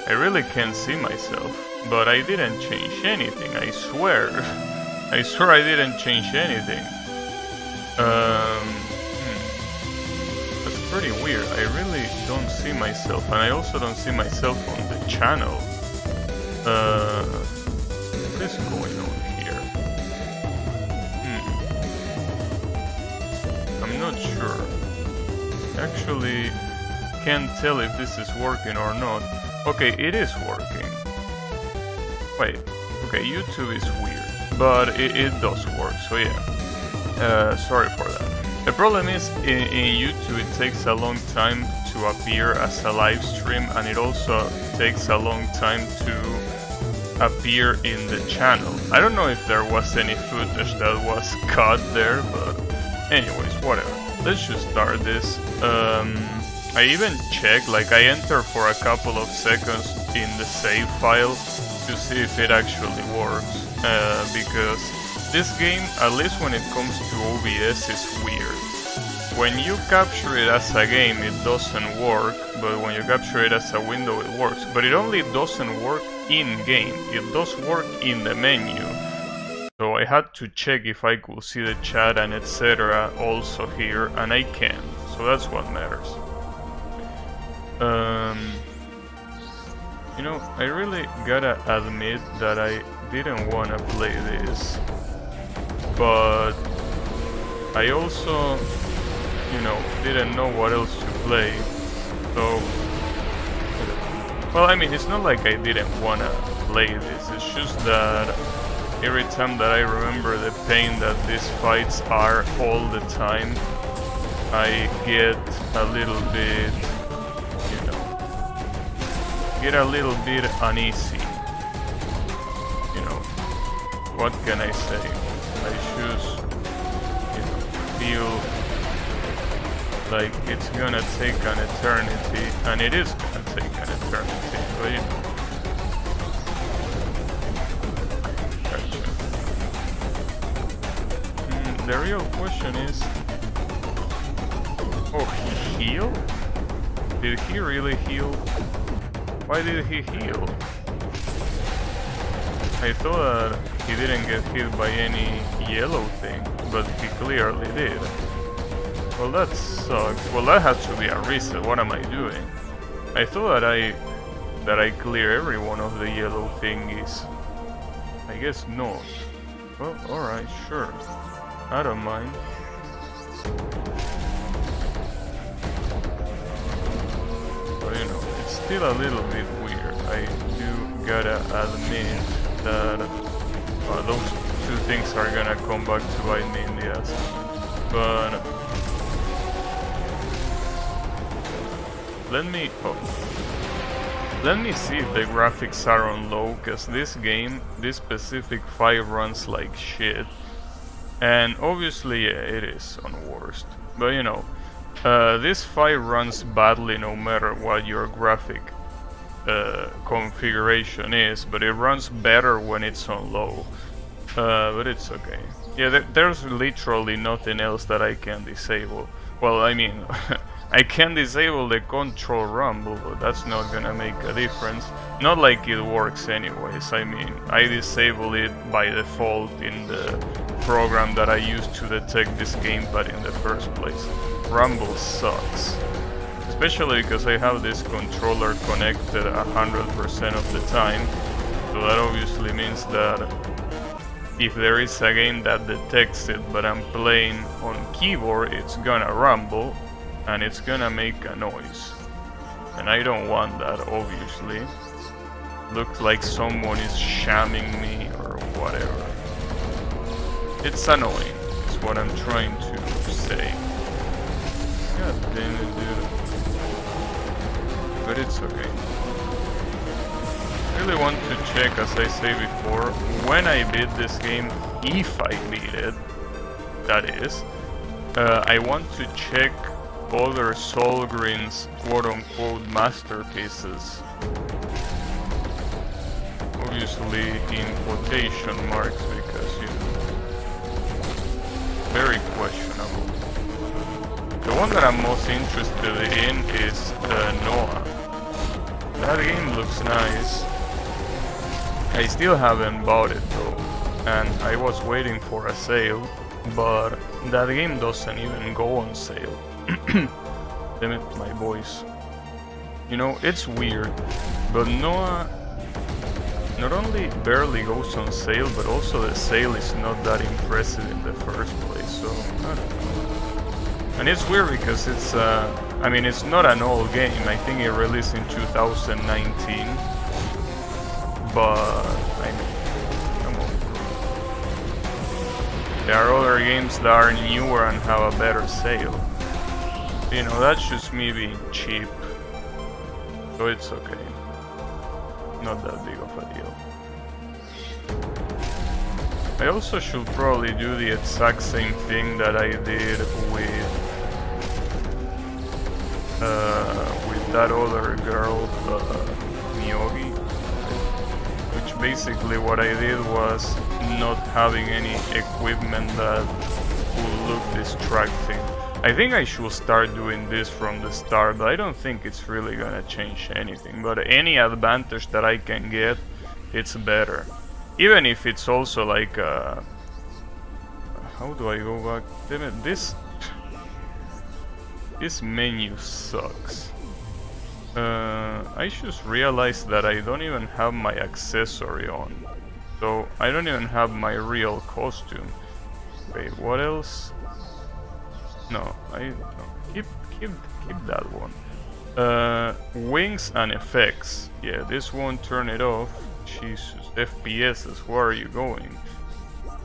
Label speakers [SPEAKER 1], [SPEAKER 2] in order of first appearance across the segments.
[SPEAKER 1] I really can't see myself, but I didn't change anything, I swear. I swear I didn't change anything. That's pretty weird. I really don't see myself, and I also don't see myself on the channel. What is going on here? I'm not sure. Actually, can't tell if this is working or not. Okay, it is working. Wait, okay, YouTube is weird, but it does work, so yeah. Sorry for that. The problem is, in YouTube it takes a long time to appear as a live stream, and it also takes a long time to appear in the channel. I don't know if there was any footage that was cut there, but anyways, whatever. Let's just start this. I even checked, like I enter for a couple of seconds in the save file to see if it actually works, because this game, at least when it comes to OBS, is weird. When you capture it as a game, it doesn't work, but when you capture it as a window, it works. But it only doesn't work in-game, it does work in the menu. So I had to check if I could see the chat and etc. also here, and I can, so that's what matters. You know, I really gotta admit that I didn't wanna play this, but I also, you know, didn't know what else to play, so, well, I mean, it's not like I didn't wanna play this, it's just that every time that I remember the pain that these fights are all the time, I get a little bit, you know, uneasy. You know, what can I say? I just, you know, feel like it's gonna take an eternity, and it is gonna take an eternity, but you know. The real question is, oh, he healed? Did he really heal? Why did he heal? I thought that he didn't get hit by any yellow thing, but he clearly did. Well, that sucks. Well, that has to be a reset. What am I doing? I thought that I clear every one of the yellow thingies. I guess not. Well, alright, sure. I don't mind. But you know, it's still a little bit weird. I do gotta admit that those two things are gonna come back to bite me in the ass. But let me see if the graphics are on low, cause this game, this specific fight runs like shit. And obviously, yeah, it is on worst. But you know, this fight runs badly no matter what your graphic configuration is, but it runs better when it's on low. But it's okay. Yeah, there's literally nothing else that I can disable. Well, I mean, I can disable the control rumble, but that's not gonna make a difference. Not like it works anyways. I mean, I disable it by default in the program that I use to detect this gamepad in the first place. Rumble sucks. Especially because I have this controller connected 100% of the time. So that obviously means that if there is a game that detects it but I'm playing on keyboard, it's gonna rumble and it's gonna make a noise. And I don't want that, obviously. Looks like someone is shamming me or whatever. It's annoying, is what I'm trying to say. God damn it, dude. But it's okay. I really want to check, as I say before, when I beat this game, if I beat it, that is, I want to check other Solgren's quote-unquote masterpieces. Obviously in quotation marks, because, you know, very questionable. The one that I'm most interested in is Noah. That game looks nice. I still haven't bought it though, and I was waiting for a sale, but that game doesn't even go on sale. Damn it, my voice. You know, it's weird, but Noah not only barely goes on sale, but also the sale is not that impressive in the first place, so I don't know. And it's weird because it's, I mean, it's not an old game. I think it released in 2019. But, I mean, come on. There are other games that are newer and have a better sale. You know, that's just me being cheap. So it's okay. Not that big of a deal. I also should probably do the exact same thing that I did with that other girl, Miyogi. Which basically what I did was not having any equipment that would look distracting. I think I should start doing this from the start, but I don't think it's really gonna change anything. But any advantage that I can get, it's better. Even if it's also like how do I go back? Damn it, this menu sucks. I just realized that I don't even have my accessory on. So I don't even have my real costume. Wait, what else? No, keep that one. Wings and effects. Yeah, this won't turn it off. Jesus, FPSs, where are you going?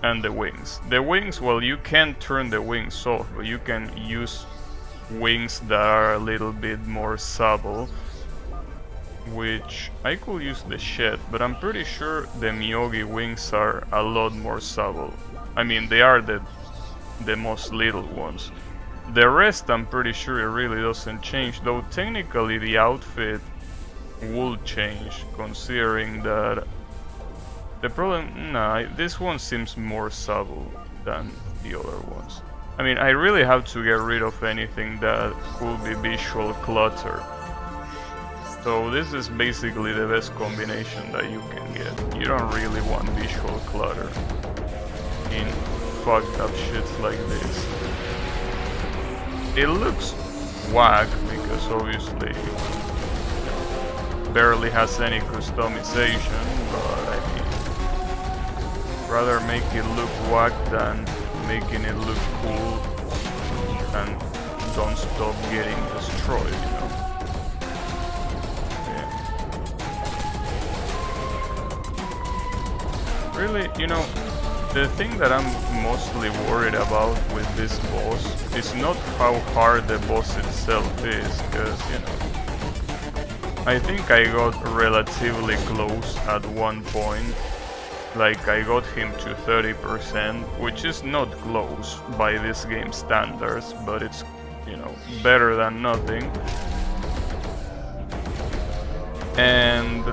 [SPEAKER 1] And the wings. The wings, well, you can't turn the wings off, but you can use wings that are a little bit more subtle, which I could use the shed, but I'm pretty sure the Miyogi wings are a lot more subtle. I mean, they are the most little ones. The rest, I'm pretty sure it really doesn't change, though technically the outfit will change, considering that the problem, nah, this one seems more subtle than the other ones. I mean, I really have to get rid of anything that could be visual clutter. So this is basically the best combination that you can get. You don't really want visual clutter in fucked up shit like this. It looks whack because obviously barely has any customization, but I mean, rather make it look whack than making it look cool and don't stop getting destroyed, you know. Yeah. Really, you know, the thing that I'm mostly worried about with this boss is not how hard the boss itself is, because, you know, I think I got relatively close at one point. Like, I got him to 30%, which is not close by this game's standards, but it's, you know, better than nothing. And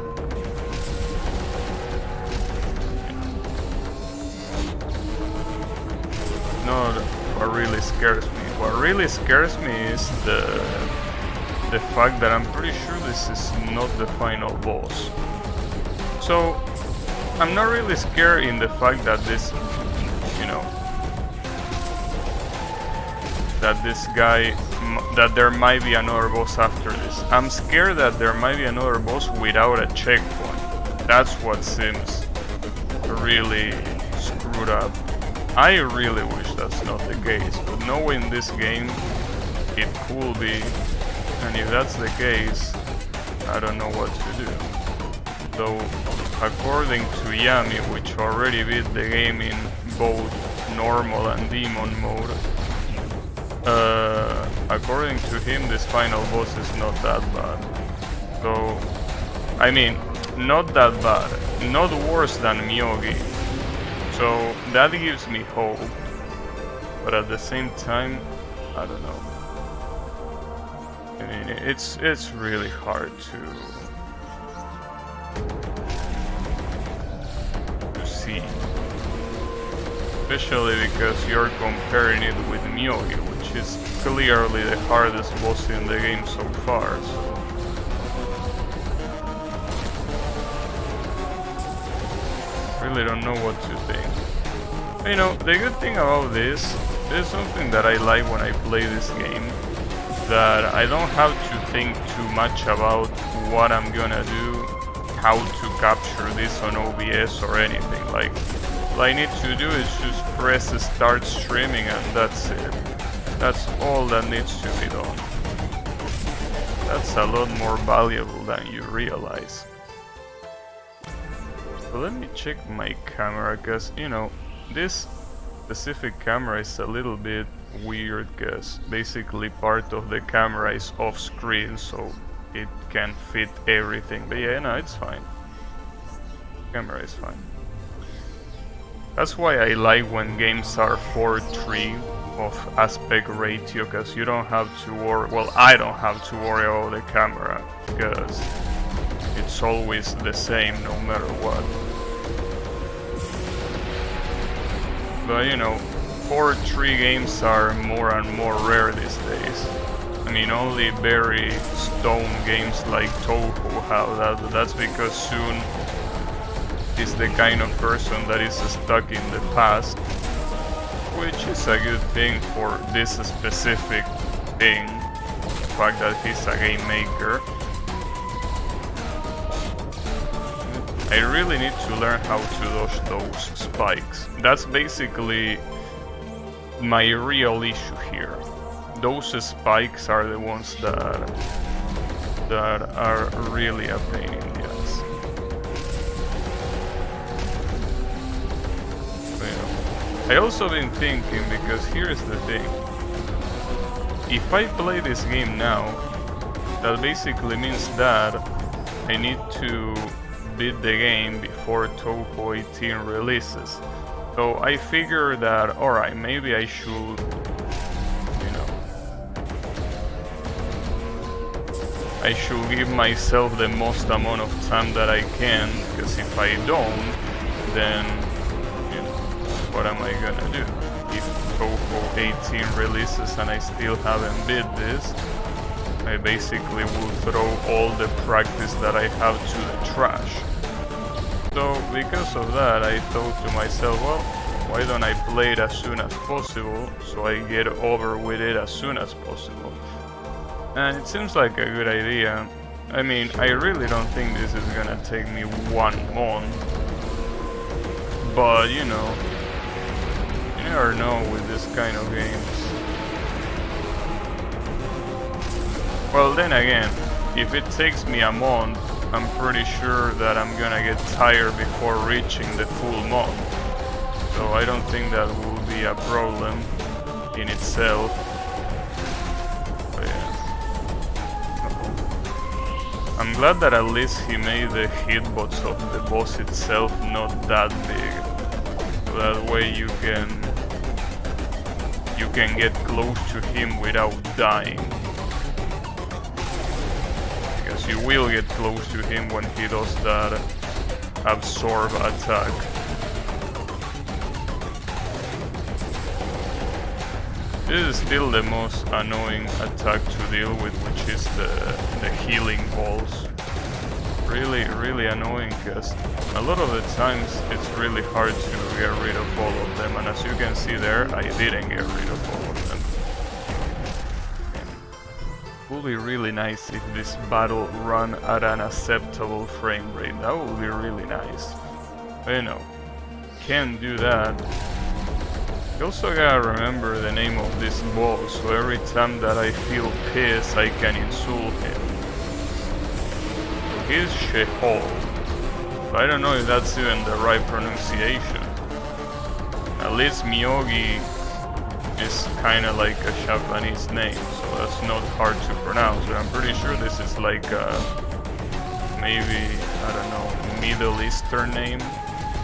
[SPEAKER 1] not what really scares me. What really scares me is the fact that I'm pretty sure this is not the final boss. So I'm not really scared in the fact that this, you know, that this guy, that there might be another boss after this. I'm scared that there might be another boss without a checkpoint. That's what seems really screwed up. I really wish that's not the case, but knowing this game, it could be, and if that's the case, I don't know what to do. So, according to Yami, which already beat the game in both normal and demon mode, according to him, this final boss is not that bad. So, I mean, not that bad, not worse than Miyogi. So that gives me hope, but at the same time, I don't know. I mean, it's really hard to see, especially because you're comparing it with Miyogi, which is clearly the hardest boss in the game so far. So really don't know what to think. You know, the good thing about this, there's something that I like when I play this game, that I don't have to think too much about what I'm gonna do, how to capture this on OBS or anything. Like, all I need to do is just press start streaming and that's it. That's all that needs to be done. That's a lot more valuable than you realize. So let me check my camera, cause you know, this specific camera is a little bit weird, cause basically part of the camera is off screen, so it can fit everything. But yeah, no, it's fine. Camera is fine. That's why I like when games are 4:3 of aspect ratio, because you don't have to worry, well, I don't have to worry about the camera, because it's always the same no matter what. But you know, 4:3 games are more and more rare these days. I mean, only very stone games like Toho have that, that's because Soon is the kind of person that is stuck in the past, which is a good thing for this specific thing, the fact that he's a game maker. I really need to learn how to dodge those spikes. That's basically my real issue here. Those spikes are the ones that are really a pain in the ass. I also been thinking, because here's the thing. If I play this game now, that basically means that I need to beat the game before Toho 18 releases. So I figure that, alright, maybe I should, you know, I should give myself the most amount of time that I can, because if I don't, then what am I gonna do? If Toho 18 releases and I still haven't beat this, I basically will throw all the practice that I have to the trash. So because of that, I thought to myself, well, why don't I play it as soon as possible, so I get over with it as soon as possible. And it seems like a good idea. I mean, I really don't think this is gonna take me 1 month, but you know, you never know with this kind of games. Well, then again, if it takes me a month, I'm pretty sure that I'm gonna get tired before reaching the full month. So I don't think that will be a problem in itself. But yeah. I'm glad that at least he made the hitbox of the boss itself not that big. So that way you can get close to him without dying. Because you will get close to him when he does that absorb attack. This is still the most annoying attack to deal with, which is the healing balls. Really annoying, because a lot of the times it's really hard to get rid of all of them, and as you can see there, I didn't get rid of all of them. It would be really nice if this battle run at an acceptable frame rate. That would be really nice. But you know, can't do that. You also gotta remember the name of this boss, so every time that I feel pissed, I can insult him. He's Shehol. I don't know if that's even the right pronunciation. At least Miyogi is kinda like a Japanese name, so that's not hard to pronounce, but I'm pretty sure this is like a, maybe, I don't know, Middle Eastern name?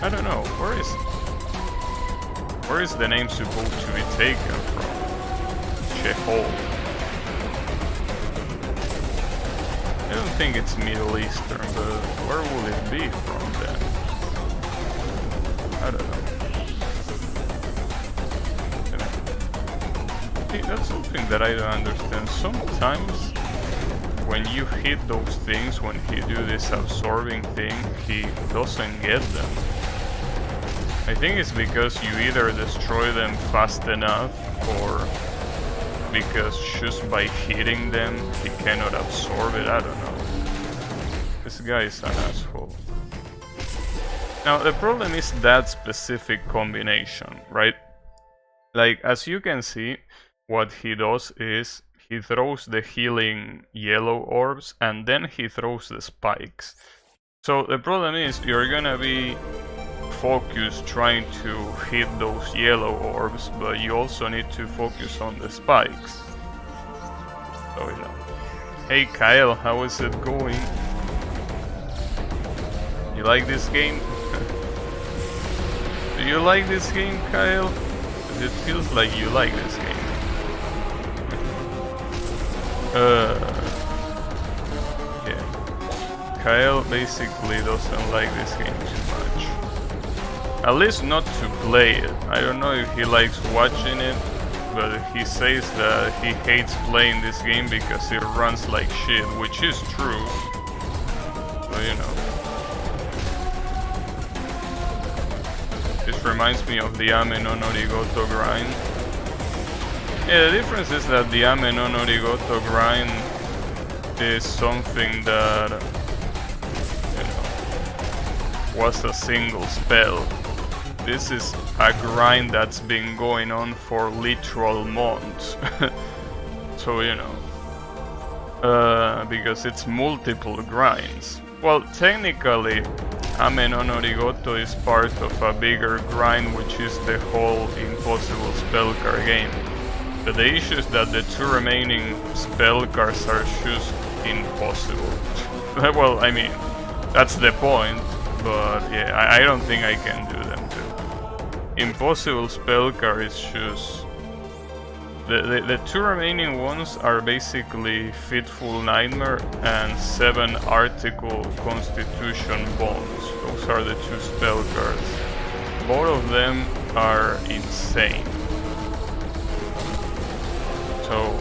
[SPEAKER 1] I don't know, where is the name supposed to be taken from? Shehol. I don't think it's Middle Eastern, but where will it be from then? I don't know. See, that's something that I don't understand. Sometimes when you hit those things, when he do this absorbing thing, he doesn't get them. I think it's because you either destroy them fast enough or because just by hitting them he cannot absorb it. I don't know. This guy is an asshole. Now the problem is that specific combination, right? Like, as you can see, what he does is he throws the healing yellow orbs and then he throws the spikes. So the problem is you're gonna be focused trying to hit those yellow orbs, but you also need to focus on the spikes. So, you know. Hey Kyle, how is it going? You like this game? Do you like this game, Kyle? It feels like you like this game. Yeah. Kyle basically doesn't like this game too much. At least not to play it. I don't know if he likes watching it, but he says that he hates playing this game because it runs like shit, which is true. So, you know. This reminds me of the Ame no Norigoto grind. Yeah, the difference is that the Ame no Norigoto grind is something that, you know, was a single spell. This is a grind that's been going on for literal months. So, you know, because it's multiple grinds. Well, technically, Ame no Norigoto is part of a bigger grind, which is the whole impossible spell card game. But the issue is that the two remaining spell cards are just impossible. Well, I mean, that's the point, but yeah, I don't think I can do them too. Impossible spell card is just... The two remaining ones are basically Fitful Nightmare and 7 Article Constitution Bombs. Those are the two spell cards. Both of them are insane. So,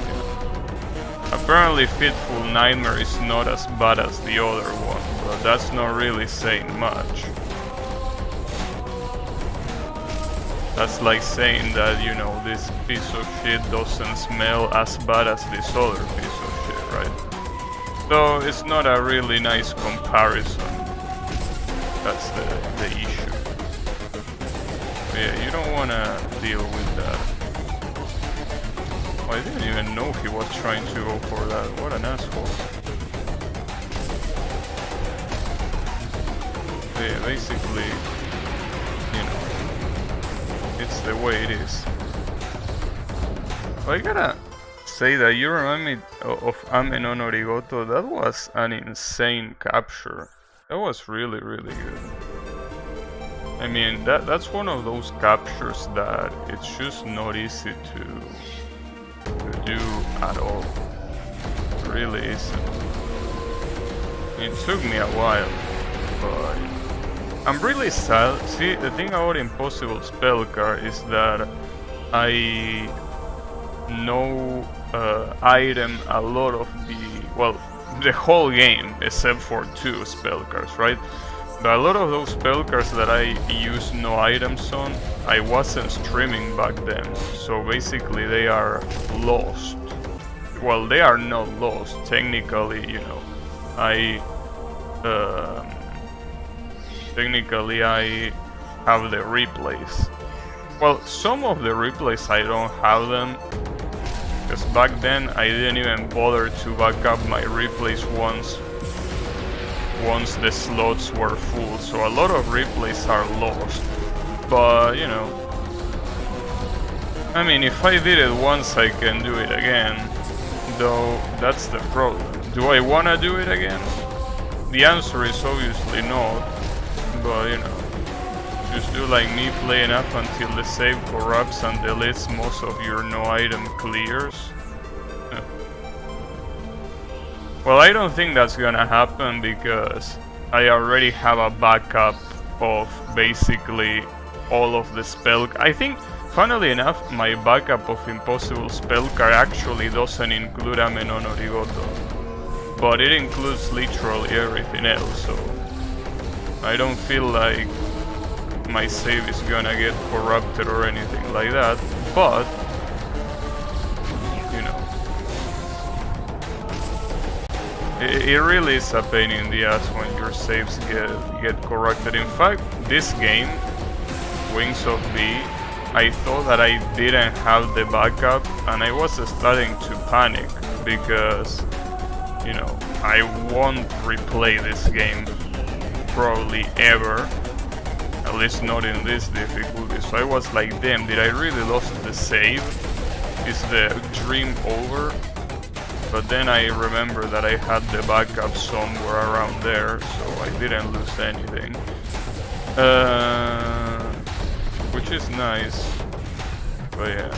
[SPEAKER 1] yeah. Apparently Fitful Nightmare is not as bad as the other one, but that's not really saying much. That's like saying that, you know, this piece of shit doesn't smell as bad as this other piece of shit, right? So it's not a really nice comparison. That's the issue. But yeah, you don't wanna deal with that. Oh, I didn't even know he was trying to go for that. What an asshole. But yeah, basically, you know, it's the way it is. Well, I gotta say that you remind me of Ame no Norigoto. That was an insane capture. That was really, really good. I mean, that's one of those captures that it's just not easy to do at all. It really isn't. It took me a while, but I'm really sad. See, the thing about Impossible Spell card is that I know item a lot of the whole game except for 2 spell cards, right? But a lot of those spell cards that I use no items on, I wasn't streaming back then, so basically they are lost. Well, they are not lost, technically, you know. Technically I have the replays. Well, some of the replays I don't have them, because back then I didn't even bother to back up my replays once the slots were full, so a lot of replays are lost. But, you know, I mean, if I did it once I can do it again, though that's the problem. Do I wanna do it again? The answer is obviously not, but you know, just do like me, play enough until the save corrupts and deletes most of your no item clears. Well, I don't think that's gonna happen because I already have a backup of basically all of the spell. I think, funnily enough, my backup of Impossible Spell card actually doesn't include Ame no Norigoto, but it includes literally everything else, so I don't feel like my save is gonna get corrupted or anything like that, but you know, it really is a pain in the ass when your saves get corrupted. In fact, this game, Wings of V, I thought that I didn't have the backup, and I was starting to panic because, you know, I won't replay this game probably ever, at least not in this difficulty. So I was like, damn, did I really lost the save? Is the dream over? But then I remember that I had the backup somewhere around there, so I didn't lose anything. Which is nice, but yeah.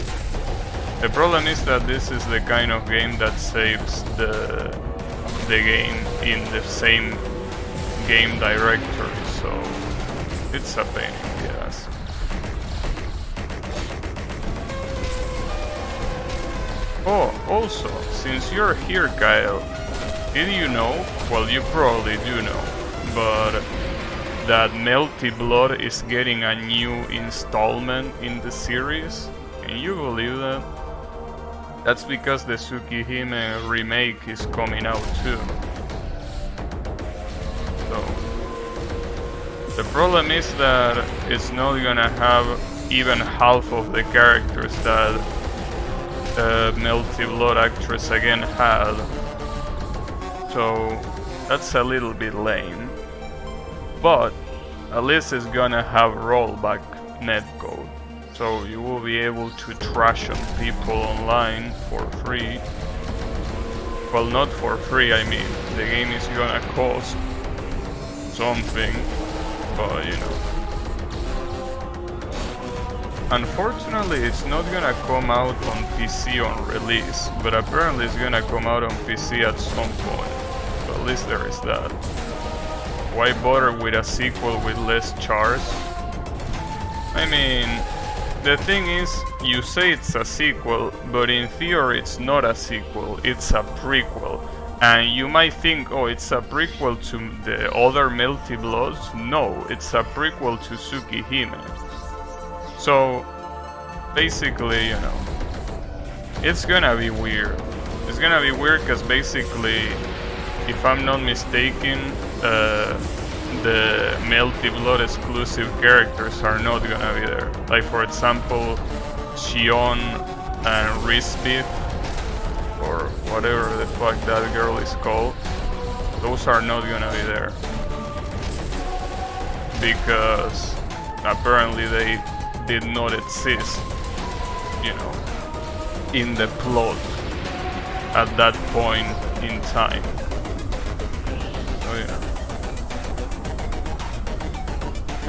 [SPEAKER 1] The problem is that this is the kind of game that saves the game in the same game directory, so it's a pain in the ass. Oh, also, since you're here, Kyle, did you know, well, you probably do know, but that Melty Blood is getting a new installment in the series? Can you believe that? That's because the Tsukihime remake is coming out too. So the problem is that it's not gonna have even half of the characters that Melty Blood actress again had. So that's a little bit lame. But at least it's gonna have rollback netcode, so you will be able to trash on people online for free. Well, not for free, I mean, the game is gonna cost something, but you know. Unfortunately, it's not gonna come out on PC on release, but apparently it's gonna come out on PC at some point, so at least there is that. Why bother with a sequel with less chars? I mean, the thing is, you say it's a sequel, but in theory it's not a sequel, it's a prequel. And you might think, oh, it's a prequel to the other Melty Bloods. No, it's a prequel to Tsukihime. So, basically, you know, it's gonna be weird. It's gonna be weird because basically, if I'm not mistaken, the Melty Blood exclusive characters are not gonna be there. Like, for example, Shion and Rispith, or whatever the fuck that girl is called, those are not gonna be there. Because apparently they did not exist, you know, in the plot at that point in time. Oh yeah.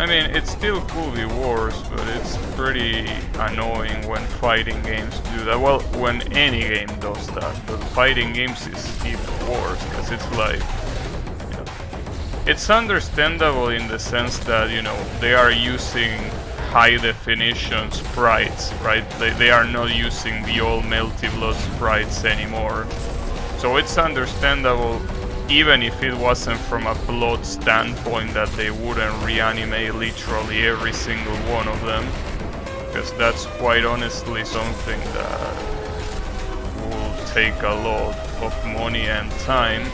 [SPEAKER 1] I mean, it still could be worse, but it's pretty annoying when fighting games do that. Well, when any game does that, but fighting games is even worse, because it's like, you know, it's understandable in the sense that, you know, they are using high definition sprites, right? They are not using the old Melty Blood sprites anymore. So it's understandable, even if it wasn't from a plot standpoint, that they wouldn't reanimate literally every single one of them, because that's quite honestly something that will take a lot of money and time.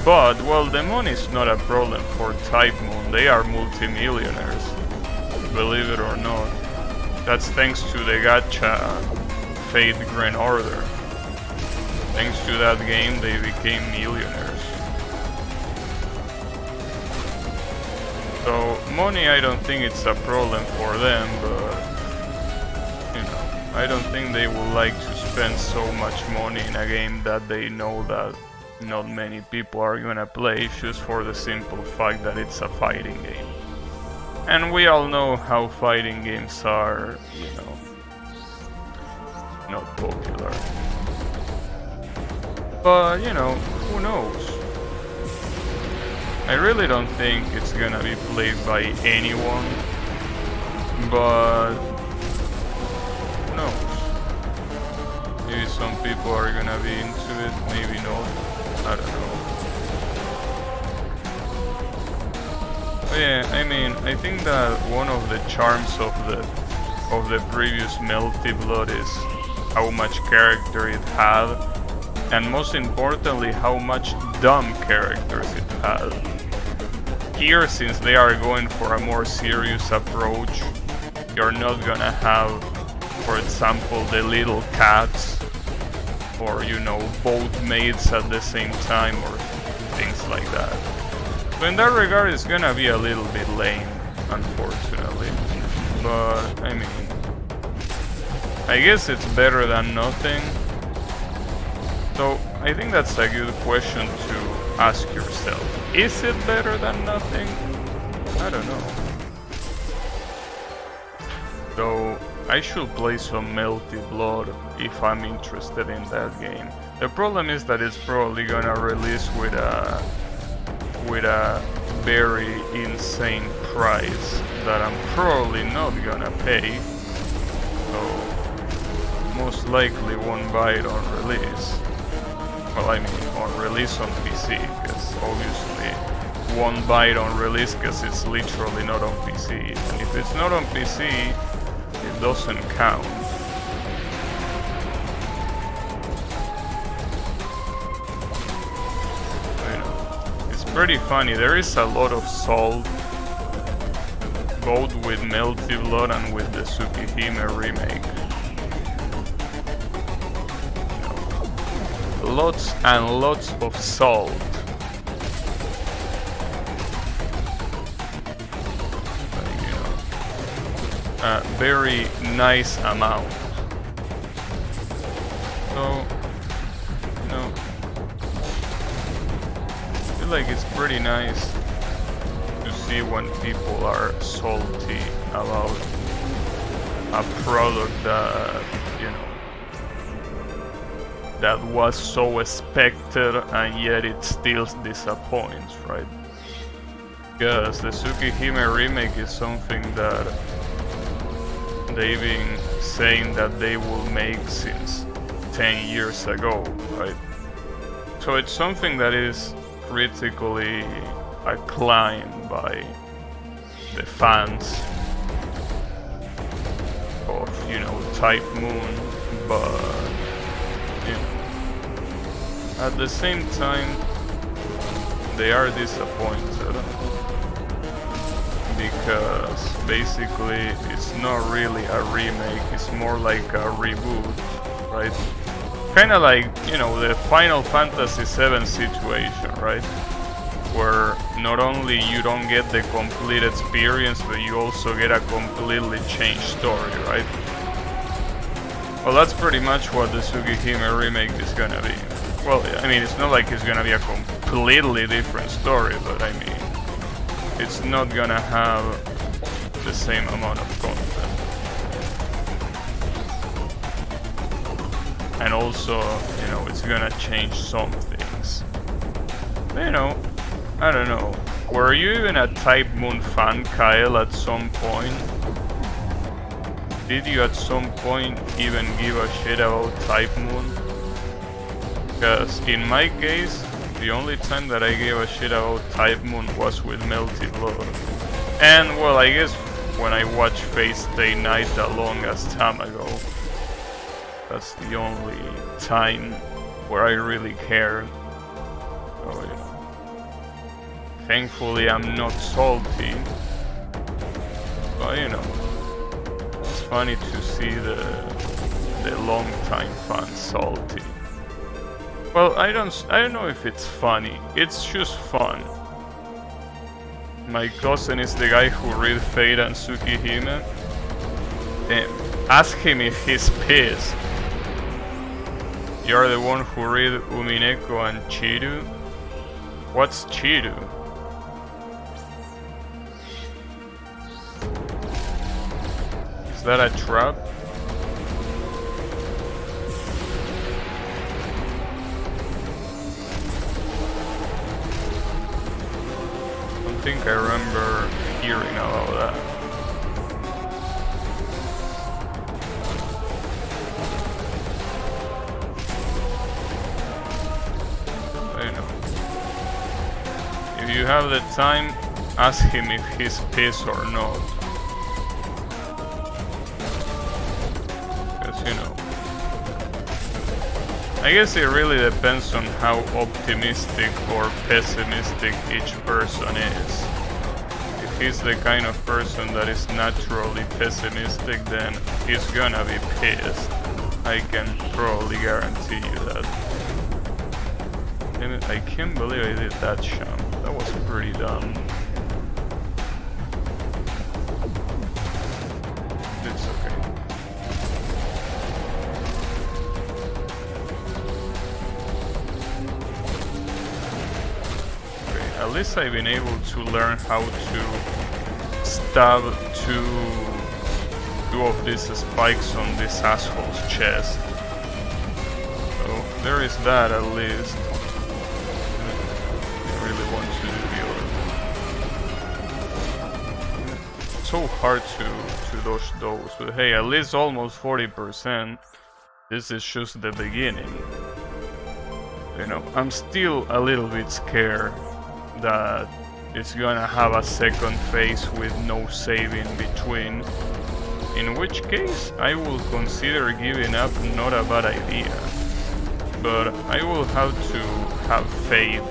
[SPEAKER 1] But, well, the money is not a problem for Type Moon. They are multimillionaires, believe it or not. That's thanks to the gacha Fate Grand Order. Thanks to that game, they became millionaires. So, money, I don't think it's a problem for them, but, you know, I don't think they would like to spend so much money in a game that they know that not many people are gonna play, just for the simple fact that it's a fighting game. And we all know how fighting games are, you know, not popular. But, you know, who knows? I really don't think it's gonna be played by anyone, but who knows? Maybe some people are gonna be into it, maybe not, I don't know. But Yeah, I mean, I think that one of the charms of the previous Melty Blood is how much character it had, and most importantly, how much dumb characters it had. Here, since they are going for a more serious approach, you're not gonna have, for example, the little cats, or you know, both mates at the same time, or things like that. So in that regard, it's gonna be a little bit lame, unfortunately. But I mean, I guess it's better than nothing. So I think that's a good question to ask yourself. Is it better than nothing? I don't know. So I should play some Melty Blood if I'm interested in that game. The problem is that it's probably gonna release with a very insane price that I'm probably not gonna pay. So most likely won't buy it on release. Well, I mean on release on PC, because obviously won't buy it on release because it's literally not on PC. And if it's not on PC, it doesn't count. You know, it's pretty funny. There is a lot of salt, both with Melty Blood and with the Tsukihime remake. Lots and lots of salt. A very nice amount. So, you know, I feel like it's pretty nice to see when people are salty about a product that, you know, that was so expected and yet it still disappoints, right? Because the Tsukihime remake is something that they've been saying that they will make since 10 years ago, right? So it's something that is critically acclaimed by the fans of, you know, Type Moon, but you know, at the same time they are disappointed because basically it's not really a remake, it's more like a reboot, right? Kinda like, you know, the Final Fantasy VII situation, right? Where not only you don't get the complete experience, but you also get a completely changed story, right? Well, that's pretty much what the Tsukihime remake is gonna be. Well, I mean, it's not like it's gonna be a completely different story, but I mean, it's not gonna have the same amount of content. And also, you know, it's gonna change some things. You know, I don't know. Were you even a Type Moon fan, Kyle, at some point? Did you at some point even give a shit about Type Moon? Because in my case, the only time that I gave a shit about Type Moon was with Melty Blood. And well, I guess when I watched Fate Stay Night the longest time ago. That's the only time where I really cared. So, you know. Thankfully I'm not salty. But you know, it's funny to see the long time fans salty. Well, I don't know if it's funny. It's just fun. My cousin is the guy who read Fate and Tsukihime. Ask him if he's pissed. You're the one who read Umineko and Chiru? What's Chiru? Is that a trap? I think I remember hearing about that. I know. If you have the time, ask him if he's pissed or not. Because, you know, I guess it really depends on how optimistic or pessimistic each person is. If he's the kind of person that is naturally pessimistic, then he's gonna be pissed. I can probably guarantee you that. Damn it, I can't believe I did that jump. That was pretty dumb. It's okay. Okay, at least I've been able to learn how to stab two of these spikes on this asshole's chest. So there is that at least. I really want to do the other. It's so hard to dodge those, but hey, at least almost 40%. This is just the beginning. You know, I'm still a little bit scared that it's gonna have a second phase with no save in between. In which case, I will consider giving up, not a bad idea. But I will have to have faith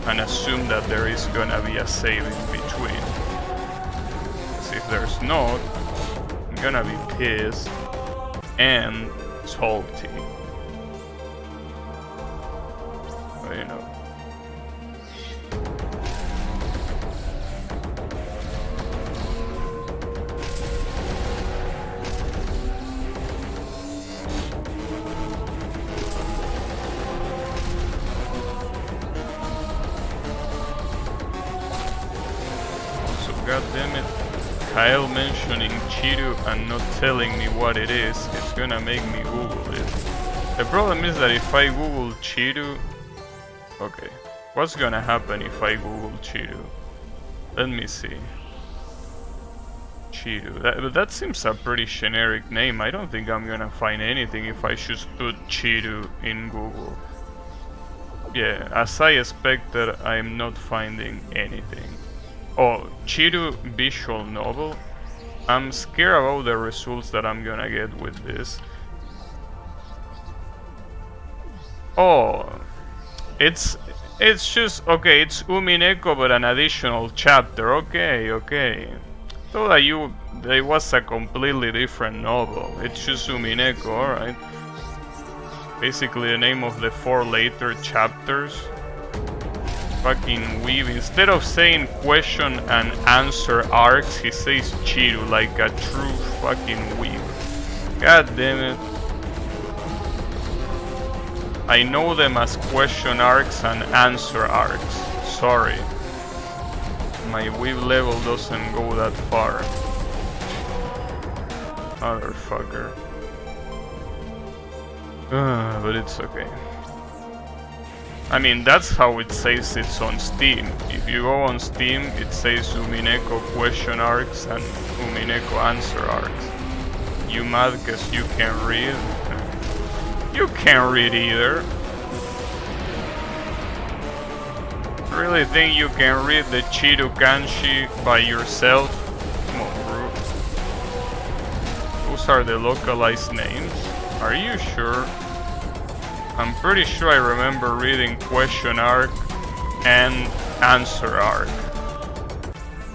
[SPEAKER 1] and assume that there is gonna be a save in between. Because if there's not, I'm gonna be pissed and salty. But you know. God damn it, Kyle mentioning Cheeto and not telling me what it is, it's gonna make me Google it. The problem is that if I Google Cheeto... Okay, what's gonna happen if I Google Cheeto? Let me see. Cheeto, that seems a pretty generic name. I don't think I'm gonna find anything if I just put Cheeto in Google. Yeah, as I expected, I'm not finding anything. Oh, Cheeto visual novel. I'm scared about the results that I'm gonna get with this. Oh, it's just okay. It's Umineko, but an additional chapter. Okay. Thought that it was a completely different novel. It's just Umineko, all right. Basically, the name of the 4 later chapters. Fucking weave. Instead of saying question and answer arcs, he says Cheeto like a true fucking weave. God damn it. I know them as question arcs and answer arcs. Sorry. My weave level doesn't go that far. Motherfucker. But it's okay. I mean, that's how it says it's on Steam. If you go on Steam, it says Umineko question arcs and Umineko answer arcs. You mad cause you can read? You can't read either. Really think you can read the Cheeto kanji by yourself? Come on, bro. Those are the localized names? Are you sure? I'm pretty sure I remember reading question arc and answer arc.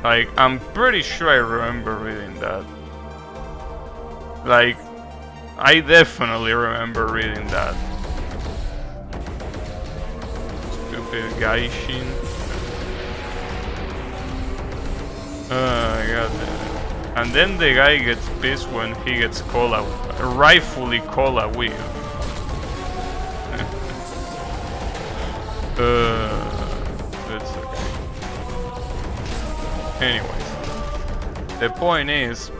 [SPEAKER 1] Like, I'm pretty sure I remember reading that. Like, I definitely remember reading that. Stupid Gaishin. God damn it. And then the guy gets pissed when he gets rightfully called a weeb. It's okay. Anyways, the point is,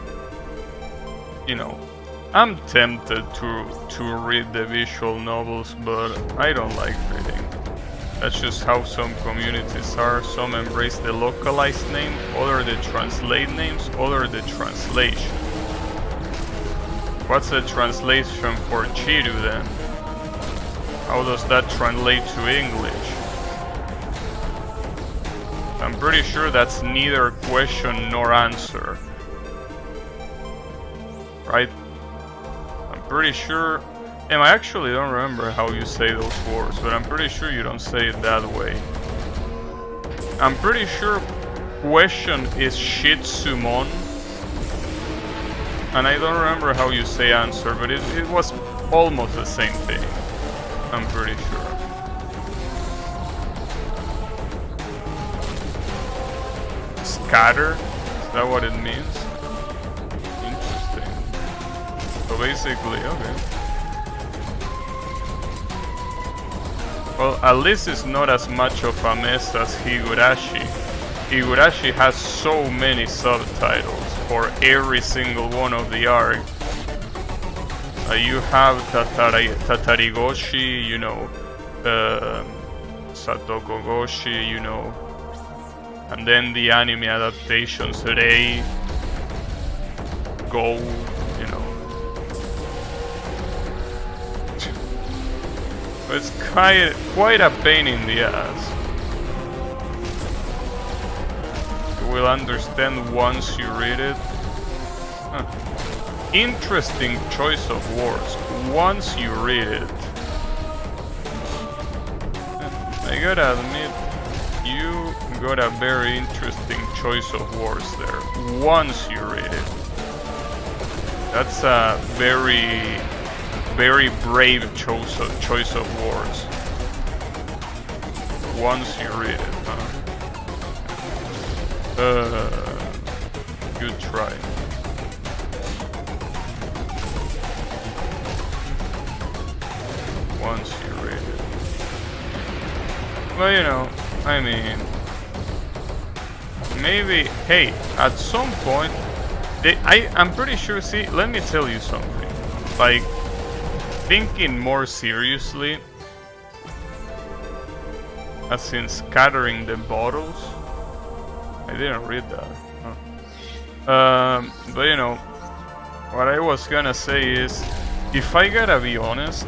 [SPEAKER 1] you know, I'm tempted to read the visual novels, but I don't like reading. That's just how some communities are. Some embrace the localized name, other the translate names, other the translation. What's the translation for Cheeto then? How does that translate to English? I'm pretty sure that's neither question nor answer. Right? I'm pretty sure... And I actually don't remember how you say those words, but I'm pretty sure you don't say it that way. I'm pretty sure question is shitsumon. And I don't remember how you say answer, but it was almost the same thing. I'm pretty sure. Scatter? Is that what it means? Interesting. So basically, okay. Well, at least it's not as much of a mess as Higurashi. Higurashi has so many subtitles for every single one of the arcs. You have Tatarigoshi, you know, Satokogoshi, you know, and then the anime adaptations, Rei, Go, you know. It's quite a pain in the ass. You will understand once you read it. Huh. Interesting choice of words. Once you read it. I gotta admit, you got a very interesting choice of words there. Once you read it. That's a very brave choice of words. Once you read it, huh? Good try. Once you read it. Well, you know, I mean, maybe, hey, at some point, I'm pretty sure, see, let me tell you something. Like, thinking more seriously, as in scattering the bottles. I didn't read that. Huh. But you know, what I was gonna say is, if I gotta be honest,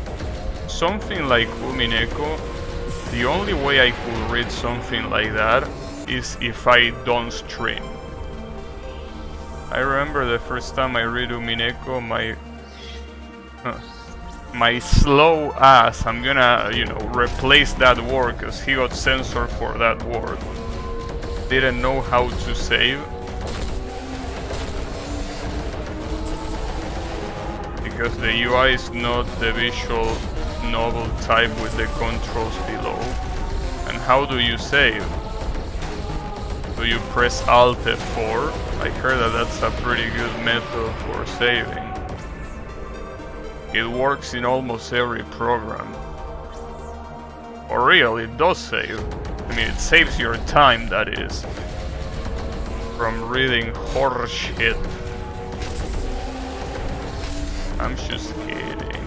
[SPEAKER 1] something like Umineko, the only way I could read something like that is if I don't stream. I remember the first time I read Umineko, my slow ass, I'm gonna, you know, replace that word because he got censored for that word. Didn't know how to save. Because the UI is not the visual novel type with the controls below. And how do you save? Do you press Alt F4? I heard that that's a pretty good method for saving. It works in almost every program. For real, it does save. I mean, it saves your time, that is. From reading horror shit. I'm just kidding.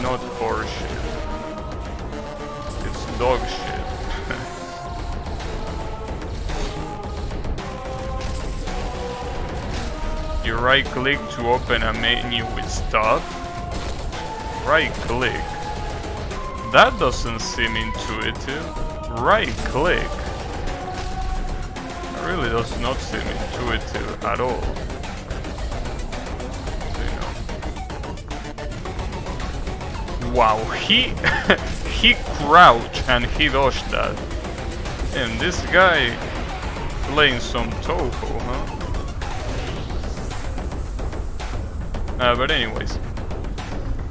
[SPEAKER 1] Not horror shit. It's dog shit. You right click to open a menu with stuff. Right click. That doesn't seem intuitive. Right click. It really does not seem intuitive at all. You know. Wow, he crouched and he dodged that. And this guy playing some Toho, huh? But anyways,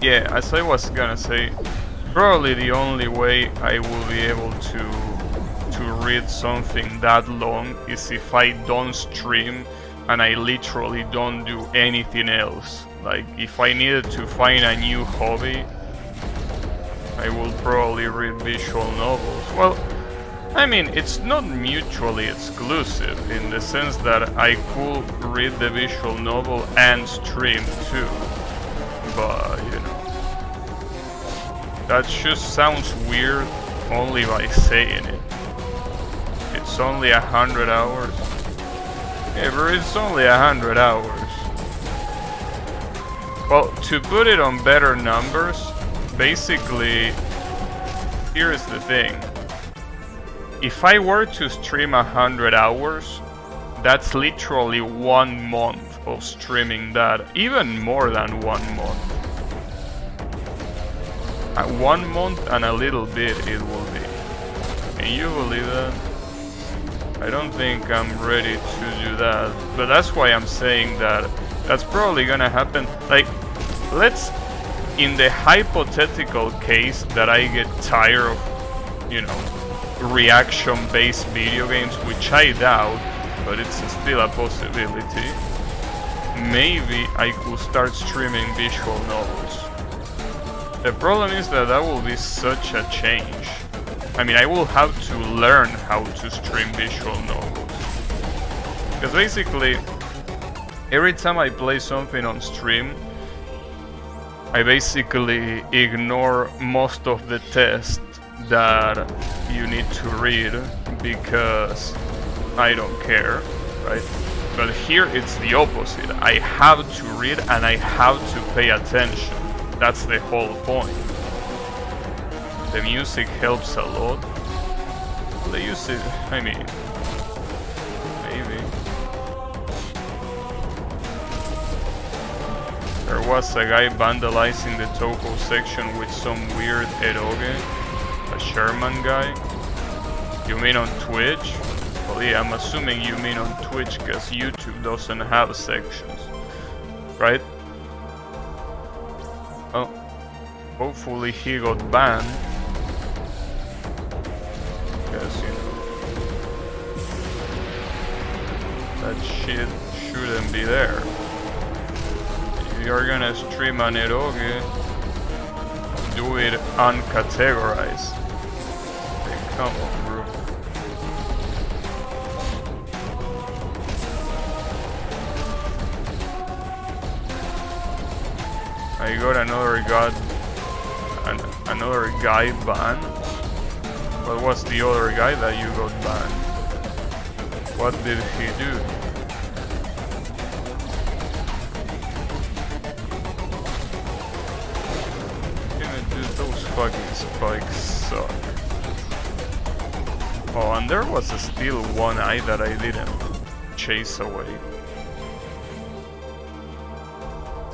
[SPEAKER 1] yeah, as I was gonna say, probably the only way I will be able to read something that long is if I don't stream and I literally don't do anything else. Like, if I needed to find a new hobby, I will probably read visual novels. Well, I mean, it's not mutually exclusive in the sense that I could read the visual novel and stream too. But, you know, that just sounds weird only by saying it. It's only 100 hours. Yeah, but it's only 100 hours. Well, to put it on better numbers, basically, here's the thing. if I were to stream 100 hours, that's literally 1 month of streaming that, even more than 1 month. 1 month and a little bit it will be. Can you believe that? I don't think I'm ready to do that, but that's why I'm saying that that's probably gonna happen. Like, let's, in the hypothetical case that I get tired of, you know, reaction-based video games, which I doubt, but it's still a possibility, maybe I could start streaming visual novels. The problem is that that will be such a change. I mean, I will have to learn how to stream visual novels. Because basically, every time I play something on stream, I basically ignore most of the tests that you need to read because I don't care, right? But here it's the opposite. I have to read and I have to pay attention. That's the whole point. The music helps a lot. The music, I mean, maybe. There was a guy vandalizing the Toho section with some weird eroge. A Sherman guy. You mean on Twitch? Well, yeah, I'm assuming you mean on Twitch because YouTube doesn't have sections, right? Oh, hopefully he got banned. Because, you know, that shit shouldn't be there. If you're gonna stream an eroge, do it uncategorized. Hey, come on, bro. I got another guy banned. What was the other guy that you got banned? What did he do? Dude, those fucking spikes suck. Oh, and there was still one eye that I didn't chase away.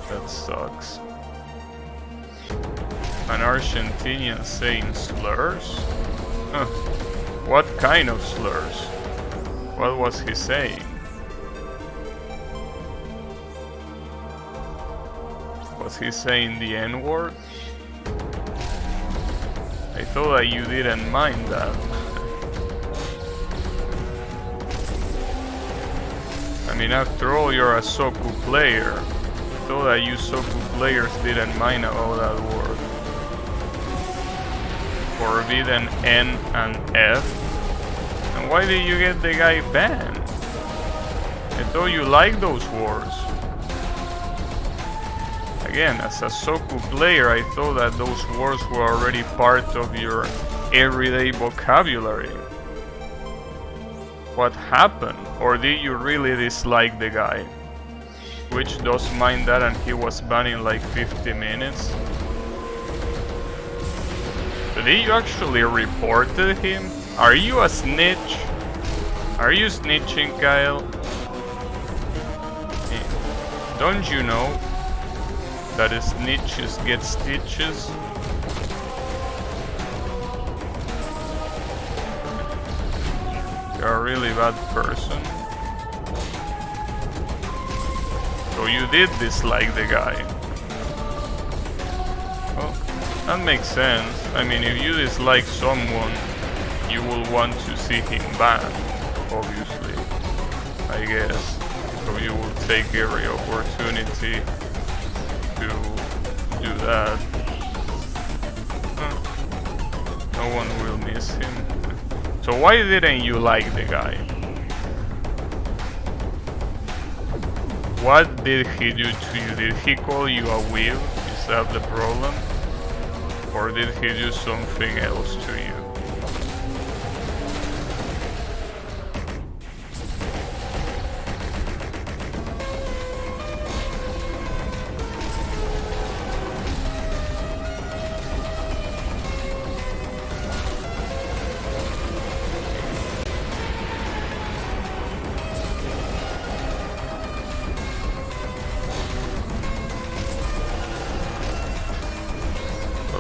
[SPEAKER 1] That sucks. An Argentinian saying slurs? Huh. What kind of slurs? What was he saying? Was he saying the N-word? I thought that you didn't mind that. I mean, after all, you're a Soku player. I thought that you Soku players didn't mind about that word. Forbidden N and F. And why did you get the guy banned? I thought you liked those words. Again, as a Soku player, I thought that those words were already part of your everyday vocabulary. What happened? Or did you really dislike the guy? Twitch does mind that and he was banned in like 50 minutes. But did you actually reported him? Are you a snitch? Are you snitching, Kyle? Don't you know that snitches get stitches? You're a really bad person. So you did dislike the guy. Well, that makes sense. I mean, if you dislike someone, you will want to see him banned, obviously, I guess. So you will take every opportunity to do that. No one will miss him. So why didn't you like the guy? What did he do to you? Did he call you a weeb? Is that the problem? Or did he do something else to you?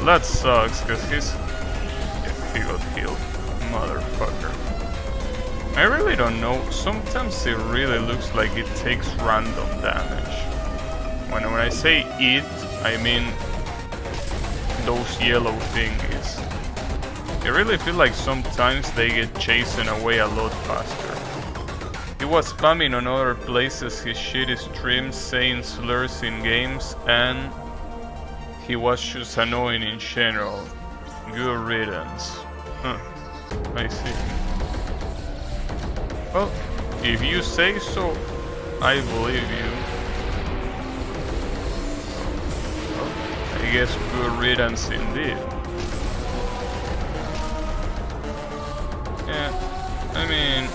[SPEAKER 1] Well, that sucks, cause he got healed. Motherfucker. I really don't know. Sometimes it really looks like it takes random damage. When I say it, I mean those yellow thingies. I really feel like sometimes they get chasing away a lot faster. He was spamming on other places his shitty streams, saying slurs in games, and he was just annoying in general. Good riddance. Huh. I see. Well, if you say so, I believe you. Well, I guess good riddance indeed. Yeah, I mean...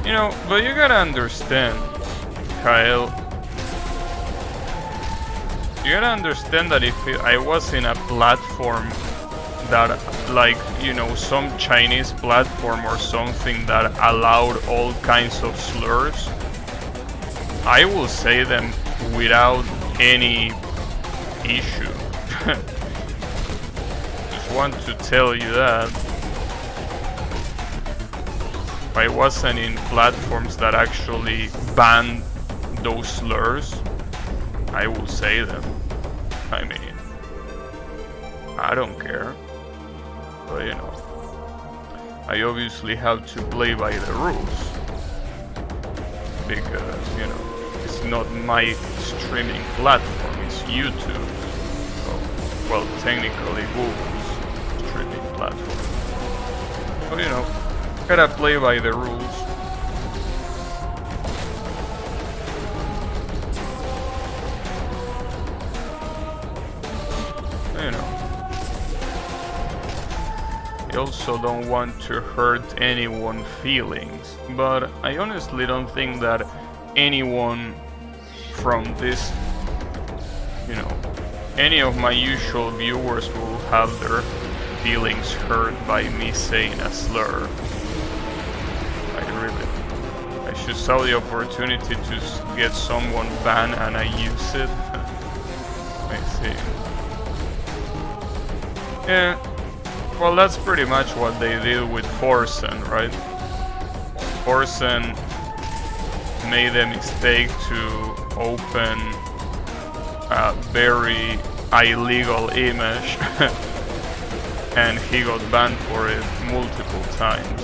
[SPEAKER 1] You know, but you gotta understand, Kyle. You gotta understand that if I was in a platform that, like, you know, some Chinese platform or something that allowed all kinds of slurs, I will say them without any issue. Just want to tell you that. If I wasn't in platforms that actually banned those slurs, I will say them. I mean, I don't care. But you know, I obviously have to play by the rules. Because, you know, it's not my streaming platform, it's YouTube. So, well, technically Google's streaming platform. So, you know, gotta play by the rules. You know. I also don't want to hurt anyone's feelings, but I honestly don't think that anyone from this, you know, any of my usual viewers will have their feelings hurt by me saying a slur. I should saw the opportunity to get someone banned and I use it. I see. Yeah. Well, that's pretty much what they did with Forsen, right? Forsen made a mistake to open a very illegal image and he got banned for it multiple times.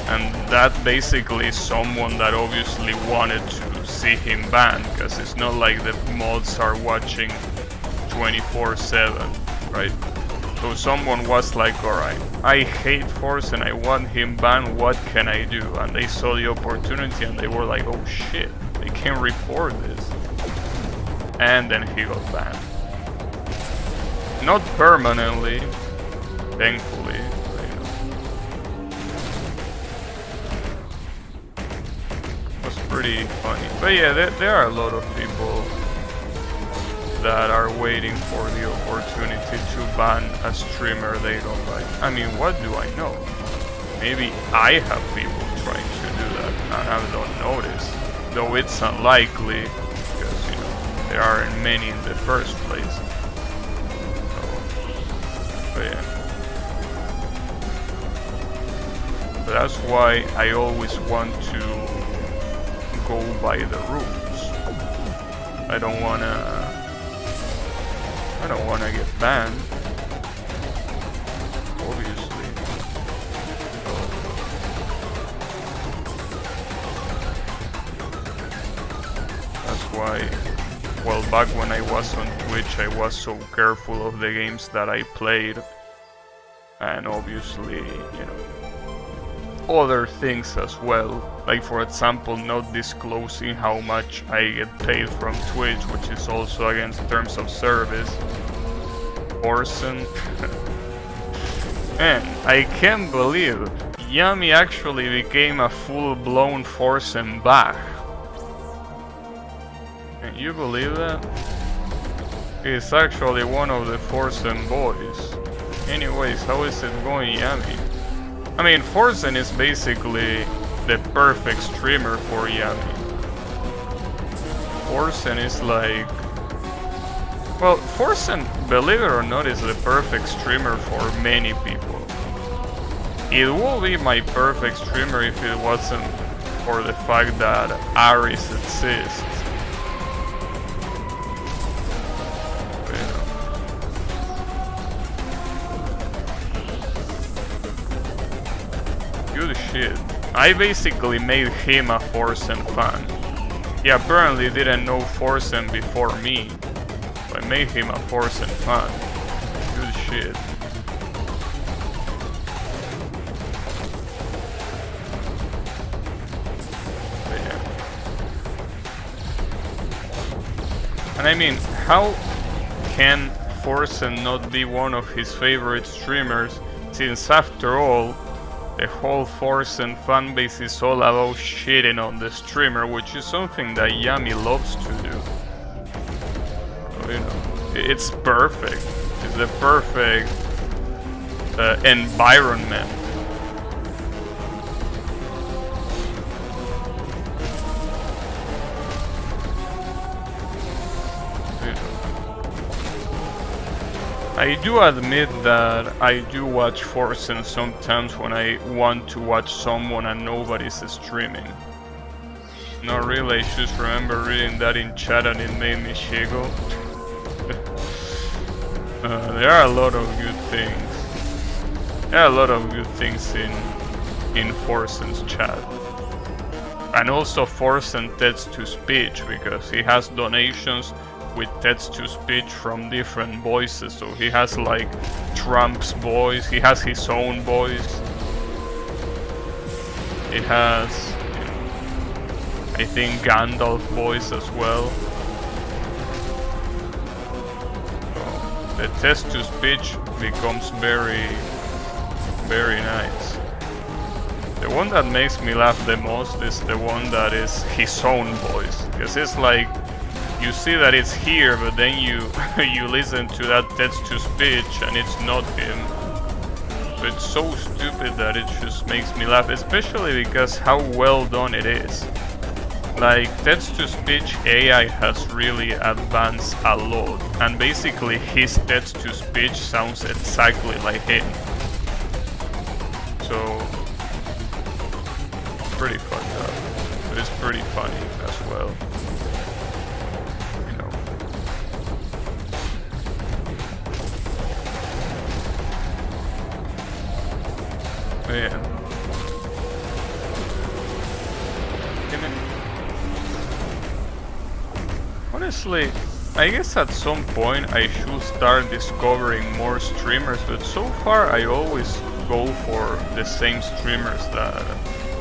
[SPEAKER 1] And that basically is someone that obviously wanted to see him banned, because it's not like the mods are watching 24/7, right? So someone was like, alright, I hate Force and I want him banned, what can I do? And they saw the opportunity and they were like, oh shit, they can report this. And then he got banned. Not permanently, thankfully, but, you know. It was pretty funny. But yeah, there are a lot of people that are waiting for the opportunity to ban a streamer they don't like. I mean, what do I know? Maybe I have people trying to do that and I don't notice. Though it's unlikely, because, you know, there aren't many in the first place. So, but yeah. But that's why I always want to go by the rules. I don't wanna get banned, obviously. That's why, well, back when I was on Twitch, I was so careful of the games that I played. And obviously, you know, other things as well. Like, for example, not disclosing how much I get paid from Twitch, which is also against terms of service. Forsen. Man, I can't believe Yami actually became a full-blown Forsen back. Can you believe that? He's actually one of the Forsen boys. Anyways, how is it going, Yami? I mean, Forsen is basically the perfect streamer for Yami. Forsen is like... Well, Forsen, believe it or not, is the perfect streamer for many people. It will be my perfect streamer if it wasn't for the fact that Aris exists. Good shit. I basically made him a Forsen fan. He apparently didn't know Forsen before me. So I made him a Forsen fan. Good shit. And I mean, how can Forsen not be one of his favorite streamers, since after all, the whole Forsen fanbase is all about shitting on the streamer, which is something that Yami loves to do. So, you know, it's perfect. It's the perfect environment. I do admit that I do watch Forsen sometimes when I want to watch someone and nobody's streaming. Not really, I just remember reading that in chat and it made me giggle. There are a lot of good things. There are a lot of good things in Forsen's chat. And also Forsen text-to-speech, because he has donations with text-to-speech from different voices. So he has like Trump's voice, he has his own voice. It has, you know, I think Gandalf's voice as well. So the text-to-speech becomes very, very nice. The one that makes me laugh the most is the one that is his own voice, because it's like, you see that it's here, but then you you listen to that text-to-speech and it's not him. So it's so stupid that it just makes me laugh, especially because how well done it is. Like, text-to-speech AI has really advanced a lot, and basically his text-to-speech sounds exactly like him. So, pretty fucked up, but it's pretty funny as well. Yeah. Honestly, I guess at some point I should start discovering more streamers, but so far I always go for the same streamers that,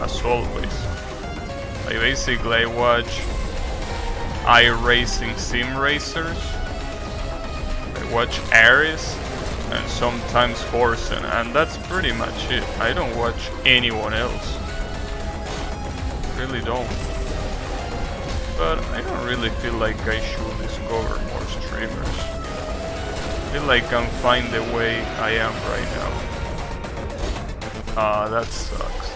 [SPEAKER 1] as always. I basically watch iRacing Sim Racers, I watch Aris, and sometimes Forsen, and that's pretty much it. I don't watch anyone else. Really don't. But I don't really feel like I should discover more streamers. I feel like I'm fine the way I am right now. Ah, that sucks.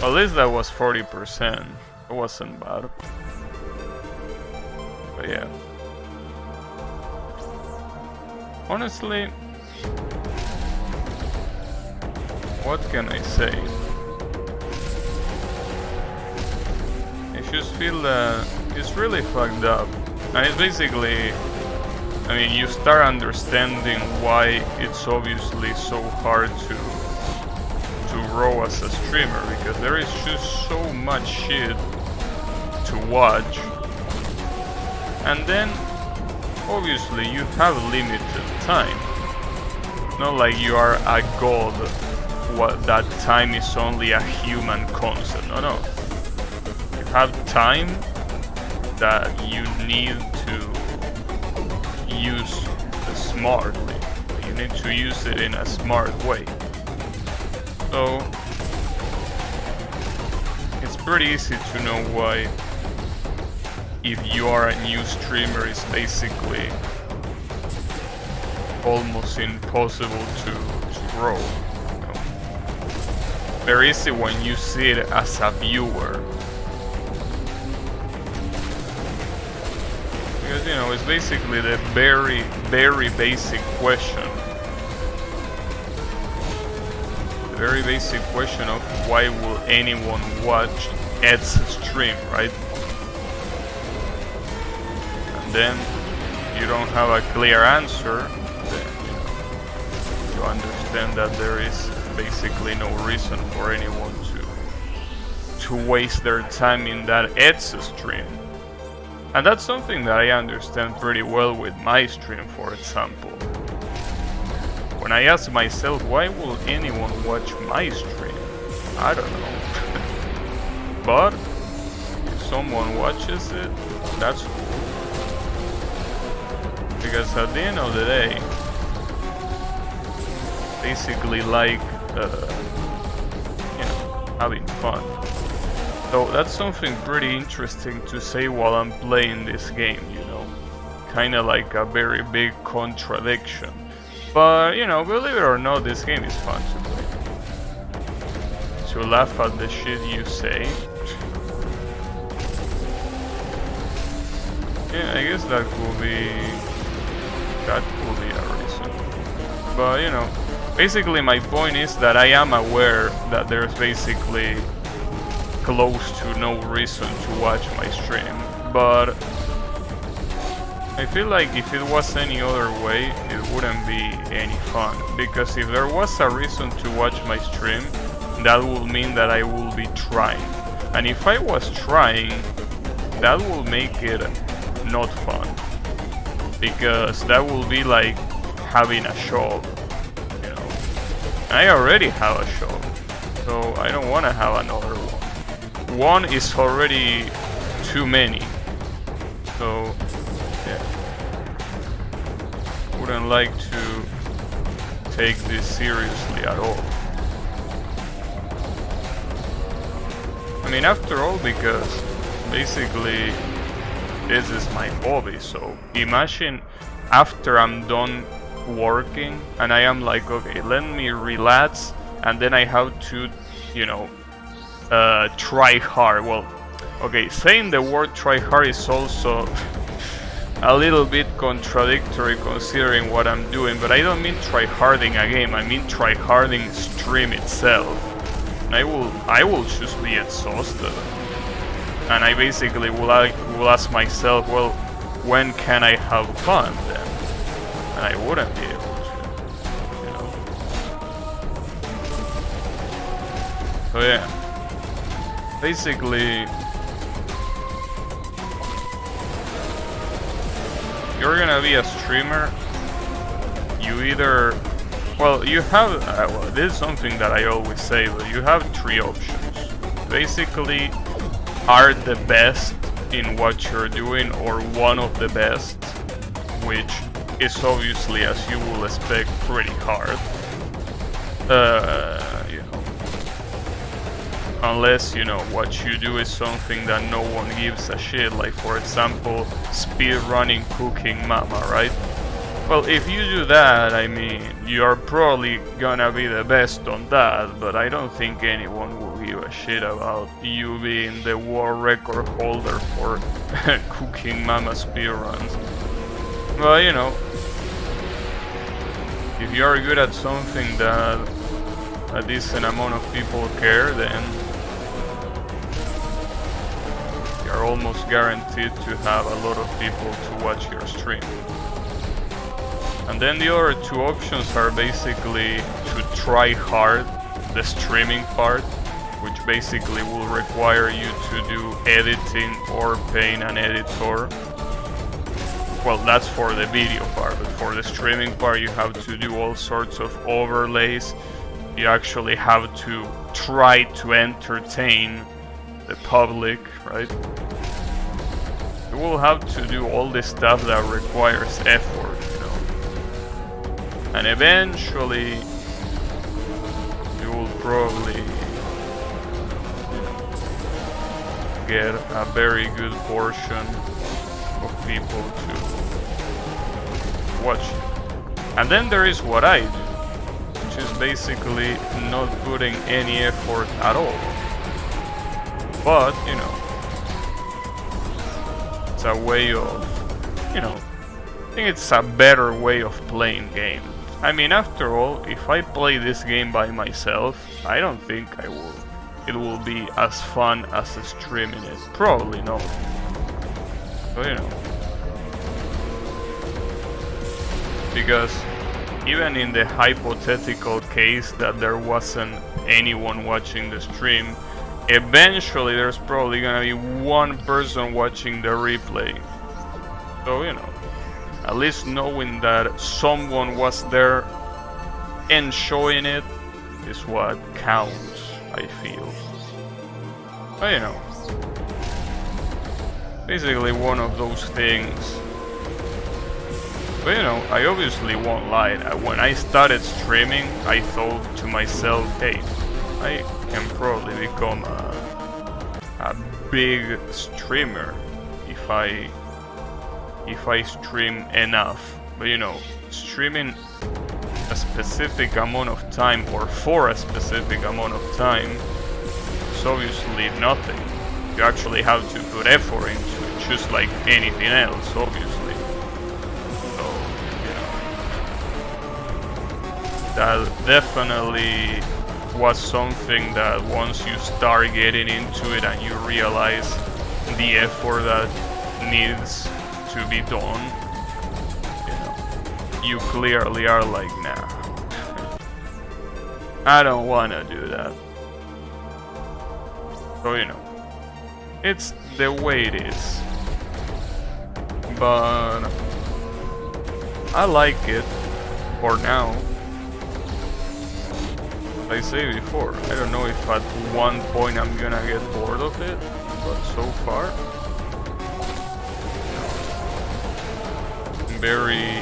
[SPEAKER 1] At least that was 40%. It wasn't bad. But yeah. Honestly, what can I say? I just feel that it's really fucked up. And it's basically, I mean, you start understanding why it's obviously so hard to grow as a streamer, because there is just so much shit to watch. And then, obviously, you have limited time. Not like you are a god. What that time is only a human concept. No. You have time that you need to use smartly. You need to use it in a smart way. So it's pretty easy to know why, if you are a new streamer, it's basically almost impossible to grow. Very easy when you see it as a viewer. because, you know, it's basically the very, very basic question. The very basic question of why will anyone watch Ed's stream, right? And then you don't have a clear answer, then, you know, you understand that there is basically no reason for anyone to waste their time in that Ed's stream. And that's something that I understand pretty well with my stream, for example. When I ask myself, why will anyone watch my stream? I don't know. But if someone watches it, that's cool. Because at the end of the day, basically like, you know, having fun. So that's something pretty interesting to say while I'm playing this game, you know. Kinda like a very big contradiction. But, you know, believe it or not, this game is fun to play. To laugh at the shit you say. Yeah, I guess that could be a reason. But, you know, basically my point is that I am aware that there's basically close to no reason to watch my stream, but I feel like if it was any other way, it wouldn't be any fun, because if there was a reason to watch my stream, that would mean that I will be trying, and if I was trying, that will make it not fun, because that will be like having a job, you know. I already have a job, so I don't want to have another one. One is already too many, so yeah, wouldn't like to take this seriously at all. I mean, after all, because basically this is my hobby, so imagine after I'm done working and I am like, okay, let me relax, and then I have to, you know, try hard. Well, okay, saying the word try hard is also a little bit contradictory considering what I'm doing, but I don't mean try harding a game, I mean try harding stream itself. And I will just be exhausted, and I basically will ask myself, well, when can I have fun then? And I wouldn't be able to, you know. So yeah, basically, you're gonna be a streamer, you either, well, you have, well, this is something that I always say, but you have three options. Basically, are the best in what you're doing, or one of the best, which is obviously, as you will expect, pretty hard. You know, unless, you know, what you do is something that no one gives a shit, like for example speedrunning Cooking Mama, right? Well, if you do that, I mean, you're probably gonna be the best on that, but I don't think anyone will give a shit about you being the world record holder for Cooking Mama speedruns. Well, you know, if you're good at something that a decent amount of people care, then you're almost guaranteed to have a lot of people to watch your stream. And then the other two options are basically to try hard the streaming part, which basically will require you to do editing or paying an editor. Well, that's for the video part, but for the streaming part you have to do all sorts of overlays. You actually have to try to entertain the public, right? You will have to do all this stuff that requires effort, you know. And eventually you will probably, you know, get a very good portion of people to watch. And then there is what I do, which is basically not putting any effort at all. But, you know, it's a way of you know, I think it's a better way of playing games. I mean, after all, if I play this game by myself, I don't think it will be as fun as streaming it. Probably not. But you know. Because even in the hypothetical case that there wasn't anyone watching the stream, eventually there's probably gonna be one person watching the replay. So, you know, at least knowing that someone was there enjoying it is what counts, I feel. But, you know, basically one of those things. But, you know, I obviously won't lie. When I started streaming, I thought to myself, hey, I can probably become a big streamer if I stream enough. But you know, streaming a specific amount of time or for a specific amount of time is obviously nothing. You actually have to put effort into it, just like anything else, obviously. So, you know, that definitely was something that once you start getting into it and you realize the effort that needs to be done, you know, you clearly are like, nah, I don't wanna do that. So, you know, it's the way it is. But I like it for now. I say before, I don't know if at one point I'm gonna get bored of it, but so far, very,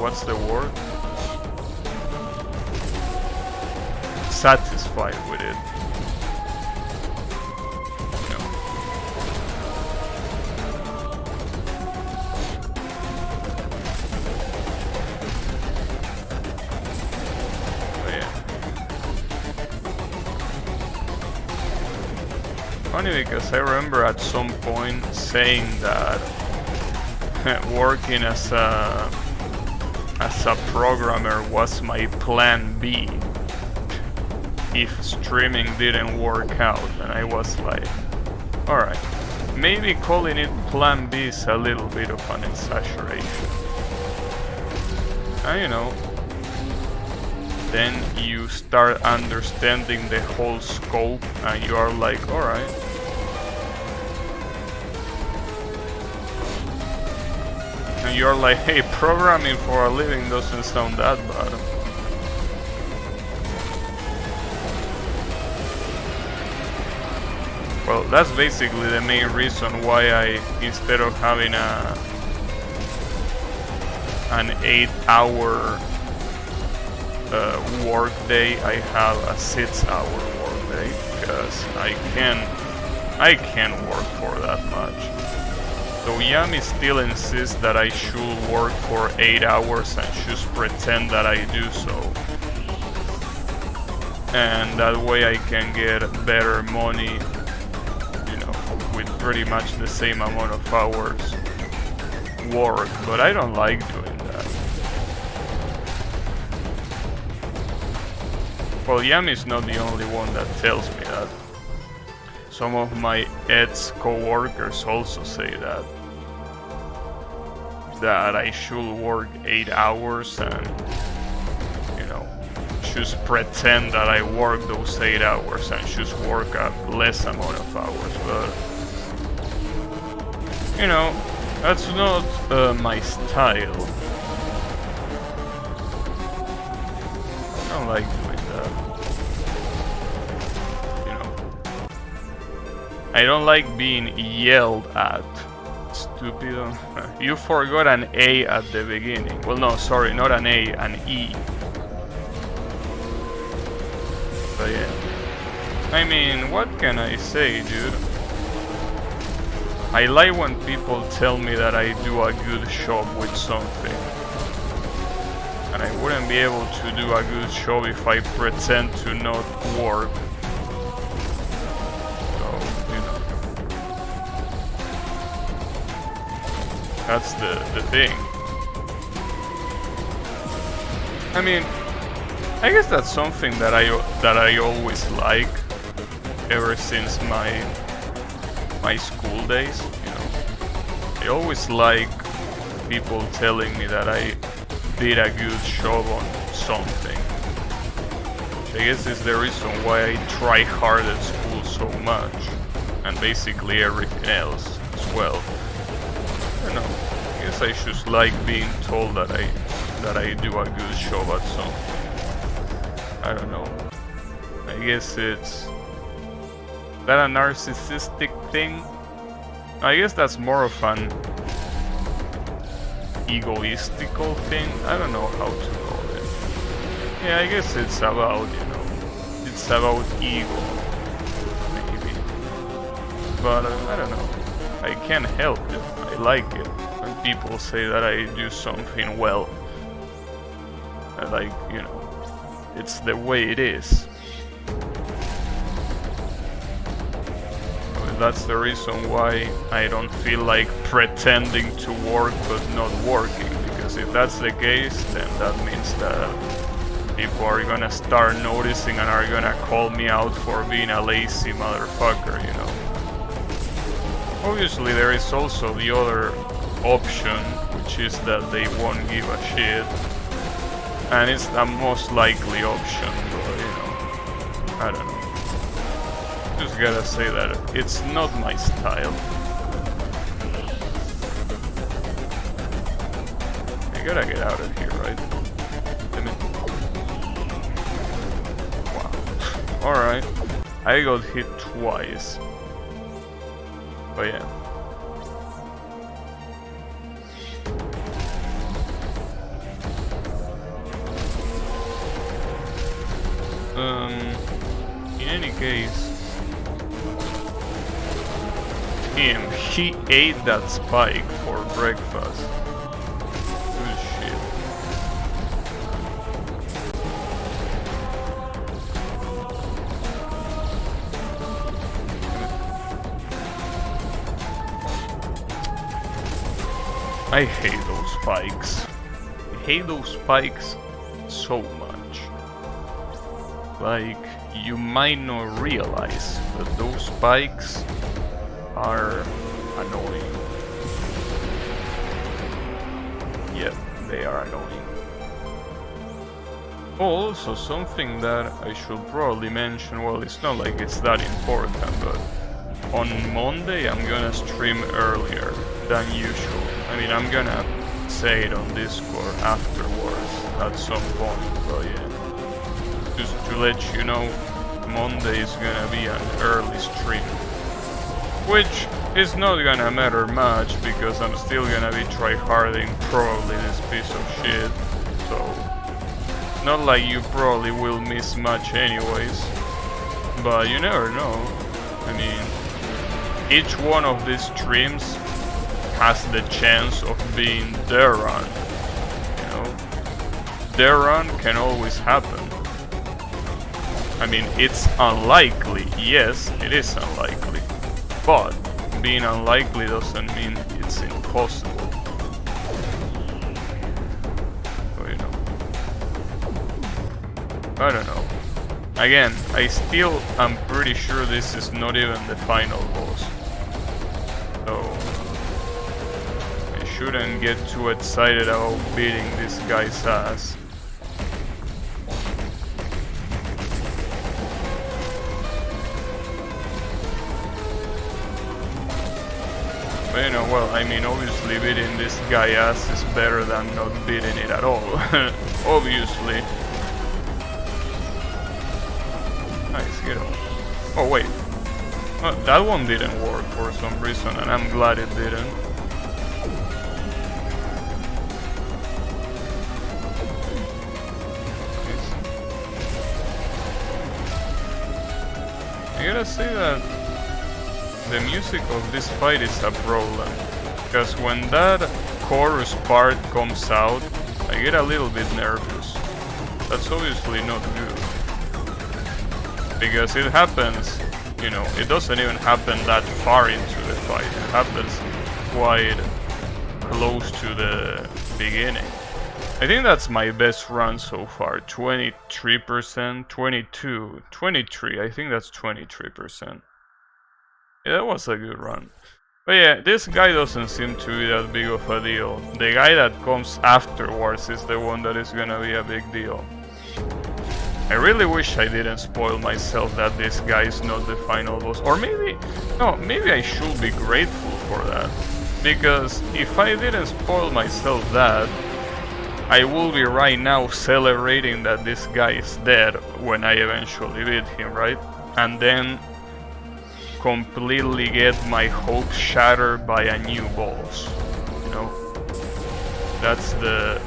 [SPEAKER 1] what's the word? Satisfied with it. Funny because I remember at some point saying that working as a programmer was my plan B if streaming didn't work out, and I was like, alright, maybe calling it plan B is a little bit of an exaggeration. And you know, then you start understanding the whole scope and you are like, alright. And you're like, hey, programming for a living doesn't sound that bad. Well, that's basically the main reason why I, instead of having an 8-hour work day, I have a 6-hour work day, because I can't work for that much. So Yami still insists that I should work for 8 hours and just pretend that I do so. And that way I can get better money, you know, with pretty much the same amount of hours work. But I don't like doing that. Well, Yami's not the only one that tells me that. Some of my ex-co-workers also say that I should work 8 hours and, you know, just pretend that I work those 8 hours and just work a less amount of hours. But, you know, that's not my style. I don't like doing that. You know, I don't like being yelled at. Stupid. You forgot an A at the beginning. Well, no, sorry, not an A, an E. But yeah. I mean, what can I say, dude? I like when people tell me that I do a good job with something. And I wouldn't be able to do a good job if I pretend to not work. So, you know. That's the thing. I mean, I guess that's something that I always like ever since my school days, you know. I always like people telling me that I did a good job on something. Which I guess is the reason why I try hard at school so much, and basically everything else as well. I don't know. I guess I just like being told that I do a good job at something. I don't know. I guess it's that a narcissistic thing? I guess that's more of an egoistical thing. I don't know how to call it. Yeah, I guess it's about, you know, it's about ego, maybe. But I don't know. I can't help it. I like it when people say that I do something well. I like, you know, it's the way it is. That's the reason why I don't feel like pretending to work but not working, because if that's the case, then that means that people are gonna start noticing and are gonna call me out for being a lazy motherfucker, you know. Obviously there is also the other option, which is that they won't give a shit, and it's the most likely option, but you know, I don't know. Just gotta say that it's not my style. I gotta get out of here, right? Wow. Alright. I got hit twice. But yeah. In any case, he ate that spike for breakfast. Good shit. I hate those spikes. I hate those spikes so much. Like, you might not realize that those spikes are annoying. Yep, they are annoying. Also, something that I should probably mention, well, it's not like it's that important, but on Monday I'm gonna stream earlier than usual. I mean, I'm gonna say it on Discord afterwards at some point, but yeah. Just to let you know, Monday is gonna be an early stream. Which is not gonna matter much, because I'm still gonna be tryharding probably this piece of shit, so not like you probably will miss much anyways, but you never know. I mean, each one of these streams has the chance of being their run, you know? Their run can always happen. I mean, it's unlikely, yes, it is unlikely. But being unlikely doesn't mean it's impossible. So, you know. I don't know. Again, I still am pretty sure this is not even the final boss. So I shouldn't get too excited about beating this guy's ass. You know, well, I mean, obviously beating this guy ass is better than not beating it at all. Obviously. Nice, get off. Oh, wait. That one didn't work for some reason, and I'm glad it didn't. I gotta say that the music of this fight is a problem, because when that chorus part comes out, I get a little bit nervous. That's obviously not good, because it happens, you know, it doesn't even happen that far into the fight. It happens quite close to the beginning. I think that's my best run so far. 23%, 22, 23. I think that's 23%. Yeah, that was a good run. But yeah, this guy doesn't seem to be that big of a deal. The guy that comes afterwards is the one that is gonna be a big deal. I really wish I didn't spoil myself that this guy is not the final boss. Or maybe, no, maybe I should be grateful for that. Because if I didn't spoil myself that, I will be right now celebrating that this guy is dead when I eventually beat him, right? And then completely get my hopes shattered by a new boss. You know? That's the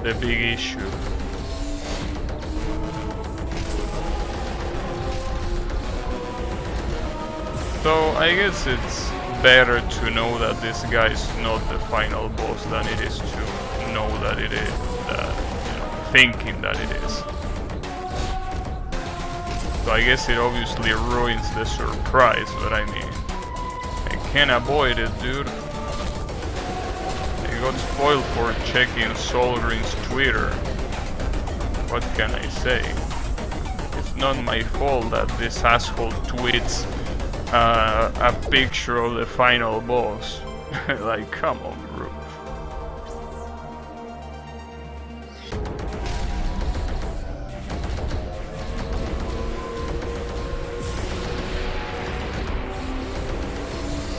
[SPEAKER 1] big issue. So I guess it's better to know that this guy is not the final boss than it is to know that it is, thinking that it is. So I guess it obviously ruins the surprise, but I mean, I can't avoid it, dude. I got spoiled for checking Solgren's Twitter. What can I say? It's not my fault that this asshole tweets a picture of the final boss. Like, come on, bro.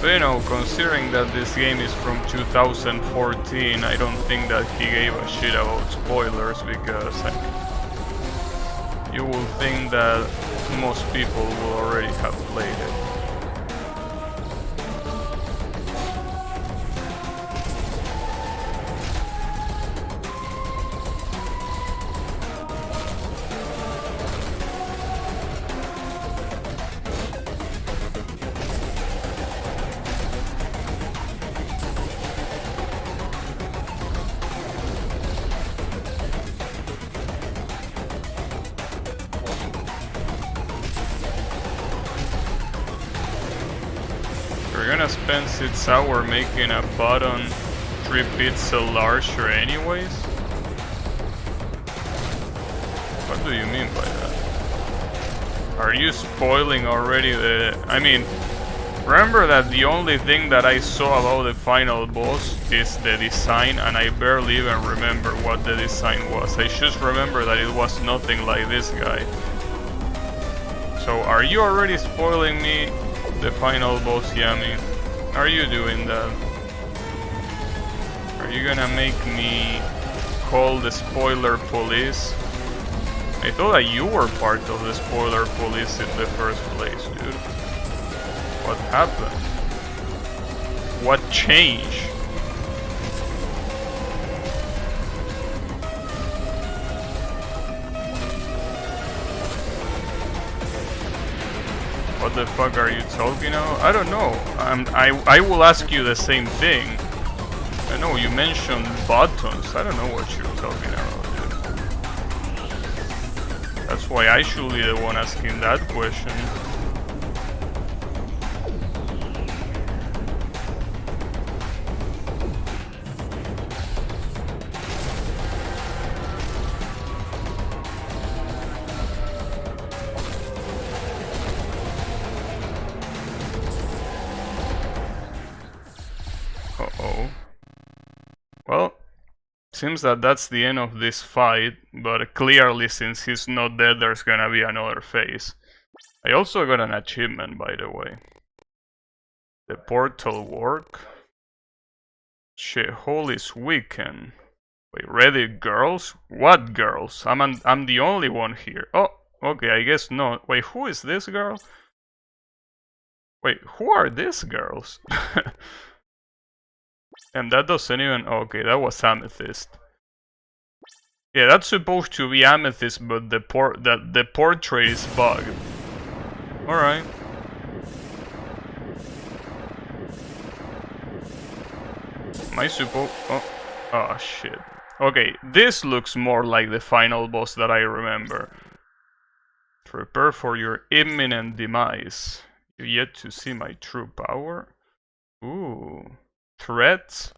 [SPEAKER 1] But you know, considering that this game is from 2014, I don't think that he gave a shit about spoilers, because you will think that most people will already have played it. We're gonna spend 6 hours making a button 3 pixels larger anyways? What do you mean by that? Are you spoiling already the... I mean, remember that the only thing that I saw about the final boss is the design, and I barely even remember what the design was. I just remember that it was nothing like this guy. So are you already spoiling me the final boss, Yami? Are you doing that? Are you gonna make me call the spoiler police? I thought that you were part of the spoiler police in the first place, dude. What happened? What changed? What the fuck are you talking about? I don't know. I will ask you the same thing. I know you mentioned buttons. I don't know what you're talking about, dude. That's why I should be the one asking that question. Uh-oh. Well, seems that that's the end of this fight, but clearly since he's not dead, there's gonna be another phase. I also got an achievement, by the way. The portal work? Sheholi's weekend. Wait, ready girls? What girls? I'm the only one here. Oh, okay, I guess not. Wait, who is this girl? Wait, who are these girls? And that doesn't even... Okay, that was Amethyst. Yeah, that's supposed to be Amethyst, but the portrait is bugged. Alright. Am I supposed... Oh, shit. Okay, this looks more like the final boss that I remember. Prepare for your imminent demise. You yet to see my true power? Ooh. Threats?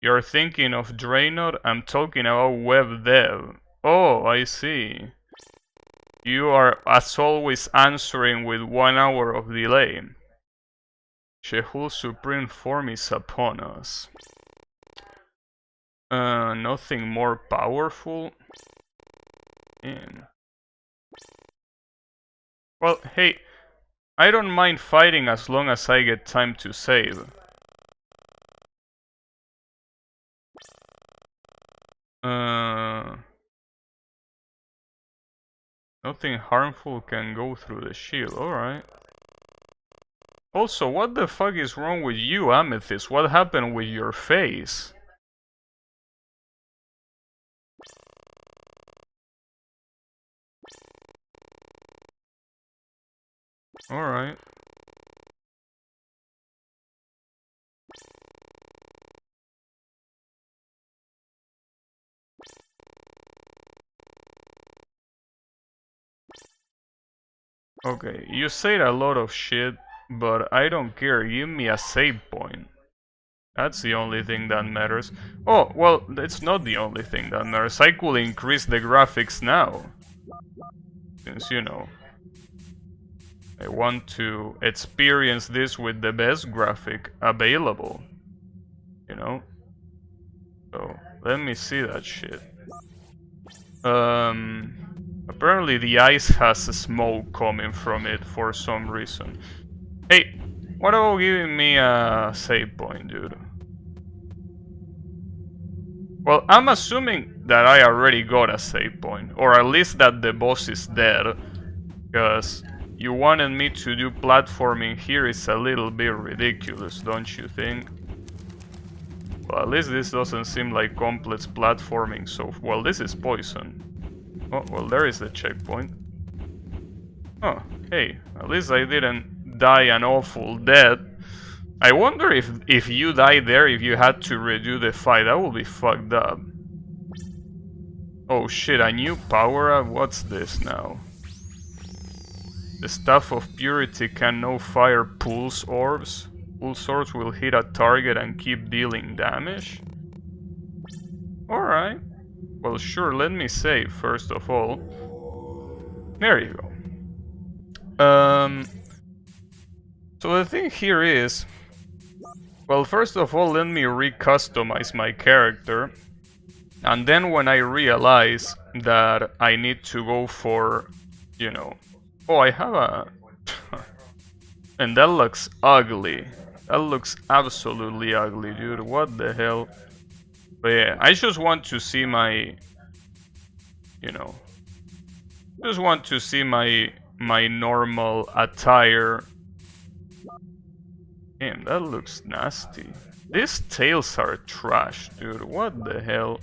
[SPEAKER 1] You're thinking of Draenor? I'm talking about web dev. Oh, I see. You are, as always, answering with 1 hour of delay. Shehul's supreme form is upon us. Nothing more powerful? Well, hey, I don't mind fighting as long as I get time to save. Nothing harmful can go through the shield, alright. Also, what the fuck is wrong with you, Amethyst? What happened with your face? Alright. Okay, you said a lot of shit, but I don't care. Give me a save point. That's the only thing that matters. Oh, well, it's not the only thing that matters. I could increase the graphics now. Since, you know, I want to experience this with the best graphic available. You know? So, let me see that shit. Apparently the ice has smoke coming from it for some reason. Hey, what about giving me a save point, dude? Well, I'm assuming that I already got a save point, or at least that the boss is dead, because you wanted me to do platforming here is a little bit ridiculous, don't you think? Well, at least this doesn't seem like complex platforming, so... Well, this is poison. Oh, well, there is the checkpoint. Oh, hey, at least I didn't die an awful death. I wonder if you died there, if you had to redo the fight, that would be fucked up. Oh shit, a new power-up? What's this now? The Staff of Purity can now fire pulse orbs. Pulse orbs will hit a target and keep dealing damage? Alright. Well, sure, let me save first of all. There you go. So the thing here is... Well, first of all, let me re-customize my character. And then when I realize that I need to go for, you know... Oh, I have a... And that looks ugly. That looks absolutely ugly, dude. What the hell? But yeah, I just want to see my... You know... Just want to see my normal attire. Damn, that looks nasty. These tails are trash, dude. What the hell?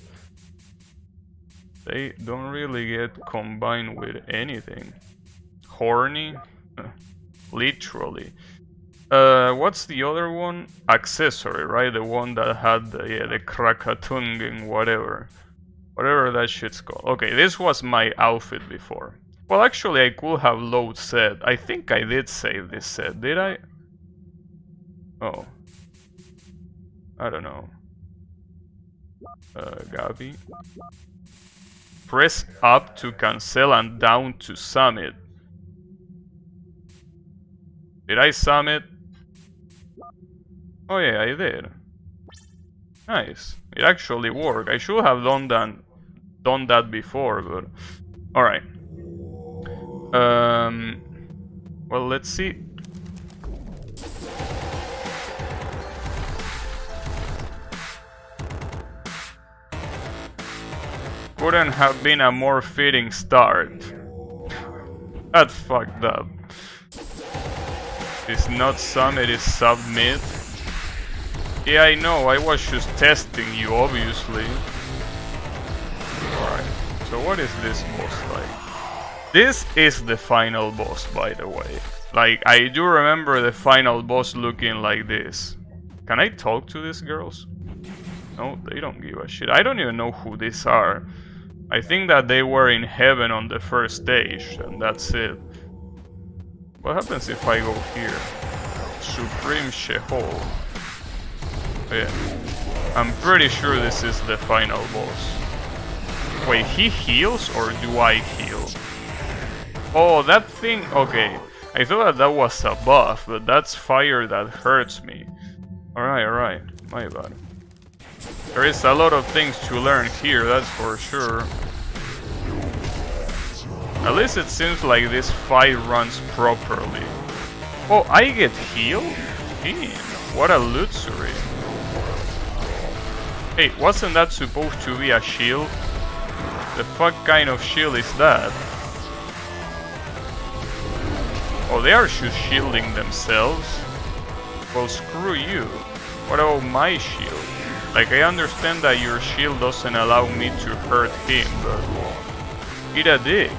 [SPEAKER 1] They don't really get combined with anything. Horny? Literally. What's the other one? Accessory, right? The one that had the Krakatunging whatever. Whatever that shit's called. Okay, this was my outfit before. Well, actually, I could have load set. I think I did save this set, did I? Oh. I don't know. Gabi. Press up to cancel and down to summit. Did I summit? Oh yeah, I did. Nice. It actually worked. I should have done that before, but... Alright. Well, let's see. Couldn't have been a more fitting start. That's fucked up. It's not summit, it's submit. Yeah, I know, I was just testing you, obviously. Alright, so what is this boss like? This is the final boss, by the way. Like, I do remember the final boss looking like this. Can I talk to these girls? No, they don't give a shit. I don't even know who these are. I think that they were in heaven on the first stage, and that's it. What happens if I go here? Supreme Shehol. Oh, yeah. I'm pretty sure this is the final boss. Wait, he heals or do I heal? Oh, that thing, okay. I thought that was a buff, but that's fire that hurts me. Alright, my bad. There is a lot of things to learn here, that's for sure. At least it seems like this fight runs properly. Oh, I get healed? Damn, what a luxury. Hey, wasn't that supposed to be a shield? The fuck kind of shield is that? Oh, they are just shielding themselves? Well, screw you. What about my shield? Like, I understand that your shield doesn't allow me to hurt him, but... eat a dick.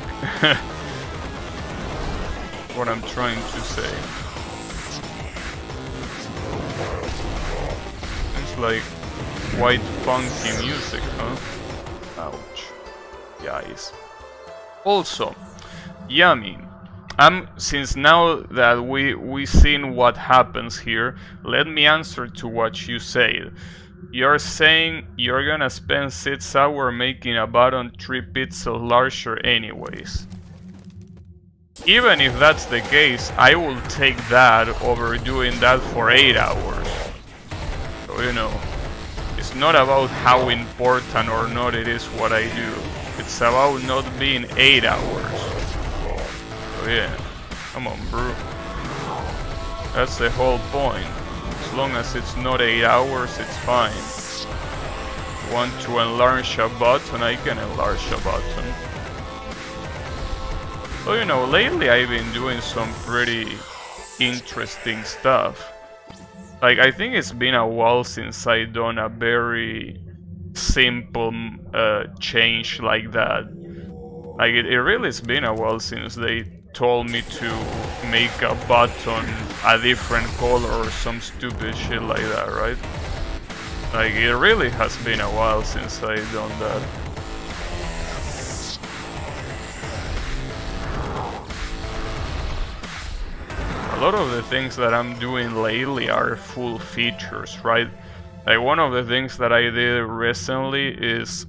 [SPEAKER 1] What I'm trying to say. It's like white funky music, huh? Ouch. Guys. Also, Yami, since now that we seen what happens here, let me answer to what you said. You're saying you're gonna spend 6 hours making a button 3 pixels larger anyways. Even if that's the case, I will take that over doing that for 8 hours. So you know, it's not about how important or not it is what I do. It's about not being 8 hours. So yeah, come on bro. That's the whole point. As long as it's not 8 hours, it's fine. Want to enlarge a button, I can enlarge a button. So you know, lately I've been doing some pretty interesting stuff. Like, I think it's been a while since I done a very simple change like that. Like, it really has been a while since they told me to make a button a different color or some stupid shit like that, right? Like, it really has been a while since I've done that. A lot of the things that I'm doing lately are full features, right? Like, one of the things that I did recently is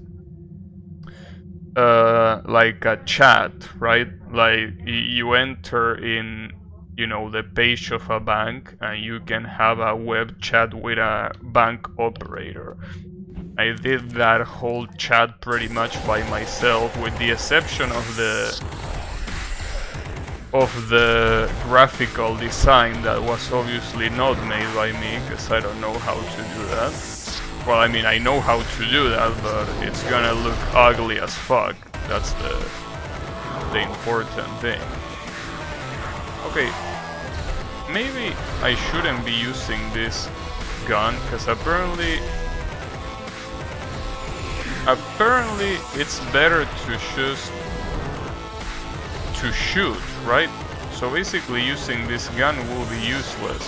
[SPEAKER 1] like a chat, right? Like, you enter in, you know, the page of a bank and you can have a web chat with a bank operator. I did that whole chat pretty much by myself, with the exception of the graphical design that was obviously not made by me, because I don't know how to do that. Well, I mean, I know how to do that, but it's gonna look ugly as fuck. That's the important thing. Okay, maybe I shouldn't be using this gun, because apparently it's better to just to shoot, right? So basically using this gun will be useless.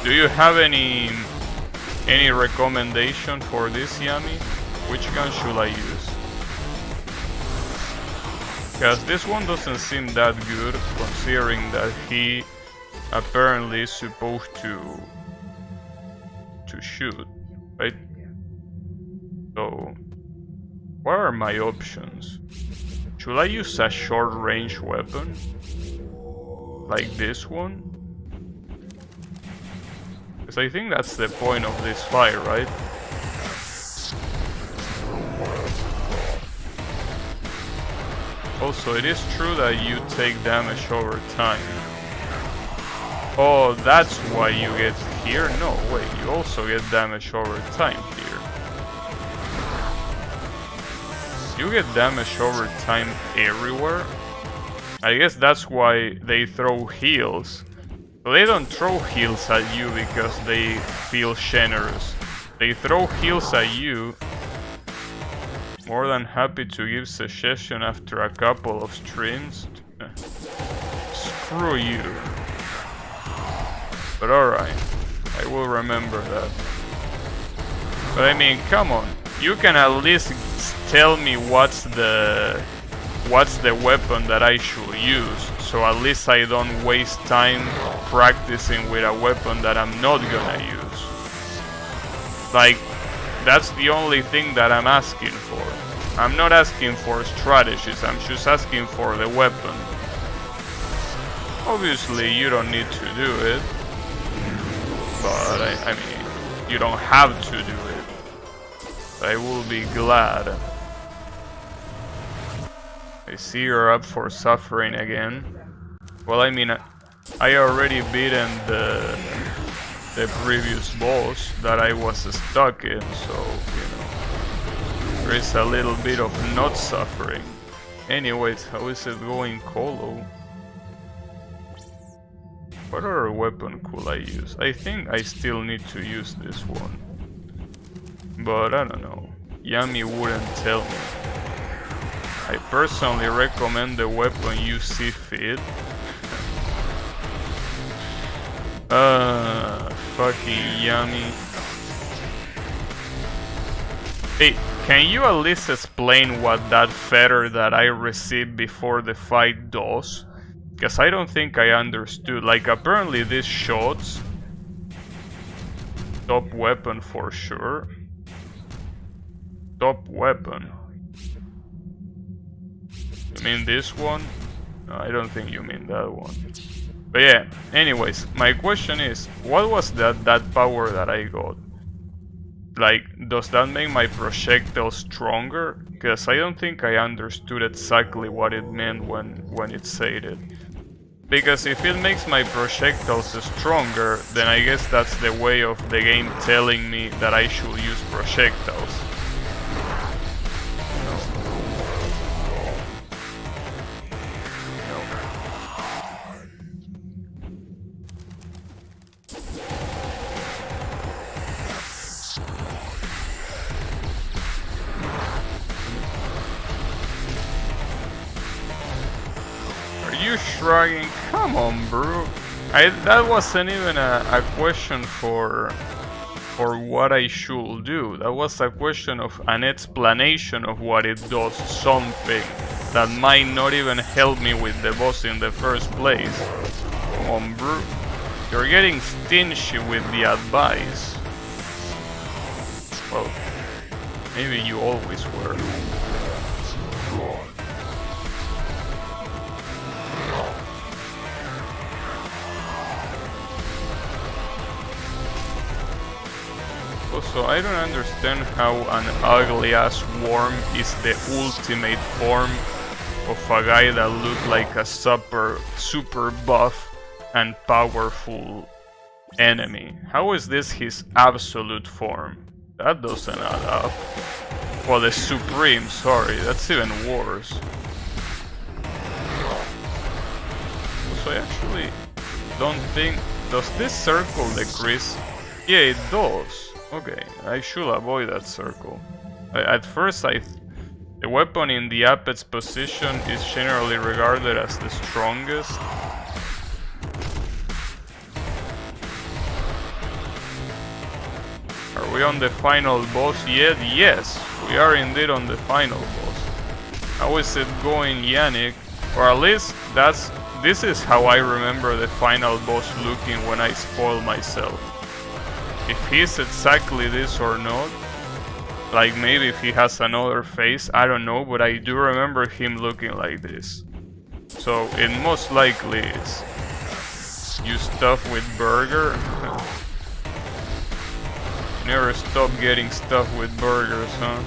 [SPEAKER 1] Do you have any recommendation for this, Yami? Which gun should I use? Because this one doesn't seem that good, considering that he apparently is supposed to shoot, right? So, what are my options? Should I use a short-range weapon? Like this one? Because I think that's the point of this fight, right? Also, it is true that you take damage over time. Oh, that's why you get here? No, wait, you also get damage over time here. You get damage over time everywhere? I guess that's why they throw heals. So they don't throw heals at you because they feel generous. They throw heals at you. More than happy to give suggestion after a couple of streams. Screw you. But alright, I will remember that. But I mean, come on. You can at least tell me what's the weapon that I should use, so at least I don't waste time practicing with a weapon that I'm not gonna use. Like, That's the only thing that I'm asking for. I'm not asking for strategies, I'm just asking for the weapon. Obviously you don't need to do it, but I mean, you don't have to do it. I will be glad. I see you're up for suffering again. Well, I mean, I already beaten the previous boss that I was stuck in, so, you know, there is a little bit of not suffering. Anyways, how is it going, Colo? What other weapon could I use? I think I still need to use this one. But I don't know. Yami wouldn't tell me. I personally recommend the weapon you see fit. Fucking Yami. Hey, can you at least explain what that feather that I received before the fight does? Because I don't think I understood. Like, apparently this shots top weapon for sure. Top weapon. You mean this one? No, I don't think you mean that one. But yeah, anyways, my question is, what was that power that I got? Like, does that make my projectile stronger? Because I don't think I understood exactly what it meant when it said it. Because if it makes my projectiles stronger, then I guess that's the way of the game telling me that I should use projectiles. Shrugging, come on, bro. That wasn't even a question for what I should do. That was a question of an explanation of what it does, something that might not even help me with the boss in the first place. Come on, bro. You're getting stingy with the advice. Well, maybe you always were. Also, I don't understand how an ugly-ass worm is the ultimate form of a guy that looked like a super buff and powerful enemy. How is this his absolute form? That doesn't add up. Well, the supreme, sorry, that's even worse. Also, I actually don't think... Does this circle decrease? Yeah, it does. Okay, I should avoid that circle. At first, the weapon in the apex position is generally regarded as the strongest. Are we on the final boss yet? Yes, we are indeed on the final boss. How is it going, Yannick? Or at least this is how I remember the final boss looking when I spoil myself. If he's exactly this or not, like maybe if he has another face, I don't know, but I do remember him looking like this. So it most likely is. You stuff with burger? You never stop getting stuff with burgers, huh?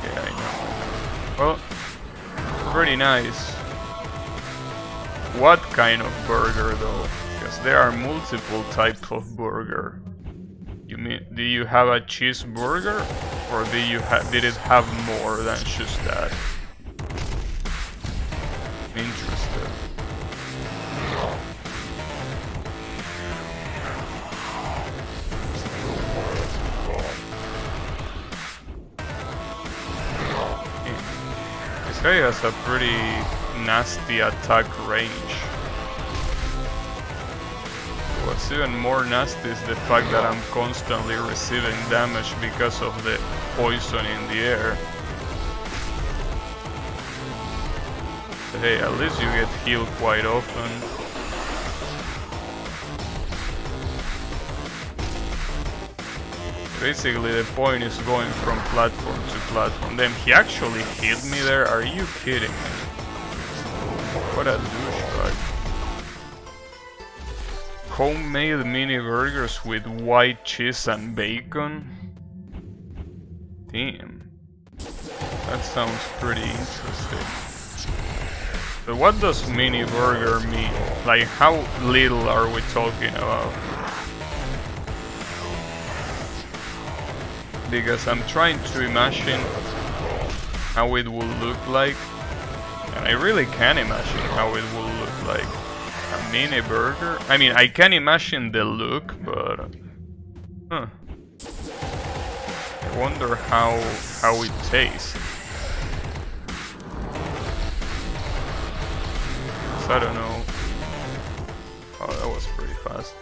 [SPEAKER 1] Yeah, I know. Well, pretty nice. What kind of burger though? Because there are multiple types of burger. You mean, do you have a cheeseburger? Or did it have more than just that? Interested. This guy has a pretty nasty attack range. What's even more nasty is the fact that I'm constantly receiving damage because of the poison in the air. But hey, at least you get healed quite often. Basically, the point is going from platform to platform. Damn, he actually hit me there? Are you kidding me? What a douchebag. Homemade mini burgers with white cheese and bacon? Damn. That sounds pretty interesting. So what does mini burger mean? Like, how little are we talking about? Because I'm trying to imagine how it will look like, and I really can imagine how it will look like. A mini burger? I mean, I can imagine the look, but I wonder how it tastes. I don't know. Oh, that was pretty fast.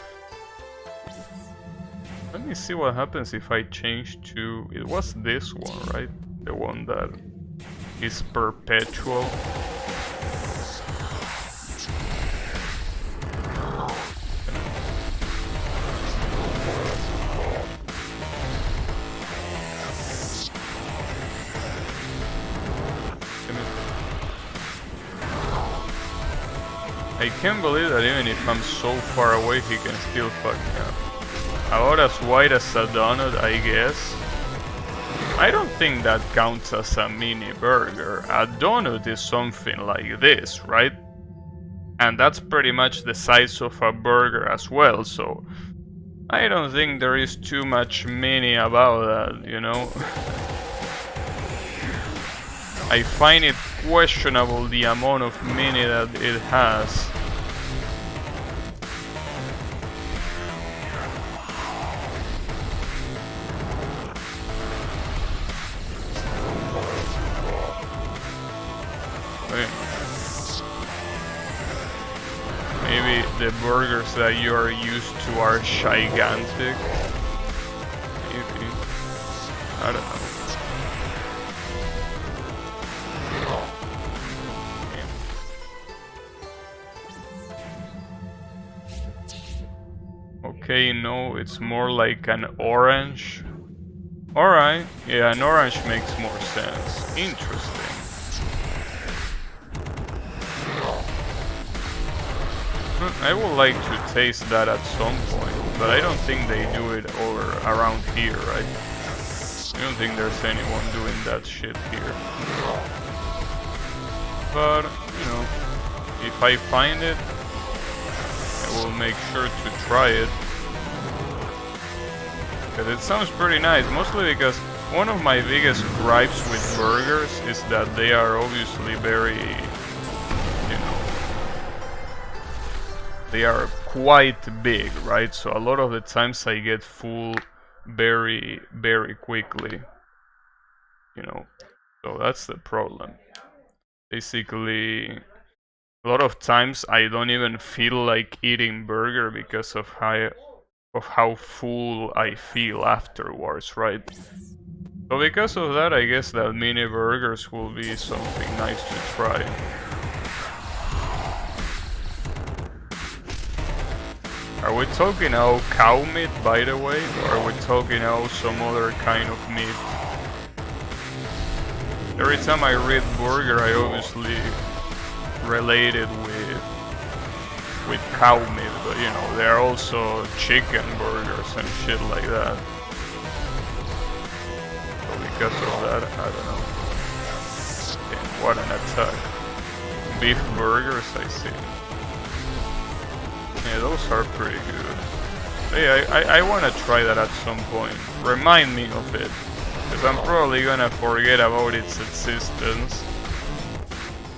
[SPEAKER 1] Let me see what happens if I change to... It was this one, right? The one that is perpetual. I can't believe that even if I'm so far away, he can still fuck me up. About as wide as a donut, I guess. I don't think that counts as a mini burger. A donut is something like this, right? And that's pretty much the size of a burger as well, so I don't think there is too much mini about that, you know? I find it questionable the amount of mini that it has. Maybe the burgers that you are used to are gigantic. Maybe. I don't know. Okay, no, it's more like an orange. Alright, yeah, an orange makes more sense. Interesting. I would like to taste that at some point, but I don't think they do it over around here, right? I don't think there's anyone doing that shit here. But, you know, if I find it, I will make sure to try it. Because it sounds pretty nice, mostly because one of my biggest gripes with burgers is that they are obviously very, you know, they are quite big, right? So a lot of the times I get full very, very quickly, you know, so that's the problem. Basically, a lot of times I don't even feel like eating burger because of how full I feel afterwards, right? So because of that, I guess that mini burgers will be something nice to try. Are we talking about cow meat, by the way, or are we talking about some other kind of meat? Every time I read burger, I obviously relate it with cow meat, but you know, there are also chicken burgers and shit like that. So because of that, I don't know. Damn, what an attack. Beef burgers, I see. Yeah, those are pretty good. Hey, I wanna try that at some point. Remind me of it, because I'm probably gonna forget about its existence.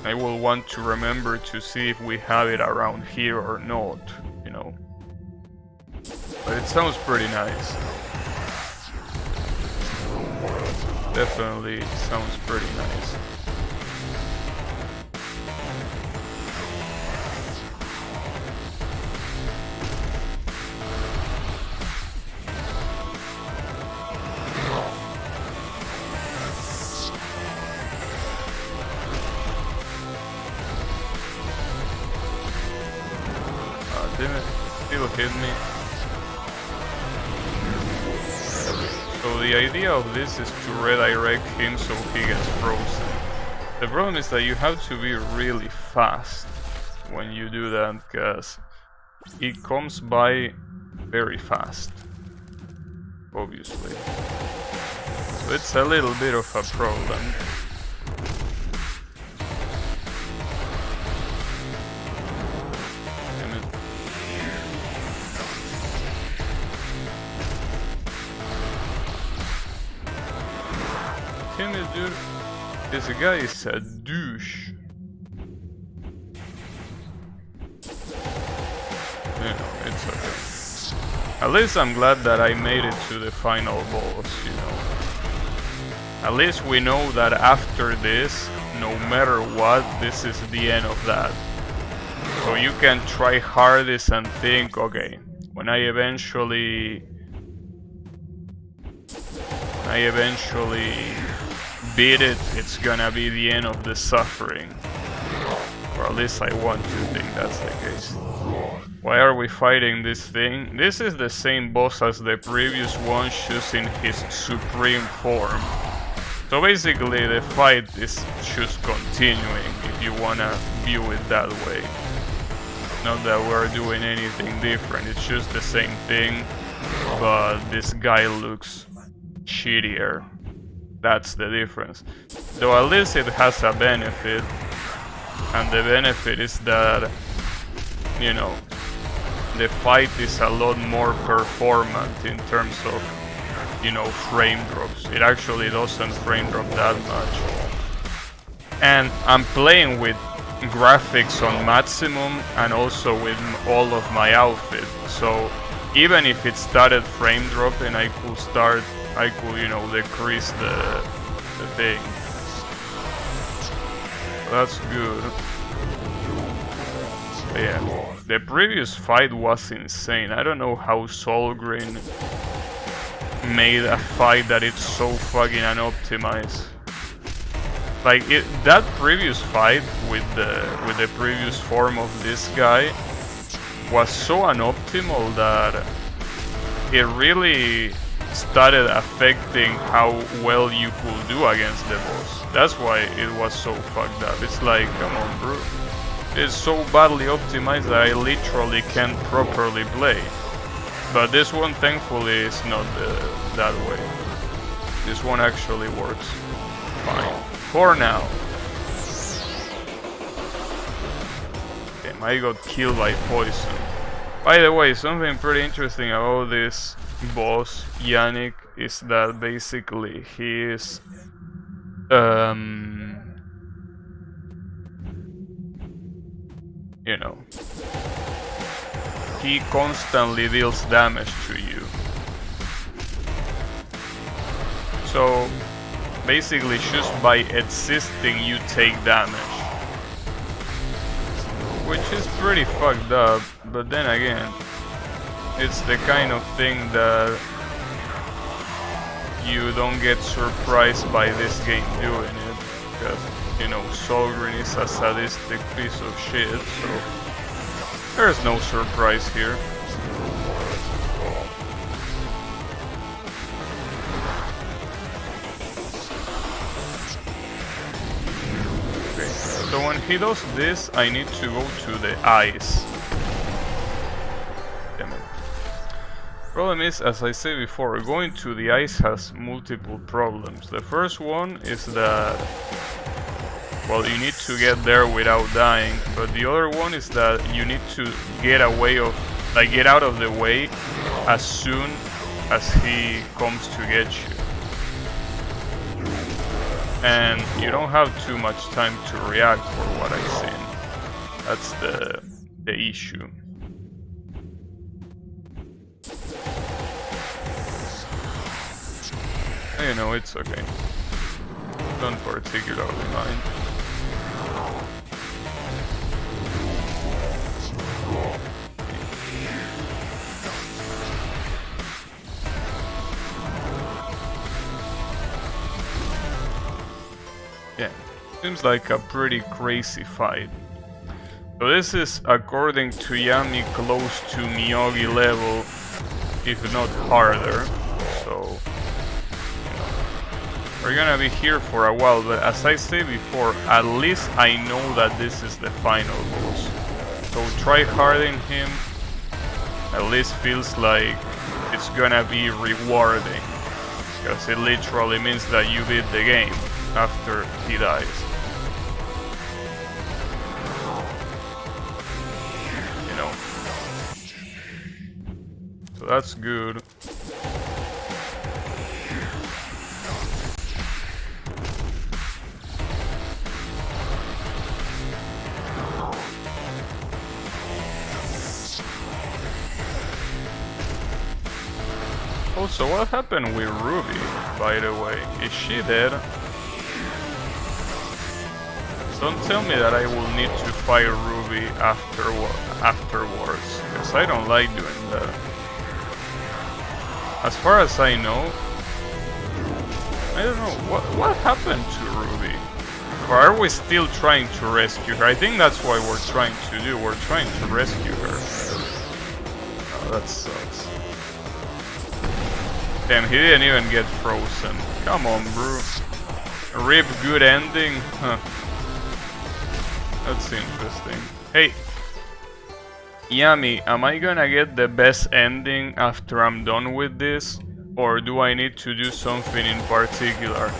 [SPEAKER 1] I will want to remember to see if we have it around here or not, you know. But it sounds pretty nice. Definitely sounds pretty nice. Damn it, still hit me. So the idea of this is to redirect him so he gets frozen. The problem is that you have to be really fast when you do that, because it comes by very fast, obviously. So it's a little bit of a problem. Damn it, dude. This guy is a douche. You know, it's okay. At least I'm glad that I made it to the final boss, you know. At least we know that after this, no matter what, this is the end of that. So you can try hardest and think, okay, when I eventually beat it, it's gonna be the end of the suffering. Or at least I want to think that's the case. Why are we fighting this thing? This is the same boss as the previous one, just in his supreme form. So basically the fight is just continuing, if you wanna view it that way. Not that we're doing anything different, it's just the same thing, but this guy looks shittier. That's the difference. Though at least it has a benefit, and the benefit is that, you know, the fight is a lot more performant in terms of, you know, frame drops. It actually doesn't frame drop that much. And I'm playing with graphics on maximum and also with all of my outfit. So even if it started frame dropping, I could, you know, decrease the thing. That's good. But yeah, the previous fight was insane. I don't know how Solgreen made a fight that it's so fucking unoptimized. Like that previous fight with the previous form of this guy was so unoptimal that it really started affecting how well you could do against the boss. That's why it was so fucked up. It's like, come on, bro. It's so badly optimized that I literally can't properly play. But this one, thankfully, is not that way. This one actually works fine. For now. Damn, I got killed by poison. By the way, something pretty interesting about this boss, Yannick, is that basically he is you know, he constantly deals damage to you. So basically just by existing you take damage, which is pretty fucked up, but then again, it's the kind of thing that you don't get surprised by this game doing it, because, you know, Solgreen is a sadistic piece of shit, so there's no surprise here. Okay, so when he does this, I need to go to the ice. Damn it. Problem is, as I said before, going to the ice has multiple problems. The first one is that, well, you need to get there without dying, but the other one is that you need to get get out of the way as soon as he comes to get you. And you don't have too much time to react for what I've seen. That's the issue. You know, it's okay. Don't particularly mind. Yeah, seems like a pretty crazy fight. So this is, according to Yami, close to Miyogi level, if not harder. So We're gonna be here for a while, but as I said before, at least I know that this is the final boss. So tryharding him at least feels like it's gonna be rewarding. Because it literally means that you beat the game after he dies. You know. So that's good. Also, what happened with Ruby, by the way? Is she dead? Don't tell me that I will need to fight Ruby afterwards, because I don't like doing that. As far as I know, I don't know, what happened to Ruby? Or are we still trying to rescue her? I think that's what we're trying to do, we're trying to rescue her. Oh, that sucks. Damn, he didn't even get frozen. Come on, bro. RIP good ending? Huh. That's interesting. Hey, Yami, am I gonna get the best ending after I'm done with this? Or do I need to do something in particular?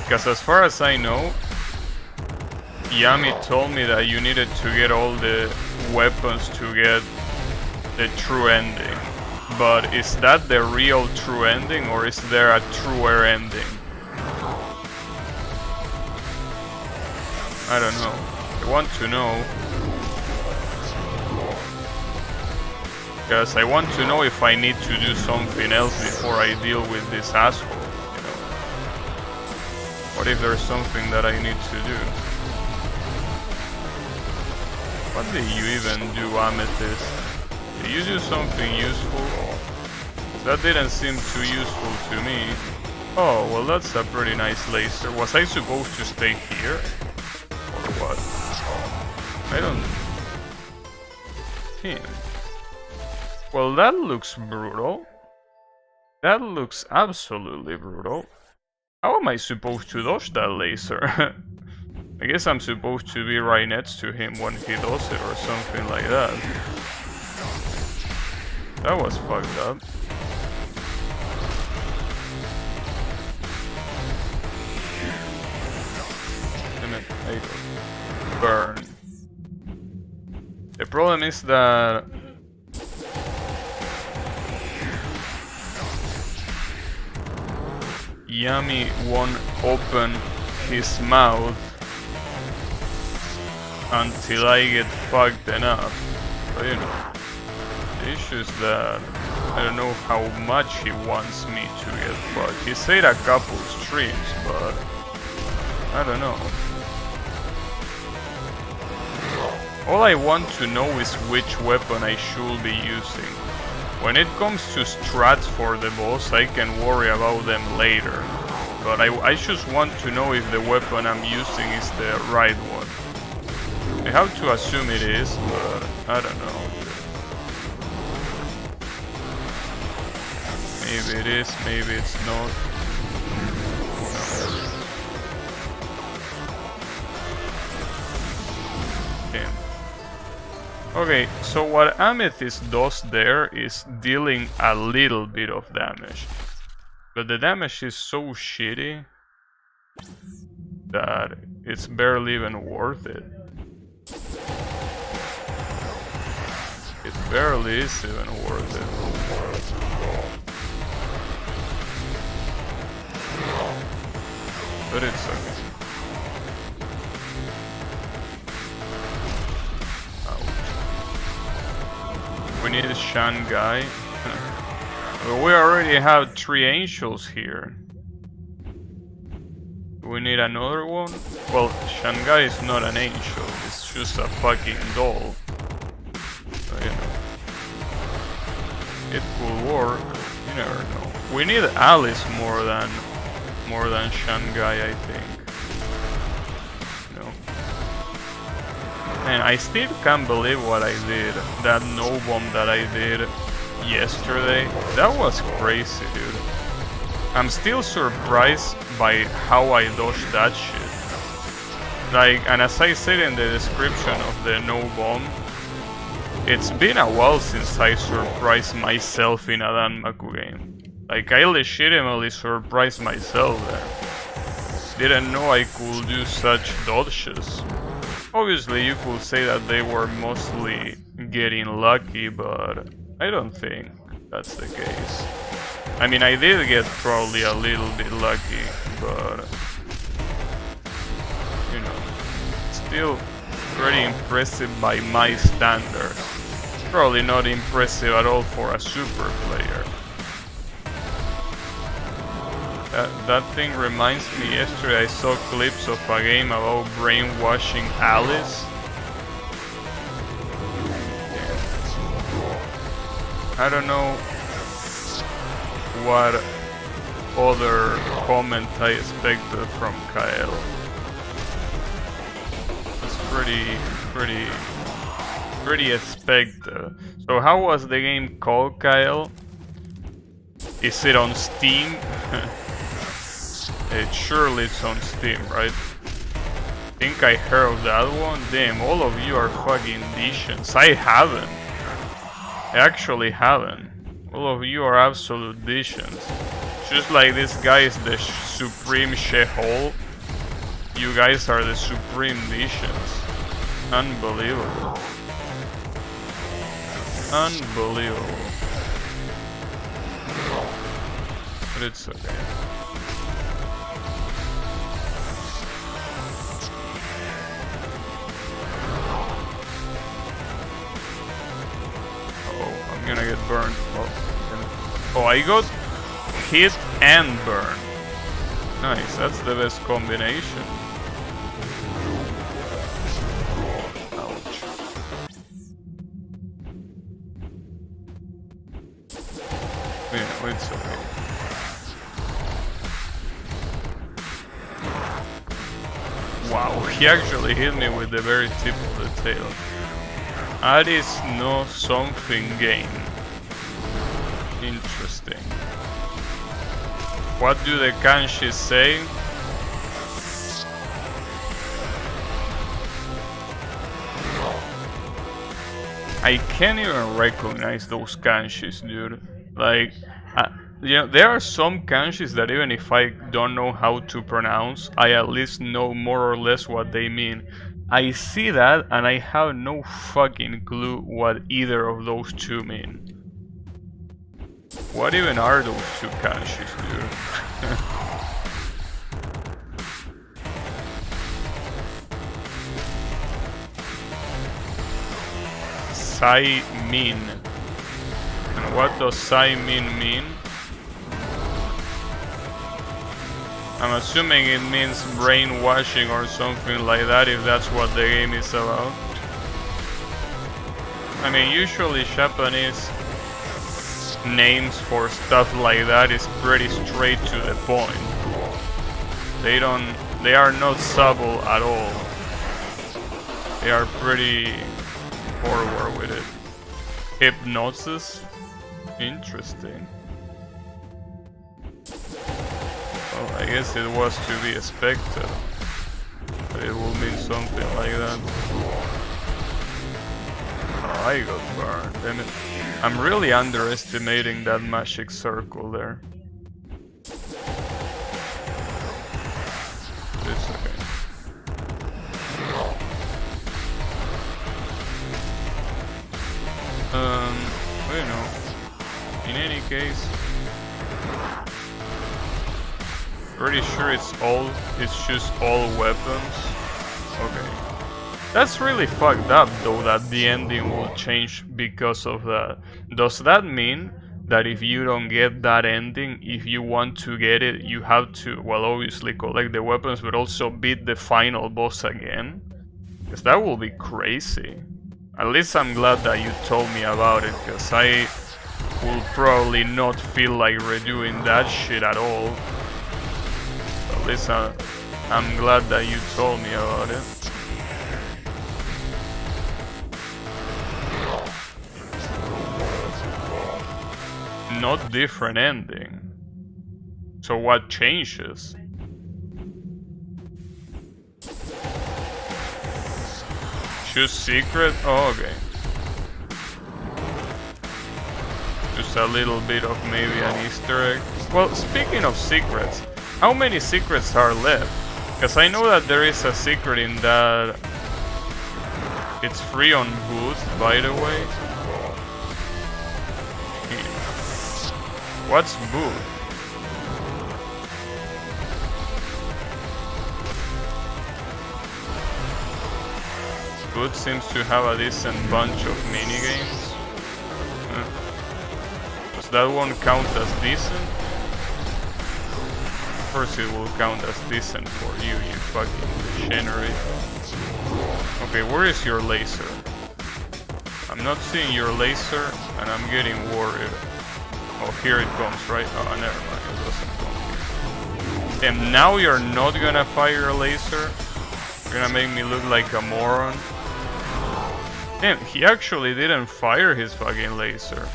[SPEAKER 1] Because as far as I know, Yami told me that you needed to get all the weapons to get the true ending. But is that the real true ending, or is there a truer ending? I don't know. I want to know. Because I want to know if I need to do something else before I deal with this asshole, you know. What if there's something that I need to do? What did you even do, Amethyst? Did you do something useful? That didn't seem too useful to me. Oh, well that's a pretty nice laser. Was I supposed to stay here? Or what? I don't... Well, that looks brutal. That looks absolutely brutal. How am I supposed to dodge that laser? I guess I'm supposed to be right next to him when he does it or something like that. That was fucked up. Burn. The problem is that Yami won't open his mouth until I get fucked enough. But you know, the issue is that I don't know how much he wants me to get fucked. He said a couple streams, but I don't know. All I want to know is which weapon I should be using. When it comes to strats for the boss, I can worry about them later. But I just want to know if the weapon I'm using is the right one. I have to assume it is, but I don't know. Maybe it is, maybe it's not. Okay, so what Amethyst does there is dealing a little bit of damage. But the damage is so shitty that it's barely even worth it. It barely is even worth it. 30 seconds. We need a Shan guy. Well, we already have 3 angels here. Do we need another one? Well, Shanghai is not an angel, it's just a fucking doll. So, you know. It could work, you never know. We need Alice more than Shanghai, I think. Man, I still can't believe what I did. That no bomb that I did yesterday. That was crazy, dude. I'm still surprised by how I dodged that shit. Like, and as I said in the description of the no bomb, it's been a while since I surprised myself in a Danmaku game. Like, I legitimately surprised myself there. Didn't know I could do such dodges. Obviously, you could say that they were mostly getting lucky, but I don't think that's the case. I mean, I did get probably a little bit lucky, but you know, still pretty impressive by my standards. Probably not impressive at all for a super player. That thing reminds me, yesterday I saw clips of a game about brainwashing Alice. I don't know what other comment I expected from Kyle. It's pretty expected. So how was the game called, Kyle? Is it on Steam? Surely it's on Steam, right? Think I heard of that one? Damn, all of you are fucking Dishans. I haven't. I actually haven't. All of you are absolute Dishans. Just like this guy is the supreme shehole, you guys are the supreme Dishans. Unbelievable. Unbelievable. But it's okay. I'm gonna get burned. Oh, I got hit and burn. Nice, that's the best combination. Ouch. Yeah, it's okay. Wow, he actually hit me with the very tip of the tail. That is no something game. Interesting. What do the kanjis say? I can't even recognize those kanjis, dude. Like, you know, there are some kanjis that even if I don't know how to pronounce, I at least know more or less what they mean. I see that and I have no fucking clue what either of those two mean. What even are those two kanjis, dude? Sai Min. And what does Sai Min mean? I'm assuming it means brainwashing or something like that, if that's what the game is about. I mean, usually Japanese names for stuff like that is pretty straight to the point. They are not subtle at all. They are pretty forward with it. Hypnosis? Interesting. Well, I guess it was to be expected, but it will mean something like that. Oh, I got burned. Damn it. I'm really underestimating that magic circle there. It's okay. Well, you know, in any case, pretty sure it's just all weapons. Okay. That's really fucked up though, that the ending will change because of that. Does that mean that if you don't get that ending, if you want to get it, you have to, well, obviously collect the weapons, but also beat the final boss again? Because that will be crazy. At least I'm glad that you told me about it, because I will probably not feel like redoing that shit at all. At least I'm glad that you told me about it. Not different ending. So what changes? Choose secret? Oh, okay. Just a little bit of maybe an Easter egg. Well, speaking of secrets, how many secrets are left? Because I know that there is a secret in that... It's free on Boost, by the way. What's Boost? Boost seems to have a decent bunch of minigames. Does that one count as decent? Of course it will count as decent for you, you fucking degenerate. Okay, where is your laser? I'm not seeing your laser, and I'm getting worried. Oh, here it comes, right? Oh, never mind, it doesn't come here. Damn, now you're not gonna fire a laser? You're gonna make me look like a moron? Damn, he actually didn't fire his fucking laser.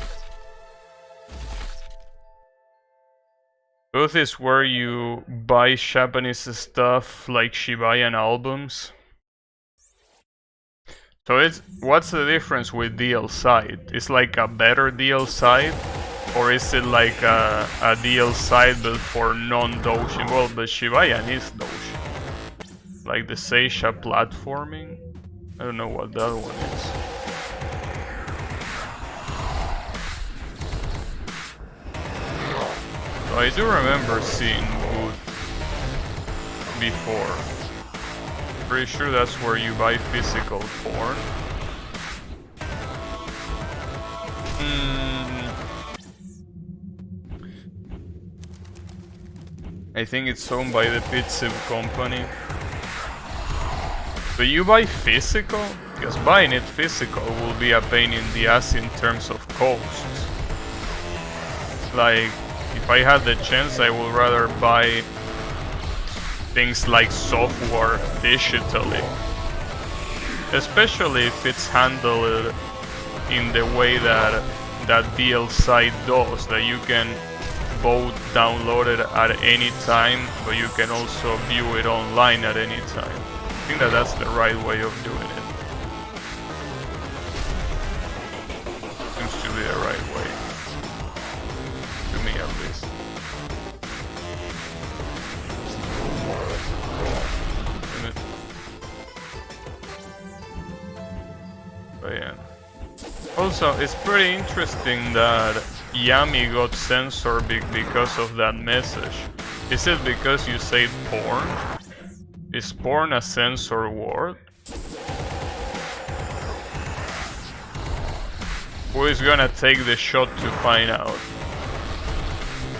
[SPEAKER 1] Both is where you buy Japanese stuff like Shibayan albums. So it's, what's the difference with DL side? Is like a better DL side? Or is it like a DL side but for non-Doshin? Well, but Shibayan is Doshin. Like the Seisha platforming? I don't know what that one is. So I do remember seeing Boot before. Pretty sure that's where you buy physical porn. I think it's owned by the Pitsib company. Do you buy physical? Because buying it physical will be a pain in the ass in terms of costs. Like, if I had the chance, I would rather buy things like software digitally. Especially if it's handled in the way that DL site does, that you can both download it at any time, but you can also view it online at any time. I think that that's the right way of doing it. Seems to be the right way. To me at least. But yeah. Also, it's pretty interesting that Yami got censored because of that message. Is it because you say porn? Is porn a censored word? Who is gonna take the shot to find out?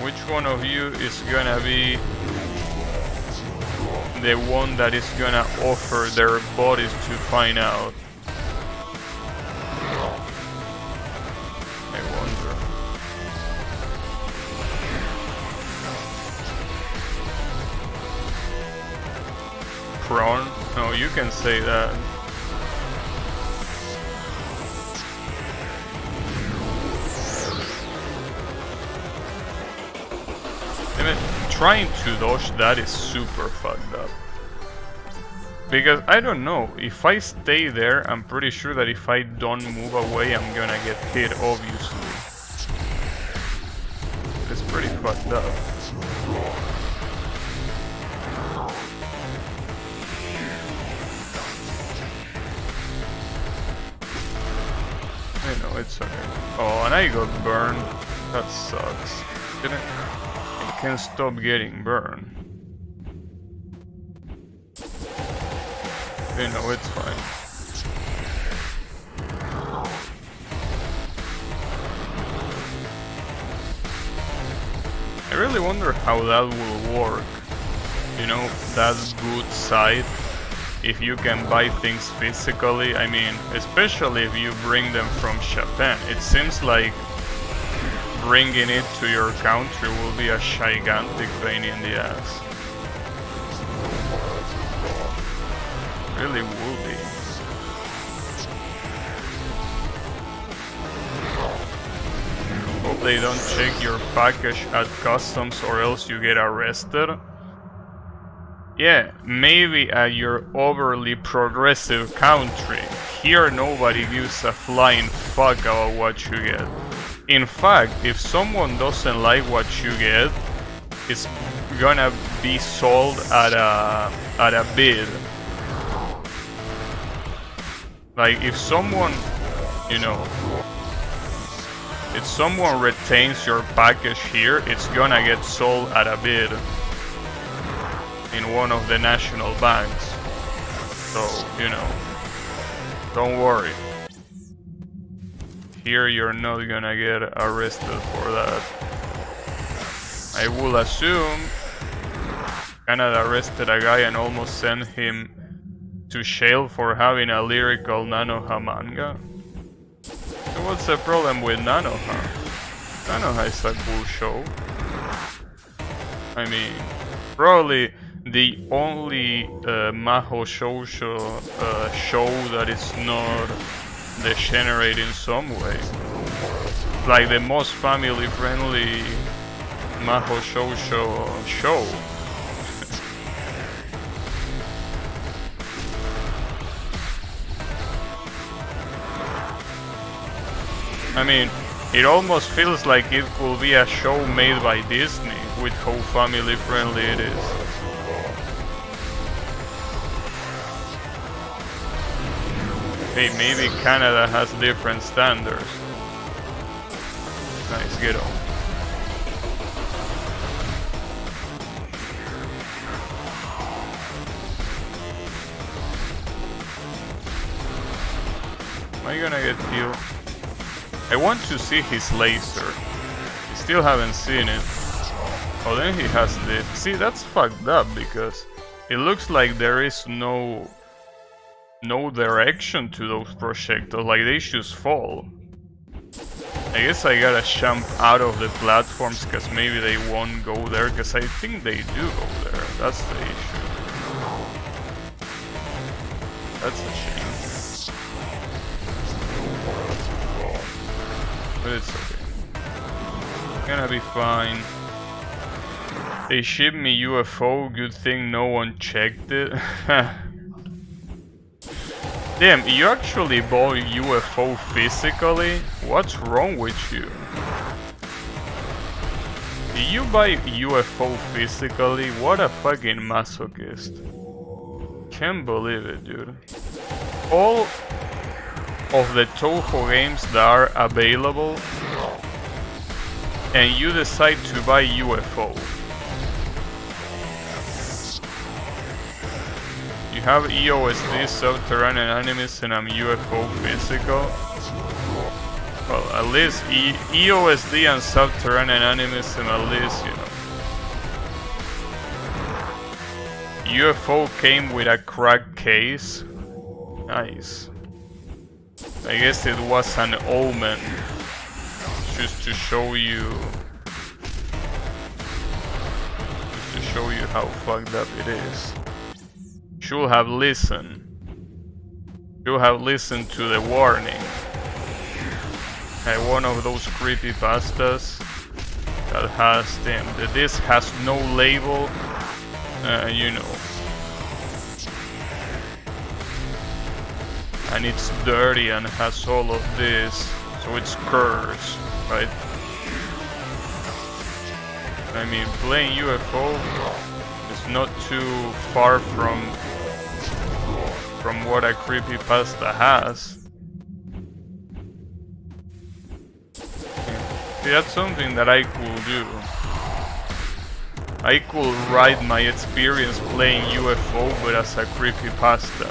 [SPEAKER 1] Which one of you is gonna be the one that is gonna offer their bodies to find out? I wonder. Prawn? No, you can say that. Damn it, trying to dodge that is super fucked up. Because I don't know, if I stay there, I'm pretty sure that if I don't move away, I'm gonna get hit, obviously. It's pretty fucked up. I know, it's okay. Oh, and I got burned. That sucks. I can't stop getting burned. You know, it's fine. I really wonder how that will work. You know, that good side. If you can buy things physically, I mean, especially if you bring them from Japan. It seems like bringing it to your country will be a gigantic pain in the ass. Really will be. Oh, they don't check your package at customs or else you get arrested? Yeah, maybe at your overly progressive country. Here nobody gives a flying fuck about what you get. In fact, if someone doesn't like what you get, it's gonna be sold at a bid. Like if someone, you know, if someone retains your package here, it's gonna get sold at a bid in one of the national banks. So, you know, don't worry. Here you're not gonna get arrested for that. I will assume Canada arrested a guy and almost sent him to jail for having a lyrical Nanoha manga. So what's the problem with Nanoha? Nanoha is a cool show. I mean, probably the only Maho Shoujo show that is not degenerate in some way. Like the most family friendly Maho Shoujo show. I mean, it almost feels like it could be a show made by Disney with how family friendly it is. Hey, maybe Canada has different standards. Nice, get on. Am I gonna get killed? I want to see his laser. Still haven't seen it. Oh, then he has the... See, that's fucked up because it looks like there is no direction to those projectiles, like they just fall. I guess I gotta jump out of the platforms because maybe they won't go there, because I think they do go there. That's the issue. That's a shame. But it's okay. It's gonna be fine. They shipped me UFO, good thing no one checked it. Damn, you actually bought UFO physically? What's wrong with you? Did you buy UFO physically? What a fucking masochist. Can't believe it, dude. All of the Toho games that are available, and you decide to buy UFO. You have EOSD, Subterranean Animism, and UFO physical. Well, at least EOSD and Subterranean Animism, at least, you know. UFO came with a cracked case. Nice. I guess it was an omen. Just to show you... how fucked up it is. Should have listened. Should have listened to the warning. One of those creepypastas that has them. The disc has no label, you know. And it's dirty and has all of this, so it's cursed, right? I mean, playing UFO is not too far from what a creepypasta has. See, that's something that I could do. I could write my experience playing UFO, but as a creepypasta.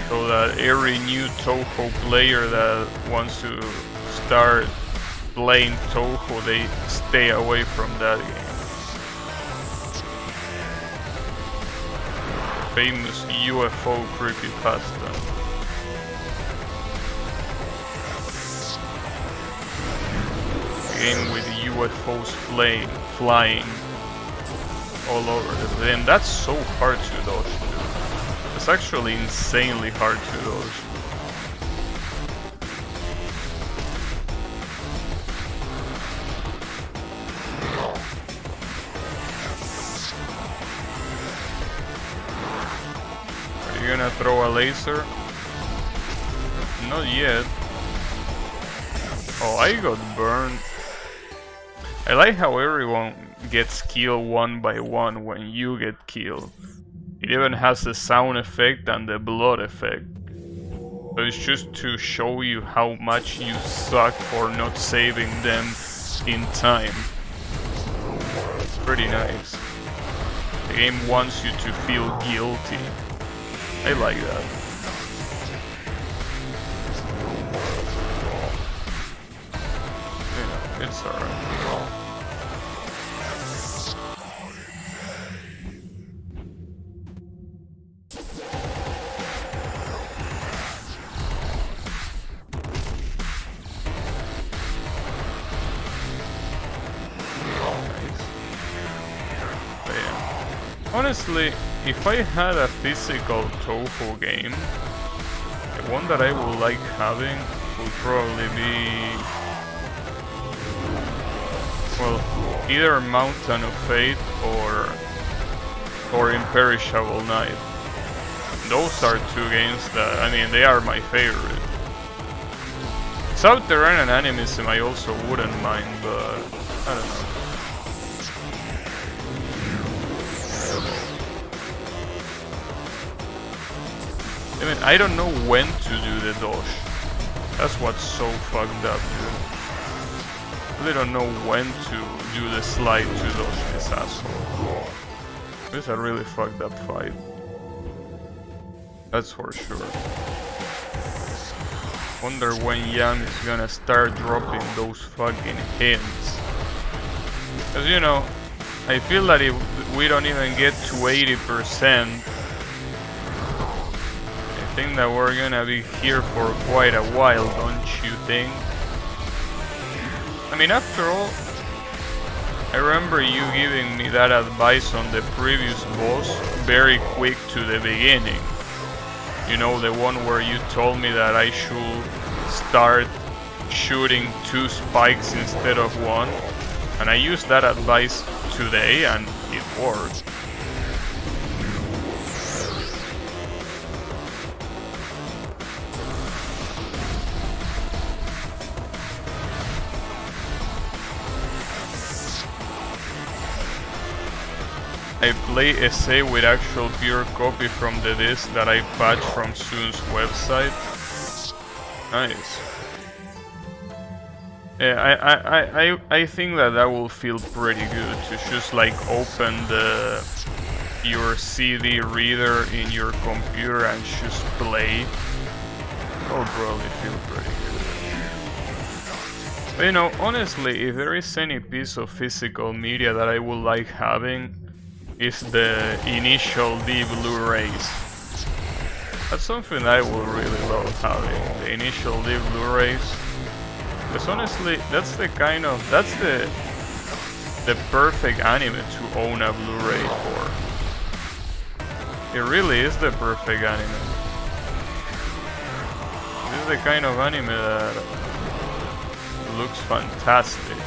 [SPEAKER 1] So that every new Toho player that wants to start playing Toho, they stay away from that game. Famous UFO creepypasta. Game with UFOs flying all over the place. And that's so hard to dodge, dude. It's actually insanely hard to dodge. gonna throw a laser? Not yet. Oh, I got burned. I like how everyone gets killed one by one when you get killed. It even has the sound effect and the blood effect. So it's just to show you how much you suck for not saving them in time. Pretty nice. The game wants you to feel guilty. I like that. You know, it's alright. Honestly, if I had a physical tofu game, the one that I would like having would probably be, well, either Mountain of Fate or Imperishable Night. Those are two games that, I mean, they are my favorite. Subterranean and Animism I also wouldn't mind, but I don't know. I mean, I don't know when to do the dodge. That's what's so fucked up, dude. I really don't know when to do the slide to dodge this asshole. This is a really fucked up fight. That's for sure. Wonder when Yam is gonna start dropping those fucking hints. Cause you know, I feel that if we don't even get to 80%, I think that we're gonna be here for quite a while, don't you think? I mean, after all, I remember you giving me that advice on the previous boss very quick to the beginning. You know, the one where you told me that I should start shooting 2 spikes instead of 1. And I used that advice today and it worked. I play essay with actual pure copy from the disc that I patched from Soon's website. Nice. Yeah, I think that will feel pretty good to just like open your CD reader in your computer and just play. That'll probably feel pretty good. But you know, honestly, if there is any piece of physical media that I would like having, is the initial D Blu-rays. That's something I would really love having, the initial D Blu-rays. Because honestly, that's the perfect anime to own a Blu-ray for. It really is the perfect anime. This is the kind of anime that looks fantastic.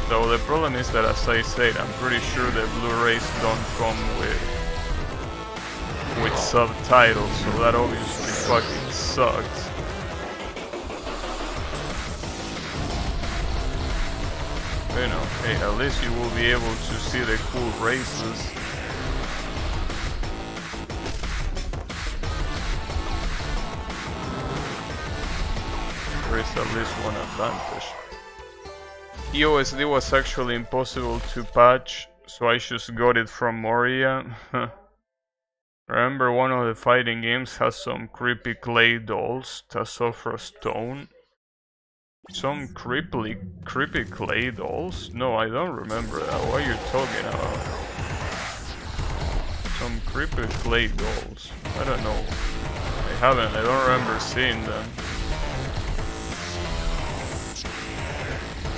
[SPEAKER 1] Though the problem is that, as I said, I'm pretty sure the Blu-rays don't come with subtitles, so that obviously fucking sucks. But, you know, hey, at least you will be able to see the cool races. There is at least one advantage. EOSD was actually impossible to patch, so I just got it from Moria. Remember, one of the fighting games has some creepy clay dolls to suffer stone. Some creepy clay dolls? No, I don't remember that. What are you talking about? Some creepy clay dolls. I don't know. I don't remember seeing them.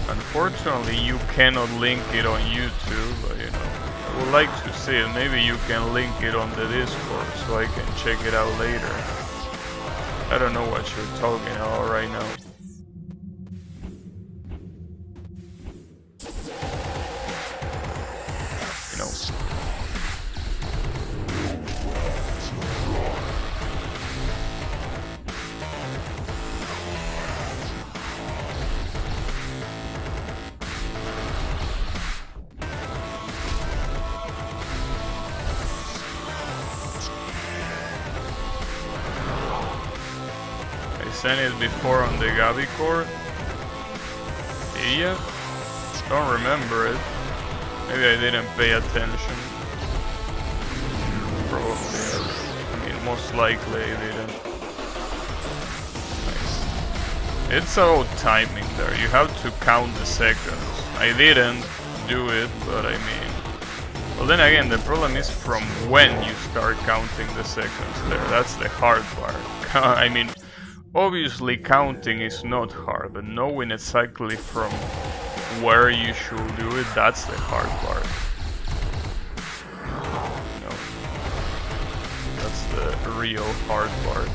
[SPEAKER 1] Unfortunately, you cannot link it on YouTube, but you know, I would like to see it. Maybe you can link it on the Discord so I can check it out later. I don't know what you're talking about right now. You know. sent it before on the Gabi court? Did ya? Don't remember it. Maybe I didn't pay attention. Probably. I mean, most likely I didn't. Nice. It's about timing there. You have to count the seconds. I didn't do it, but I mean... Well, then again, the problem is from when you start counting the seconds there. That's the hard part. I mean, obviously counting is not hard, but knowing exactly from where you should do it, that's the hard part. You know, that's the real hard part.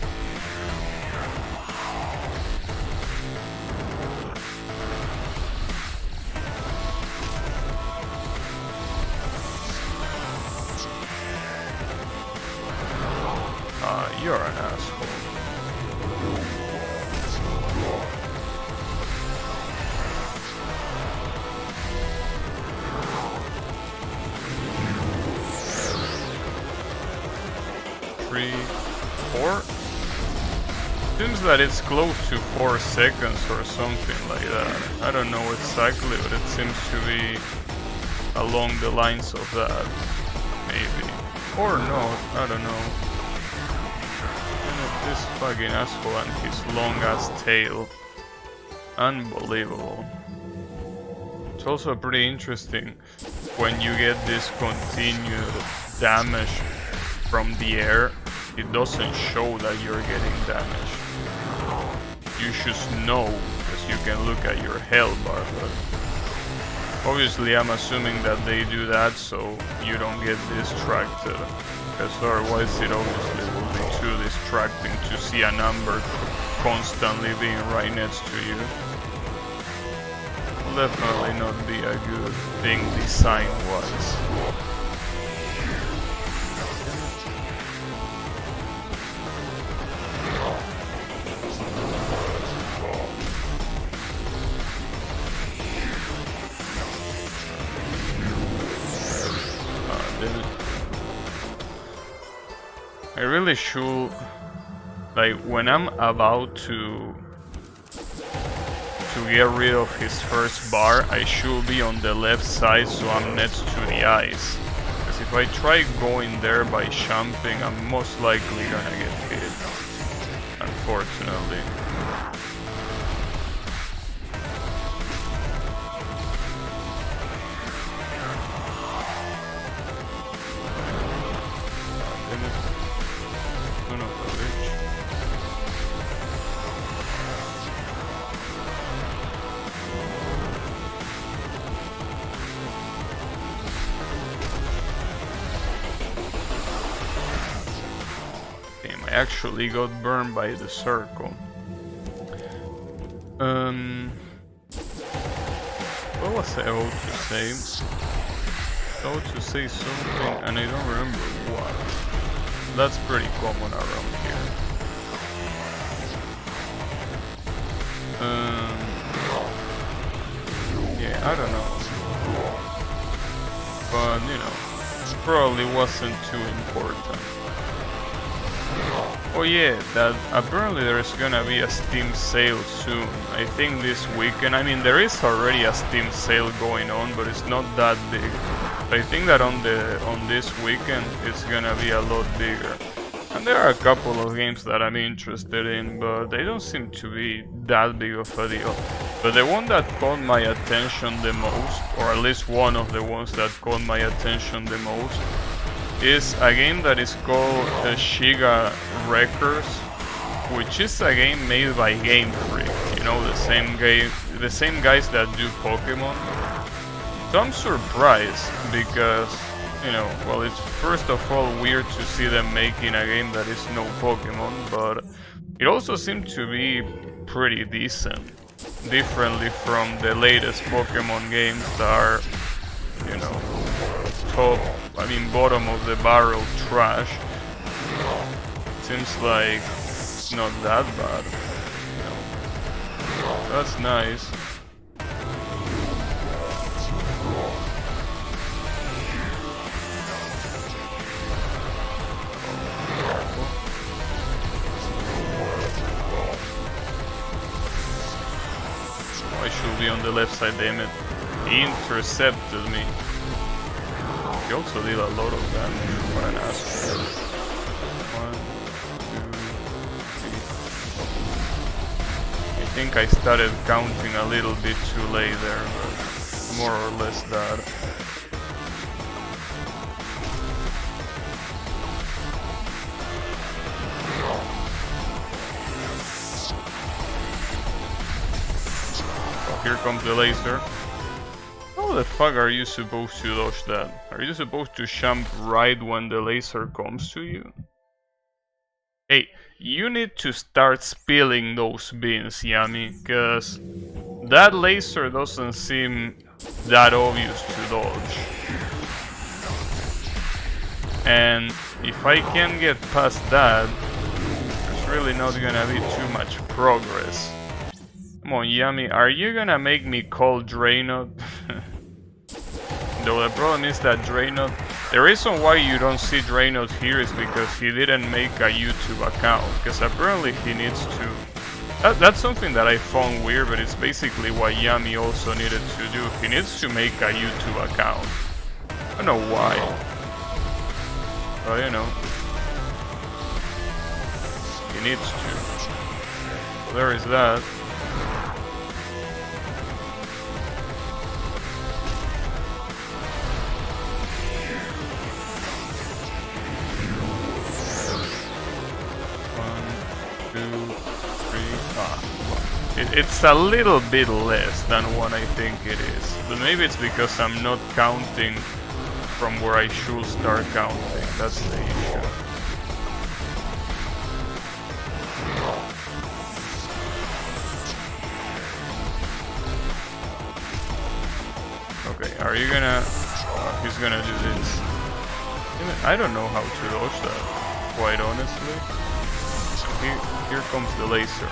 [SPEAKER 1] You're an asshole. Three, 4? Seems that it's close to 4 seconds or something like that. I don't know exactly, but it seems to be along the lines of that. Maybe. Or not, I don't know. This fucking asshole and his long ass tail. Unbelievable. It's also pretty interesting when you get this continued damage from the air. It doesn't show that you're getting damaged. You should know because you can look at your health bar, but obviously I'm assuming that they do that so you don't get distracted. Because otherwise it obviously will be too distracting to see a number constantly being right next to you. Will definitely not be a good thing design-wise. I really should, like, when I'm about to get rid of his first bar, I should be on the left side so I'm next to the ice. Because if I try going there by jumping, I'm most likely gonna get hit, unfortunately. I actually got burned by the circle. What was I about to say? I was about to say something and I don't remember what. That's pretty common around here. Yeah, I don't know. But, you know, it probably wasn't too important. Oh yeah, that apparently there's gonna be a Steam sale soon. I think this weekend. I mean, there is already a Steam sale going on, but it's not that big. I think that on this weekend it's gonna be a lot bigger. And there are a couple of games that I'm interested in, but they don't seem to be that big of a deal. But the one that caught my attention the most, or at least one of the ones that caught my attention the most, is a game that is called Shiga Records, which is a game made by Game Freak, you know, the same guys that do Pokemon. So I'm surprised because, you know, well, it's first of all weird to see them making a game that is no Pokemon, but it also seemed to be pretty decent, differently from the latest Pokemon games that are, you know, bottom of the barrel trash. Seems like it's not that bad, you know. That's nice. on the left side, damn it. He intercepted me. He also did a lot of damage. What an asshole. 1, 2, 3. I think I started counting a little bit too late there, but more or less that. Here comes the laser. How the fuck are you supposed to dodge that? Are you supposed to jump right when the laser comes to you? Hey, you need to start spilling those beans, Yami, cause that laser doesn't seem that obvious to dodge. And if I can get past that, there's really not gonna be too much progress. Come on, Yami, are you gonna make me call Draynot? Though the problem is that Draynot... The reason why you don't see Draynot here is because he didn't make a YouTube account. Because apparently he needs to... That's something that I found weird, but it's basically what Yami also needed to do. He needs to make a YouTube account. I don't know why. But you know. He needs to. So there is that. It's a little bit less than what I think it is, but maybe it's because I'm not counting from where I should start counting. That's the issue. Okay, are you gonna... he's gonna do this. I don't know how to dodge that, quite honestly. Here comes the laser.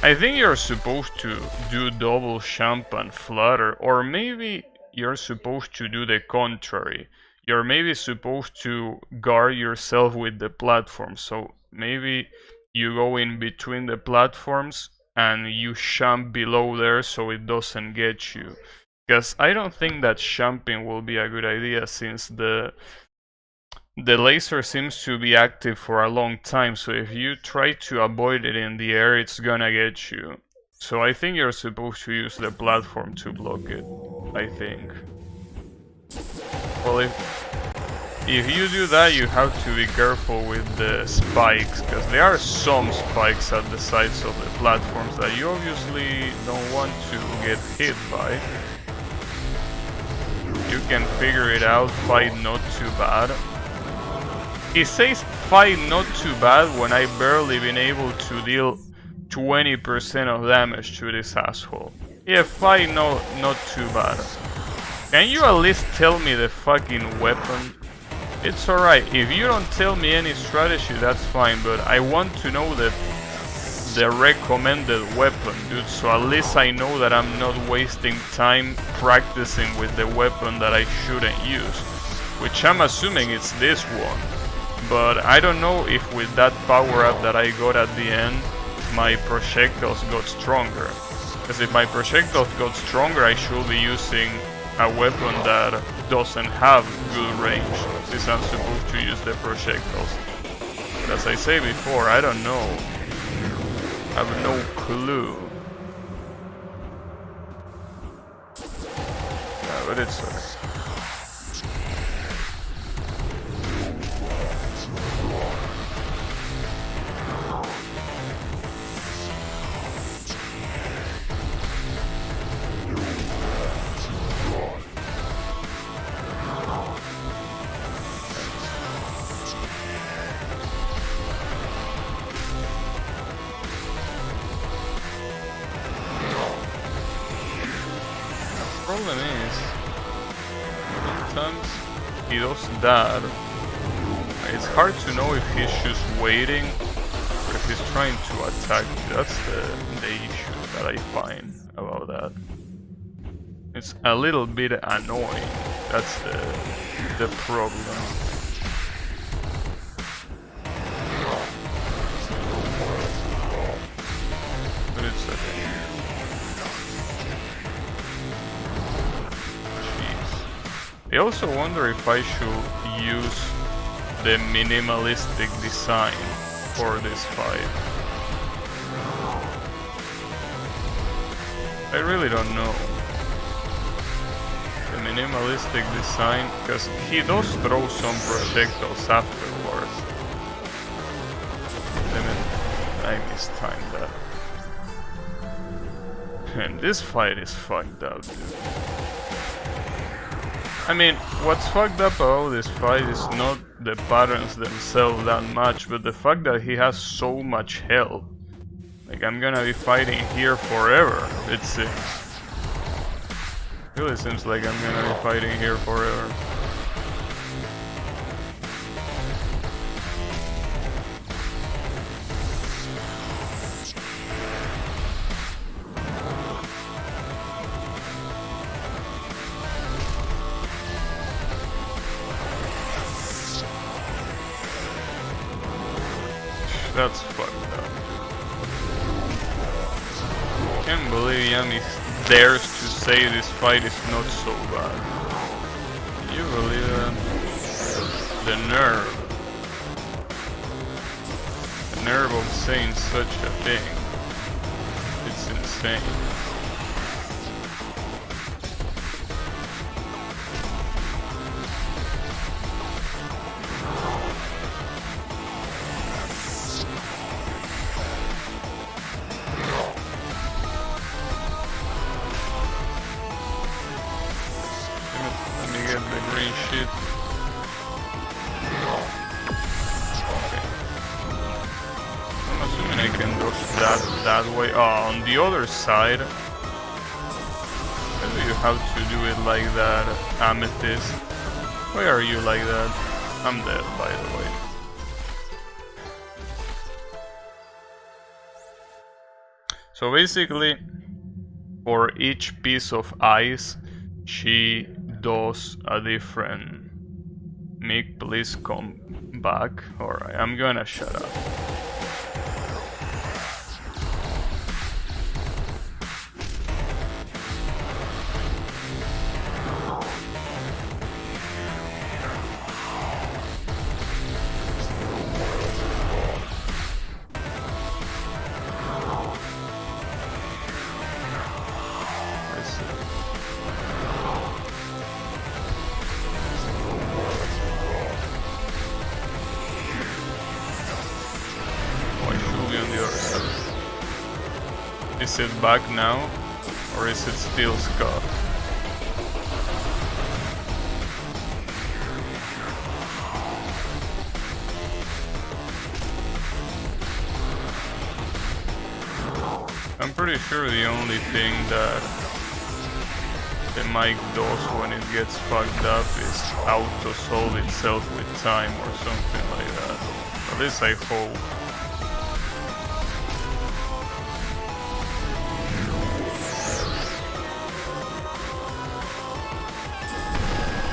[SPEAKER 1] I think you're supposed to do double jump and flutter, or maybe you're supposed to do the contrary. You're maybe supposed to guard yourself with the platform, so maybe you go in between the platforms and you jump below there so it doesn't get you. Because I don't think that jumping will be a good idea, since the laser seems to be active for a long time, so if you try to avoid it in the air, it's gonna get you. So I think you're supposed to use the platform to block it, I think. Well, if you do that, you have to be careful with the spikes, because there are some spikes at the sides of the platforms that you obviously don't want to get hit by. You can figure it out, fight not too bad. It says fight not too bad when I've barely been able to deal 20% of damage to this asshole. Yeah, fight not too bad. Can you at least tell me the fucking weapon? It's alright, if you don't tell me any strategy, that's fine, but I want to know the recommended weapon, dude, so at least I know that I'm not wasting time practicing with the weapon that I shouldn't use. Which I'm assuming it's this one. But I don't know if with that power up that I got at the end, my projectiles got stronger. Because if my projectiles got stronger, I should be using a weapon that doesn't have good range, since I'm supposed to use the projectiles. But as I say before, I don't know. I have no clue. Yeah, but it's okay. Problem is, sometimes he does that. It's hard to know if he's just waiting or if he's trying to attack you. That's the issue that I find about that. It's a little bit annoying. That's the problem. But it's okay. also wonder if I should use the minimalistic design for this fight. I really don't know. The minimalistic design, because he does throw some projectiles afterwards. I mistimed that. And this fight is fucked up, dude. I mean, what's fucked up about this fight is not the patterns themselves that much, but the fact that he has so much health. Like, I'm gonna be fighting here forever, it seems. It really seems like I'm gonna be fighting here forever. That's fucked up. Can't believe Yami dares to say this fight is not so bad. Can you believe that? The nerve. The nerve of saying such a thing. It's insane. That way. Oh, on the other side, maybe you have to do it like that, Amethyst. Why are you like that? I'm dead, by the way. So basically, for each piece of ice, she does a different. Mick, please come back. Alright, I'm gonna shut up. Is it back now, or is it still scuffed? I'm pretty sure the only thing that the mic does when it gets fucked up is auto-solve itself with time or something like that. At least I hope.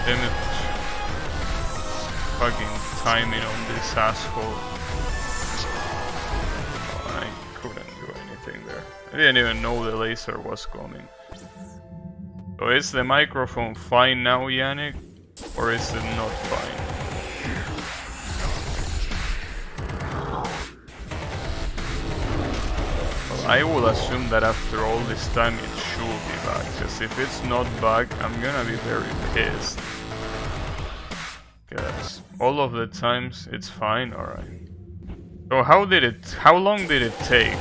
[SPEAKER 1] Damn it. Fucking timing on this asshole. Oh, I couldn't do anything there. I didn't even know the laser was coming. So is the microphone fine now, Yannick? Or is it not fine? Well, I will assume that after all this time it should be back. Because if it's not back, I'm gonna be very pissed. Because all of the times it's fine, alright. So how long did it take?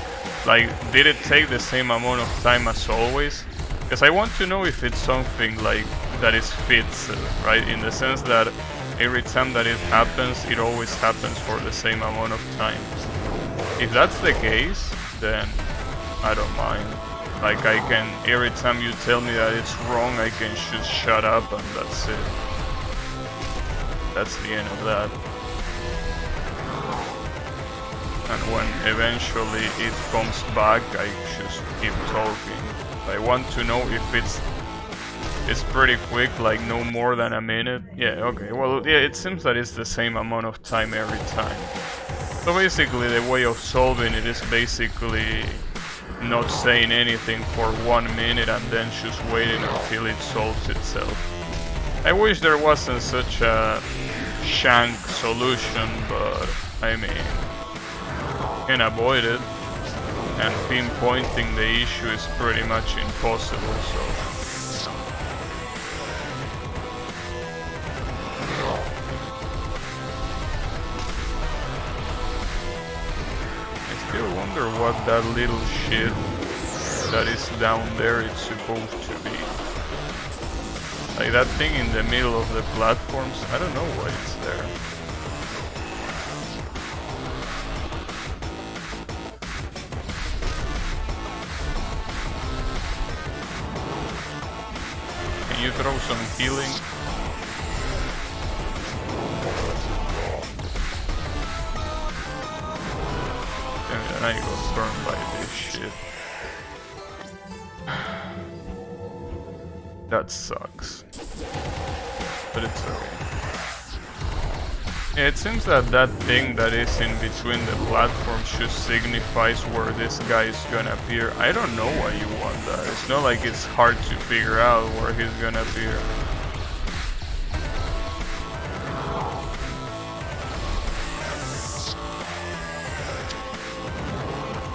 [SPEAKER 1] Like, did it take the same amount of time as always? Because I want to know if it's something like that is fixed, right? In the sense that every time that it happens, it always happens for the same amount of time. If that's the case, then I don't mind. Like, I can, every time you tell me that it's wrong, I can just shut up and that's it. That's the end of that. And when eventually it comes back, I just keep talking. I want to know if it's pretty quick, like no more than a minute. Yeah, okay, well, yeah, it seems that it's the same amount of time every time. So basically the way of solving it is basically not saying anything for 1 minute and then just waiting until it solves itself. I wish there wasn't such a shank solution, but I mean, can avoid it, and pinpointing the issue is pretty much impossible, so. I still wonder what that little shit that is down there is supposed to be. Like that thing in the middle of the platforms, I don't know why it's there. Can you throw some healing? And I got burned by this shit. That sucks. But it's okay. Yeah, it seems that that thing that is in between the platforms just signifies where this guy is gonna appear. I don't know why you want that. It's not like it's hard to figure out where he's gonna appear.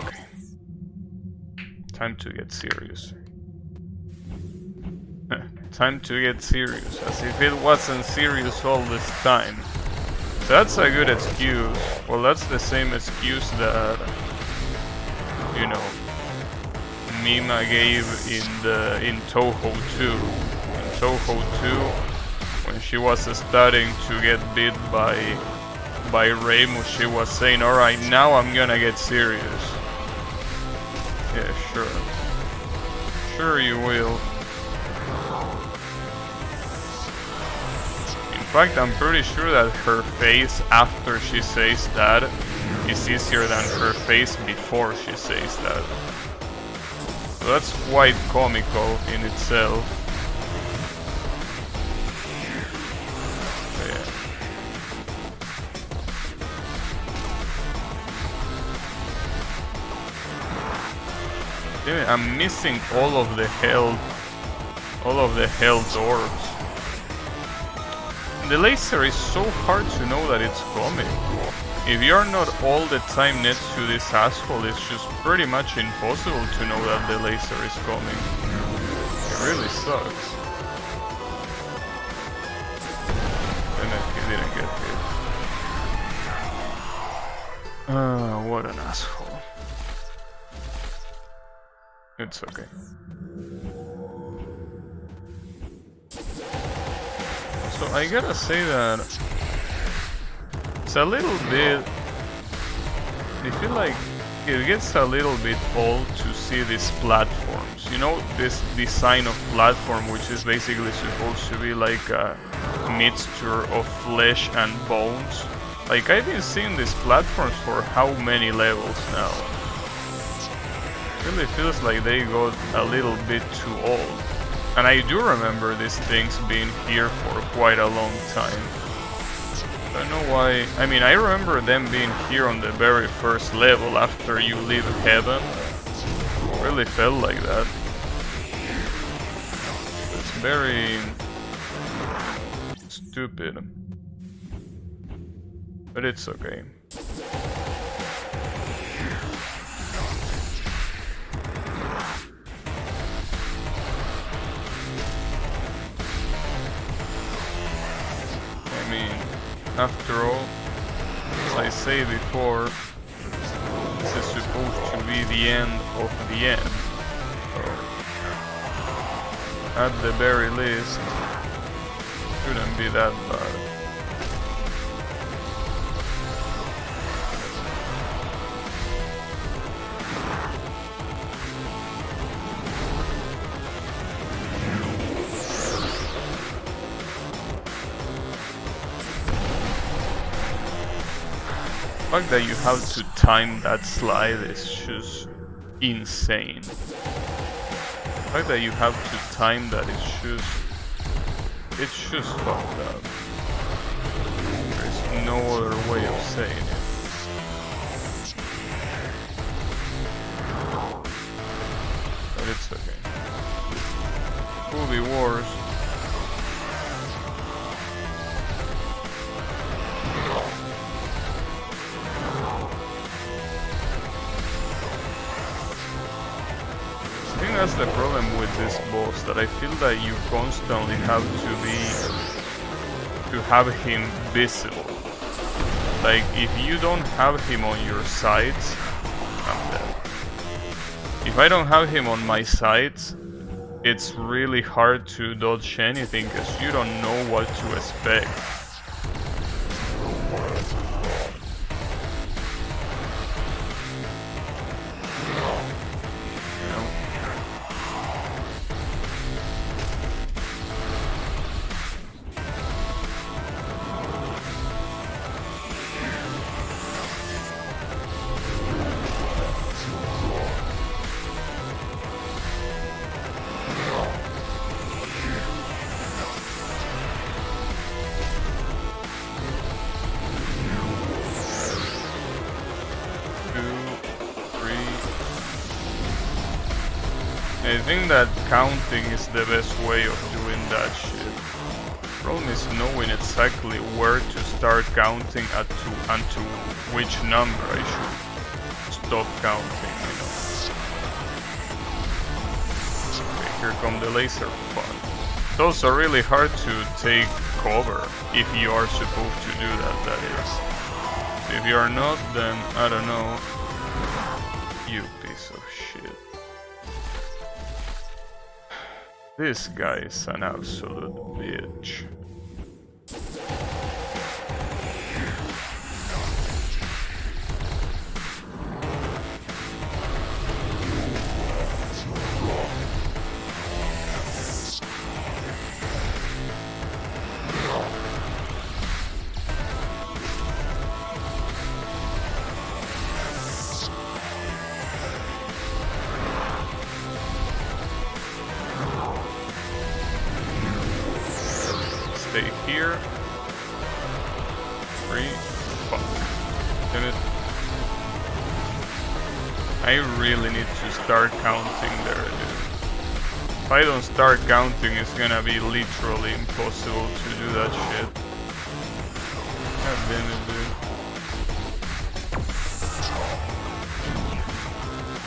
[SPEAKER 1] Okay. Time to get serious. Time to get serious, as if it wasn't serious all this time. That's a good excuse. Well, that's the same excuse that, you know, Mima gave in Touhou 2. In Touhou 2, when she was starting to get bit by Reimu, she was saying, "Alright, now I'm gonna get serious." Yeah, sure. Sure you will. In fact, I'm pretty sure that her face after she says that is easier than her face before she says that. So that's quite comical in itself. So yeah. I'm missing all of the health orbs. The laser is so hard to know that it's coming. If you're not all the time next to this asshole, it's just pretty much impossible to know that the laser is coming. It really sucks. And he didn't get hit. What an asshole. It's okay. So I gotta say that it's a little bit, I feel like it gets a little bit old to see these platforms. You know, this design of platform, which is basically supposed to be like a mixture of flesh and bones. Like, I've been seeing these platforms for how many levels now? It really feels like they got a little bit too old. And I do remember these things being here for quite a long time. I don't know why. I mean, I remember them being here on the very first level after you leave heaven. It really felt like that. It's very stupid. But it's okay. After all, as I say before, this is supposed to be the end of the end. So, at the very least, shouldn't be that bad. The fact that you have to time that slide is just insane. The fact that you have to time that is it's just fucked up. There's no other way of saying it. But it's okay. Could be worse. that's the problem with this boss, that I feel that you constantly have to have him visible. Like, if you don't have him on your sides, I'm dead. If I don't have him on my sides, it's really hard to dodge anything because you don't know what to expect. I think that counting is the best way of doing that shit. Problem is knowing exactly where to start counting and to which number I should stop counting, you know. Okay, here come the laser fun. It's also really hard to take cover if you are supposed to do that, that is. If you are not, then I don't know. You piece of shit. This guy is an absolute bitch. Stay here. 3, fuck. Damn it. I really need to start counting there, dude. If I don't start counting, it's gonna be literally impossible to do that shit. God damn it, dude.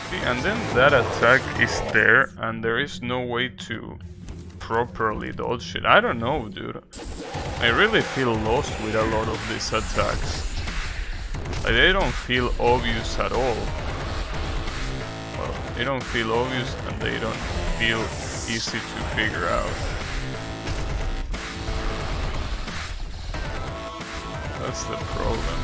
[SPEAKER 1] See, and then that attack is there, and there is no way to properly dodge it. I don't know, dude. I really feel lost with a lot of these attacks. Like, they don't feel obvious at all. Well, they don't feel obvious and they don't feel easy to figure out. That's the problem.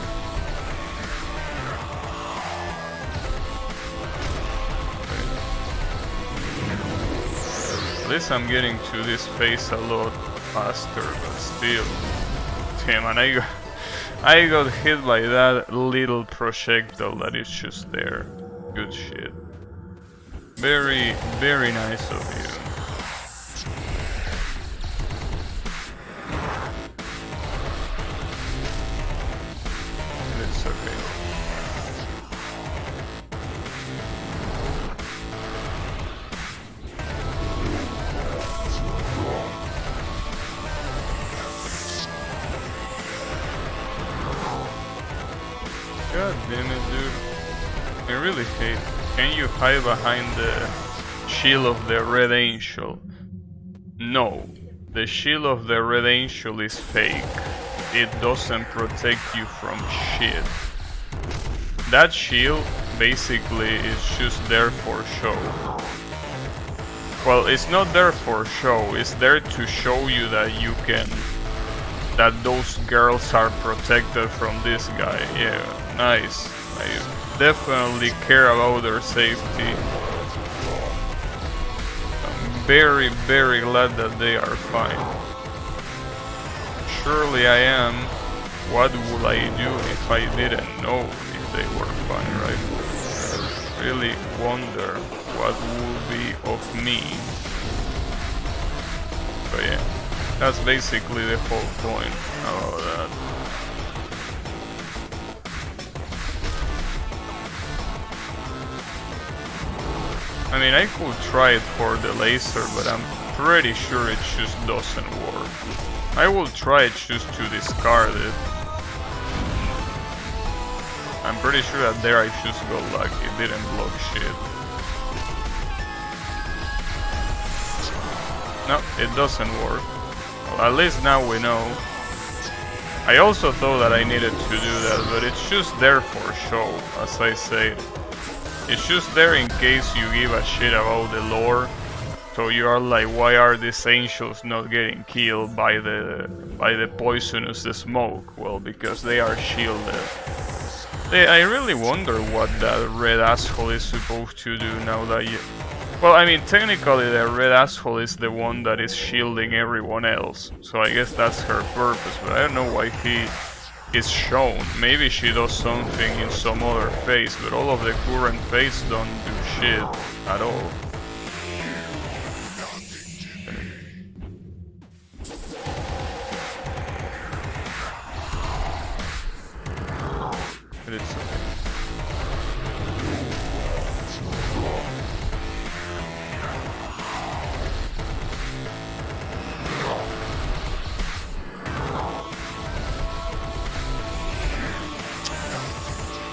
[SPEAKER 1] At least I'm getting to this phase a lot faster, but still. Damn, and I got hit by that little projectile that is just there. Good shit. Very, very nice of you. It's okay. God damn it, dude. I really hate. Can you hide behind the shield of the Red Angel? No. The shield of the Red Angel is fake. It doesn't protect you from shit. That shield basically is just there for show. Well, it's not there for show. It's there to show you that you can... that those girls are protected from this guy. Yeah, nice. I definitely care about their safety. I'm very, very glad that they are fine. Surely I am. What would I do if I didn't know if they were fine, right? I really wonder what would be of me. But yeah. That's basically the whole point about that. I mean, I could try it for the laser, but I'm pretty sure it just doesn't work. I will try it just to discard it. I'm pretty sure that there I just got lucky, it didn't block shit. No, it doesn't work. Well, at least now we know. I also thought that I needed to do that, but it's just there for show, as I said. It's just there in case you give a shit about the lore. So you are like, why are these angels not getting killed by the poisonous smoke? Well, because they are shielded. I really wonder what that red asshole is supposed to do now that you... Well, I mean, technically the red asshole is the one that is shielding everyone else. So I guess that's her purpose, but I don't know why he is shown. Maybe she does something in some other phase, but all of the current phase don't do shit at all. But it's okay.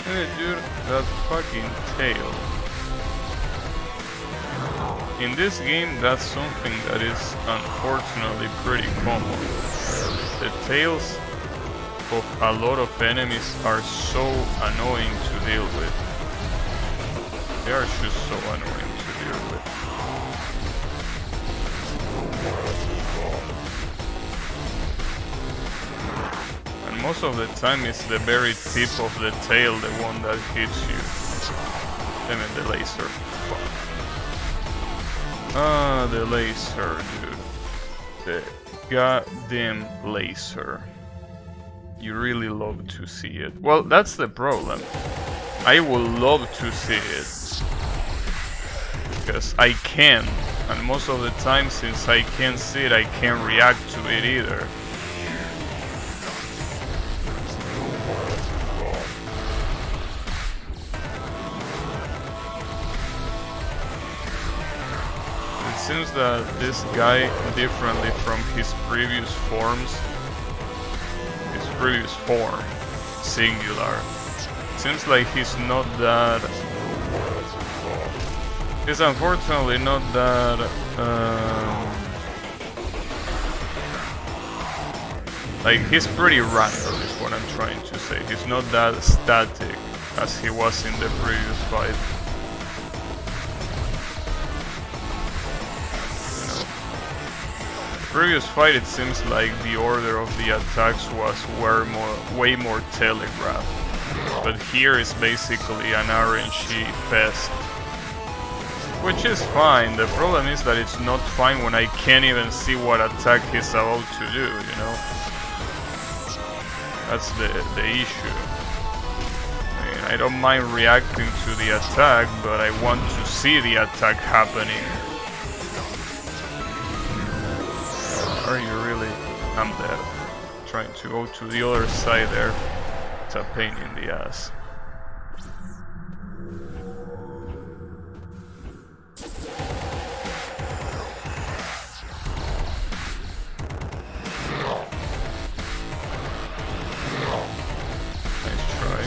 [SPEAKER 1] Hey dude, that fucking tail. In this game, that's something that is unfortunately pretty common. The tails of a lot of enemies are so annoying to deal with. They are just so annoying to deal with. And most of the time it's the very tip of the tail, the one that hits you. Damn it, the laser. Fuck. Ah, the laser, dude. The goddamn laser. You really love to see it. Well, that's the problem. I would love to see it. Because I can. And most of the time, since I can't see it, I can't react to it either. It seems that this guy, differently from his previous forms, previous form, singular. Seems like he's not that... He's unfortunately not that... like, he's pretty random is what I'm trying to say. He's not that static as he was in the previous fight. Previous fight, it seems like the order of the attacks was way more telegraphed, but here is basically an RNG fest, which is fine. The problem is that it's not fine when I can't even see what attack he's about to do, you know? That's the issue. I mean, I don't mind reacting to the attack, but I want to see the attack happening. Are you really? I'm dead. Trying to go to the other side there. It's a pain in the ass. Nice try.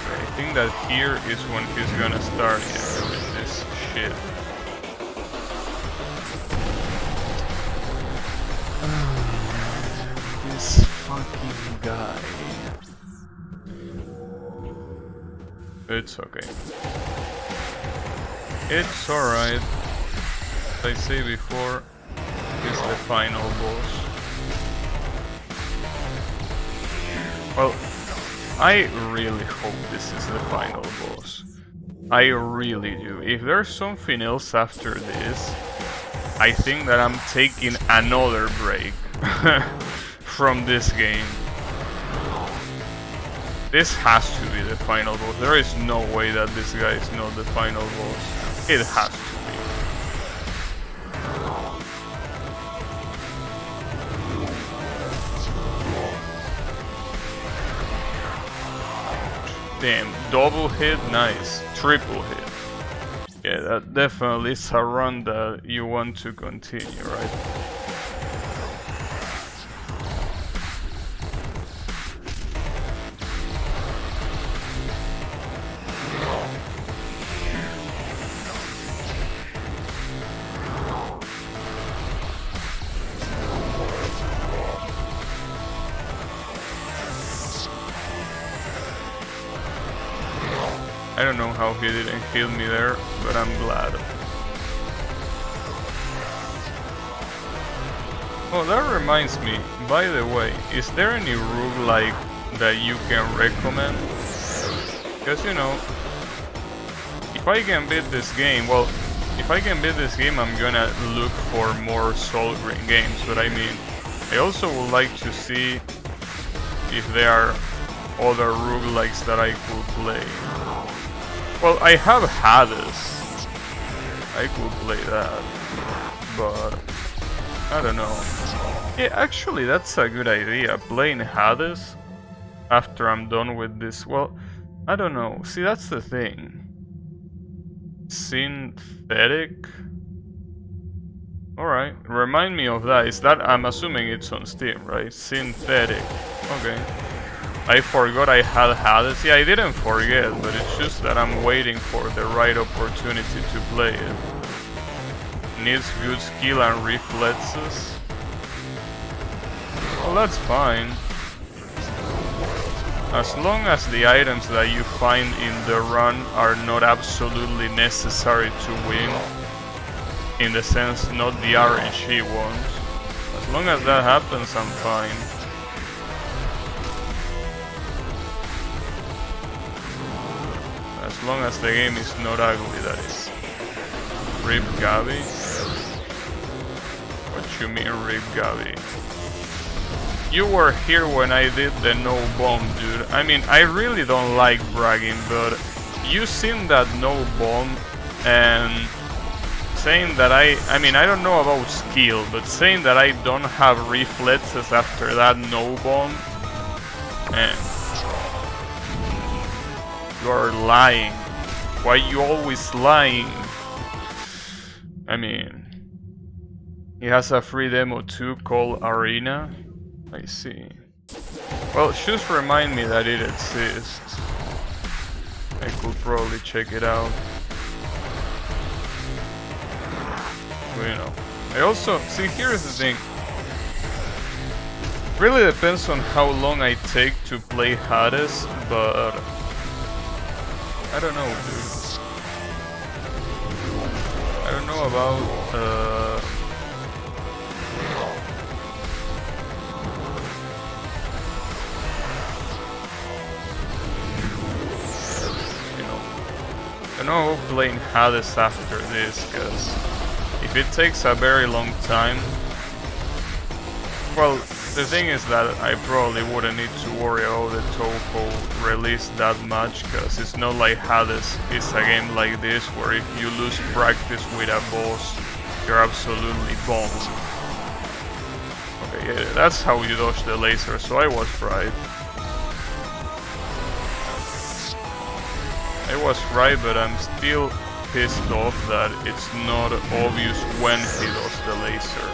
[SPEAKER 1] I think that here is when he's gonna start doing this shit. This fucking guy. It's okay. It's alright. As I say before, he's the final boss. Well, I really hope this is the final boss. I really do. If there's something else after this, I think that I'm taking another break from this game. This has to be the final boss. There is no way that this guy is not the final boss. It has to be. Damn, double hit, nice. Triple hit. Yeah, that definitely is a run that you want to continue, right? I don't know how he didn't kill me there, but I'm glad. Oh, that reminds me, by the way, is there any roguelike that you can recommend? Because, you know, if I can beat this game, well, if I can beat this game, I'm gonna look for more Soul Green games, but I mean, I also would like to see if there are other roguelikes that I could play. Well, I have Hades. I could play that, but I don't know. Yeah, actually, that's a good idea. Playing Hades after I'm done with this. Well, I don't know. See, that's the thing. Synthetic. All right, remind me of that. Is that? I'm assuming it's on Steam, right? Synthetic. Okay. I forgot I had Hades. Yeah, I didn't forget, but it's just that I'm waiting for the right opportunity to play it. Needs good skill and reflexes. Well, that's fine. As long as the items that you find in the run are not absolutely necessary to win. In the sense, not the RNG ones. As long as that happens, I'm fine. As long as the game is not ugly, that is. Rip Gabi? What you mean, Rip Gabi? You were here when I did the no bomb, dude. I mean, I really don't like bragging, but you seen that no bomb and saying that I mean, I don't know about skill, but saying that I don't have reflexes after that no bomb, man. You are lying. Why you always lying? I mean, he has a free demo too called Arena. I see. Well, just remind me that it exists. I could probably check it out. Well, you know. I also see. Here's the thing. Really depends on how long I take to play Hades, but I don't know, dude. I don't know about, you know, I don't know playing Hades after this, because if it takes a very long time, well, the thing is that I probably wouldn't need to worry about the Toho release that much, because it's not like Hades is a game like this where if you lose practice with a boss, you're absolutely bombed. Okay, yeah, that's how you dodge the laser, so I was right. I was right, but I'm still pissed off that it's not obvious when he does the laser.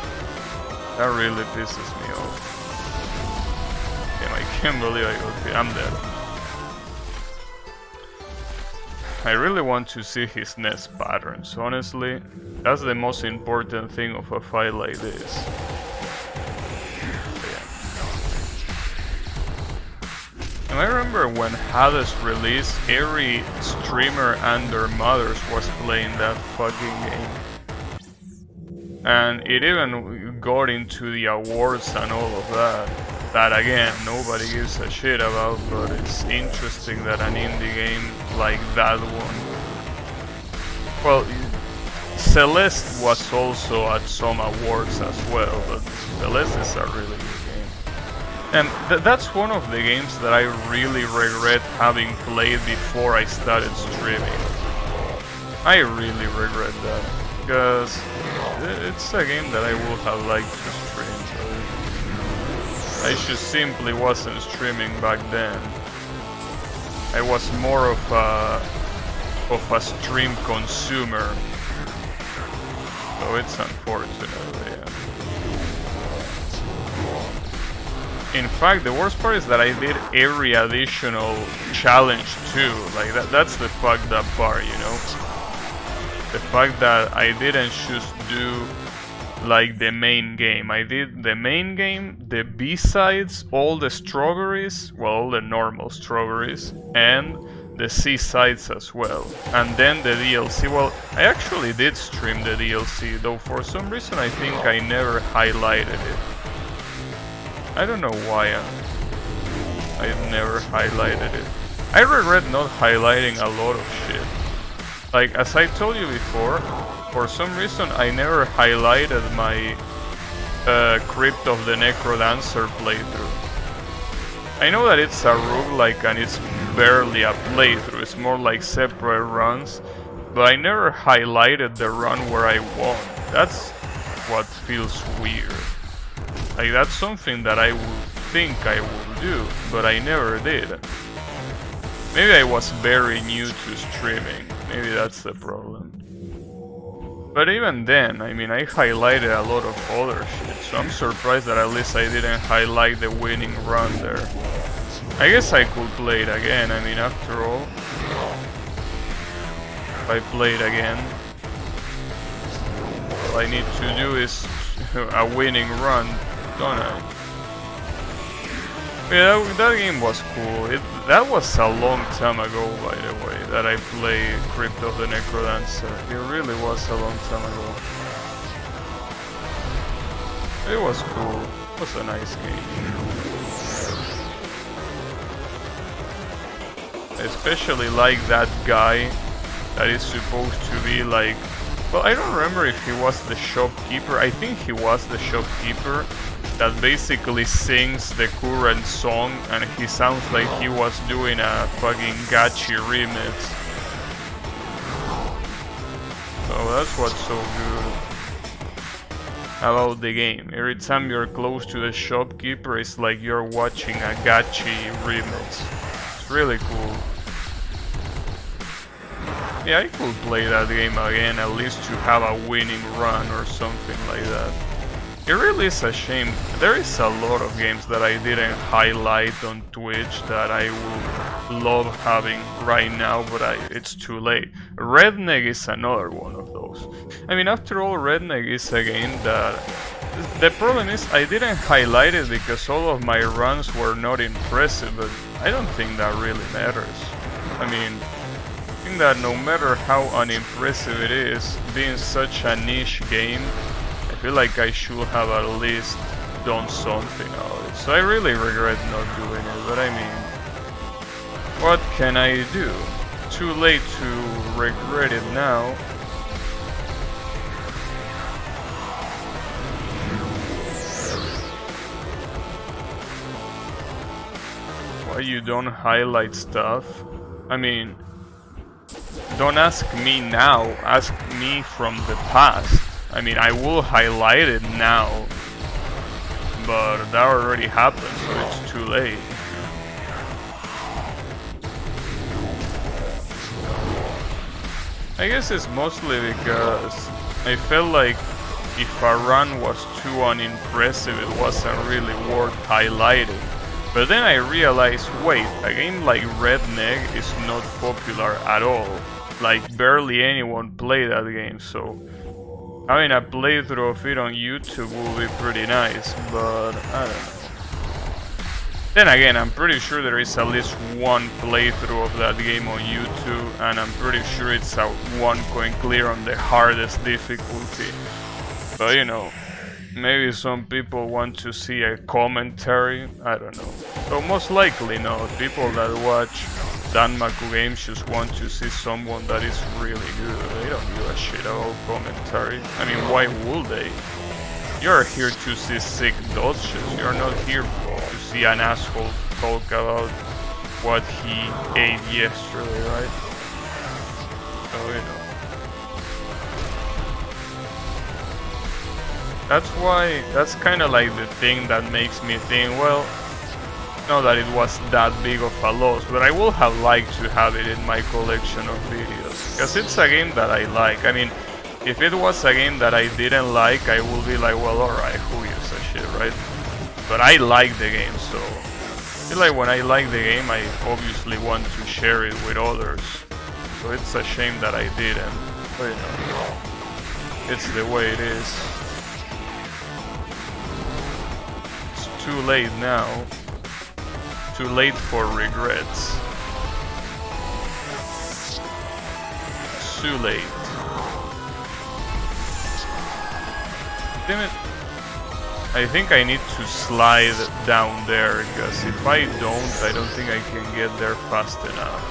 [SPEAKER 1] That really pisses me off. Damn, I can't believe I'm dead. I really want to see his nest patterns, honestly. That's the most important thing of a fight like this. And I remember when Hades released, every streamer and their mothers was playing that fucking game. And it even got into the awards and all of that. That again, nobody gives a shit about, but it's interesting that an indie game like that one... Well, Celeste was also at some awards as well, but Celeste is a really good game. And that's one of the games that I really regret having played before I started streaming. I really regret that, because it's a game that I would have liked to stream, but I just simply wasn't streaming back then. I was more of a stream consumer. So it's unfortunate, yeah. In fact, the worst part is that I did every additional challenge too. Like that's the fucked up part, you know? The fact that I didn't just do like the main game. I did the main game, the B-sides, all the strawberries, well, all the normal strawberries, and the C-sides as well. And then the DLC. Well, I actually did stream the DLC, though for some reason I think I never highlighted it. I don't know why I never highlighted it. I regret not highlighting a lot of shit. Like, as I told you before, for some reason I never highlighted my Crypt of the Necrodancer playthrough. I know that it's a roguelike and it's barely a playthrough, it's more like separate runs, but I never highlighted the run where I won. That's what feels weird. Like, that's something that I would think I would do, but I never did. Maybe I was very new to streaming, maybe that's the problem. But even then, I mean, I highlighted a lot of other shit, so I'm surprised that at least I didn't highlight the winning run there. I guess I could play it again, I mean, after all. If I play it again, all I need to do is a winning run, don't I? Yeah, that game was cool. That was a long time ago, by the way, that I played Crypt of the Necrodancer. It really was a long time ago. It was cool. It was a nice game. Especially like that guy that is supposed to be like... Well, I don't remember if he was the shopkeeper. I think he was the shopkeeper that basically sings the current song, and he sounds like he was doing a fucking gachi remix. So that's what's so good about the game. Every time you're close to the shopkeeper, it's like you're watching a gachi remix. It's really cool. Yeah, I could play that game again, at least to have a winning run or something like that. It really is a shame. There is a lot of games that I didn't highlight on Twitch that I would love having right now, but it's too late. Redneck is another one of those. I mean, after all, Redneck is a game that... The problem is I didn't highlight it because all of my runs were not impressive, but I don't think that really matters. I mean, I think that no matter how unimpressive it is, being such a niche game, I feel like I should have at least done something out of it. So I really regret not doing it, but I mean, what can I do? Too late to regret it now. Why you don't highlight stuff? I mean, don't ask me now, ask me from the past. I mean, I will highlight it now, but that already happened, so it's too late. I guess it's mostly because I felt like if a run was too unimpressive, it wasn't really worth highlighting. But then I realized, wait, a game like Redneck is not popular at all. Like, barely anyone played that game, so having a playthrough of it on YouTube will be pretty nice, but I don't know. Then again, I'm pretty sure there is at least one playthrough of that game on YouTube, and I'm pretty sure it's a 1 coin clear on the hardest difficulty. But you know, maybe some people want to see a commentary, I don't know. So most likely no, people that watch Danmaku games just want to see someone that is really good. They don't give a shit about commentary. I mean, why would they? You're here to see sick dodges. You're not here to see an asshole talk about what he ate yesterday, right? So, you know. That's kind of like the thing that makes me think, well, Not that it was that big of a loss, but I would have liked to have it in my collection of videos. Because it's a game that I like. I mean, if it was a game that I didn't like, I would be like, well, alright, who gives a shit, right? But I like the game, so I feel like when I like the game, I obviously want to share it with others. So it's a shame that I didn't. But you know, it's the way it is. It's too late now. Too late for regrets. Too late. Damn it. I think I need to slide down there, because if I don't think I can get there fast enough.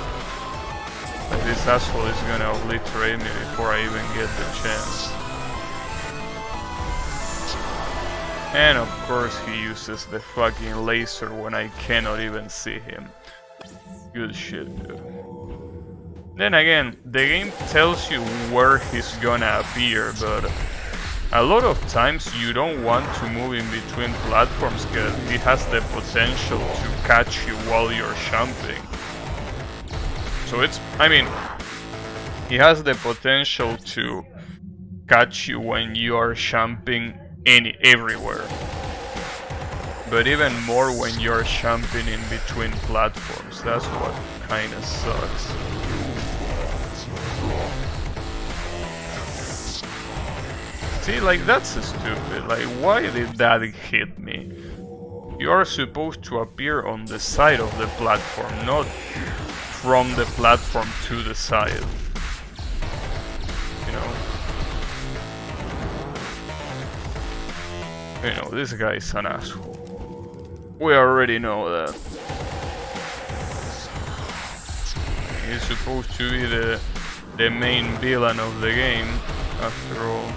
[SPEAKER 1] This asshole is gonna obliterate me before I even get the chance. And of course he uses the fucking laser when I cannot even see him. Good shit, dude. Then again, the game tells you where he's gonna appear, but a lot of times you don't want to move in between platforms because he has the potential to catch you while you're jumping. So it's, I mean, he has the potential to catch you when you are jumping everywhere. But even more when you're jumping in between platforms. That's what kinda sucks. See, like, that's stupid. Like, why did that hit me? You are supposed to appear on the side of the platform, not from the platform to the side. You know, this guy's an asshole. We already know that. He's supposed to be the main villain of the game, after all.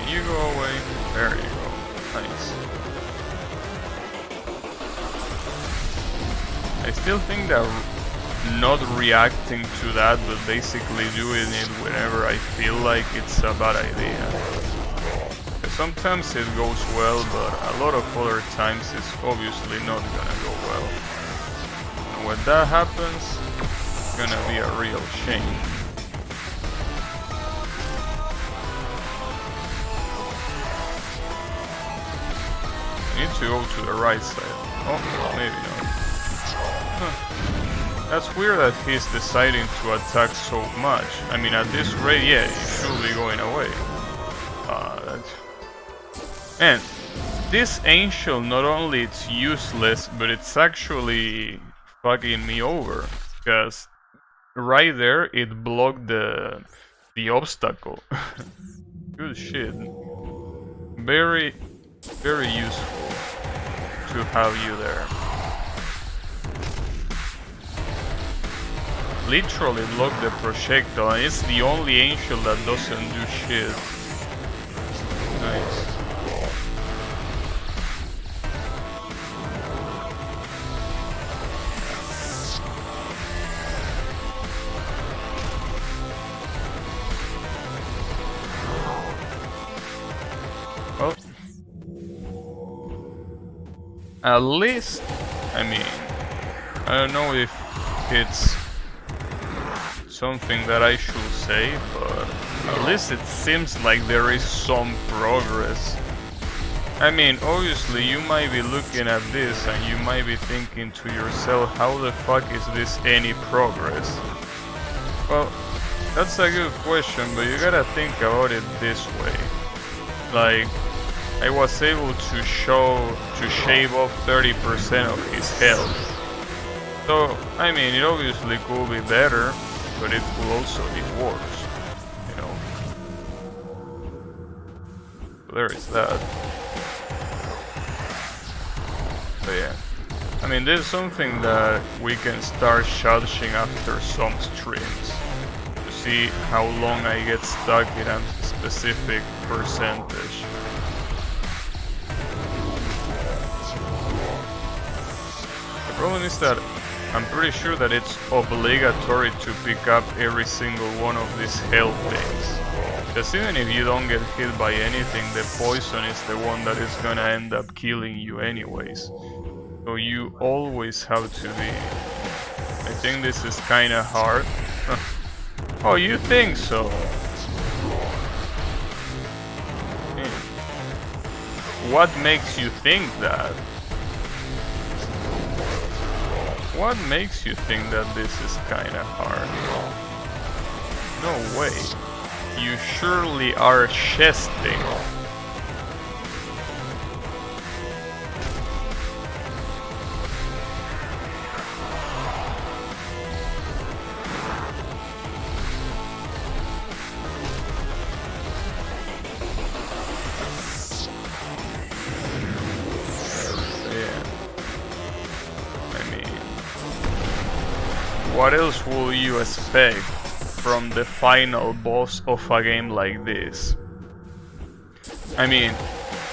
[SPEAKER 1] You go away. There you go. Nice. I still think that not reacting to that, but basically doing it whenever I feel like it's a bad idea. Sometimes it goes well, but a lot of other times it's obviously not gonna go well. And when that happens, it's gonna be a real shame. Need to go to the right side. Oh, maybe not. Huh. That's weird that he's deciding to attack so much. I mean, at this rate, yeah, he should be going away. And this angel, not only it's useless, but it's actually fucking me over. Because right there, it blocked the obstacle. Good shit. Very useful to have you there. Literally block the projectile, and it's the only angel that doesn't do shit. Nice. Well, at least, I mean, I don't know if it's something that I should say, but at least it seems like there is some progress. I mean, obviously you might be looking at this and you might be thinking to yourself, how the fuck is this any progress? Well, that's a good question, but you gotta think about it this way. Like, I was able to shave off 30% of his health. So, I mean, it obviously could be better, but it could also be worse, you know. So there is that. So yeah. I mean, there's something that we can start judging after some streams. Just see how long I get stuck in a specific percentage. The problem is that I'm pretty sure that it's obligatory to pick up every single one of these health things. Because even if you don't get hit by anything, the poison is the one that is gonna end up killing you anyways. So you always have to be... I think this is kinda hard. Oh, you think so? What makes you think that? What makes you think that this is kinda hard? No way. You surely are chesting. What else will you expect from the final boss of a game like this? I mean,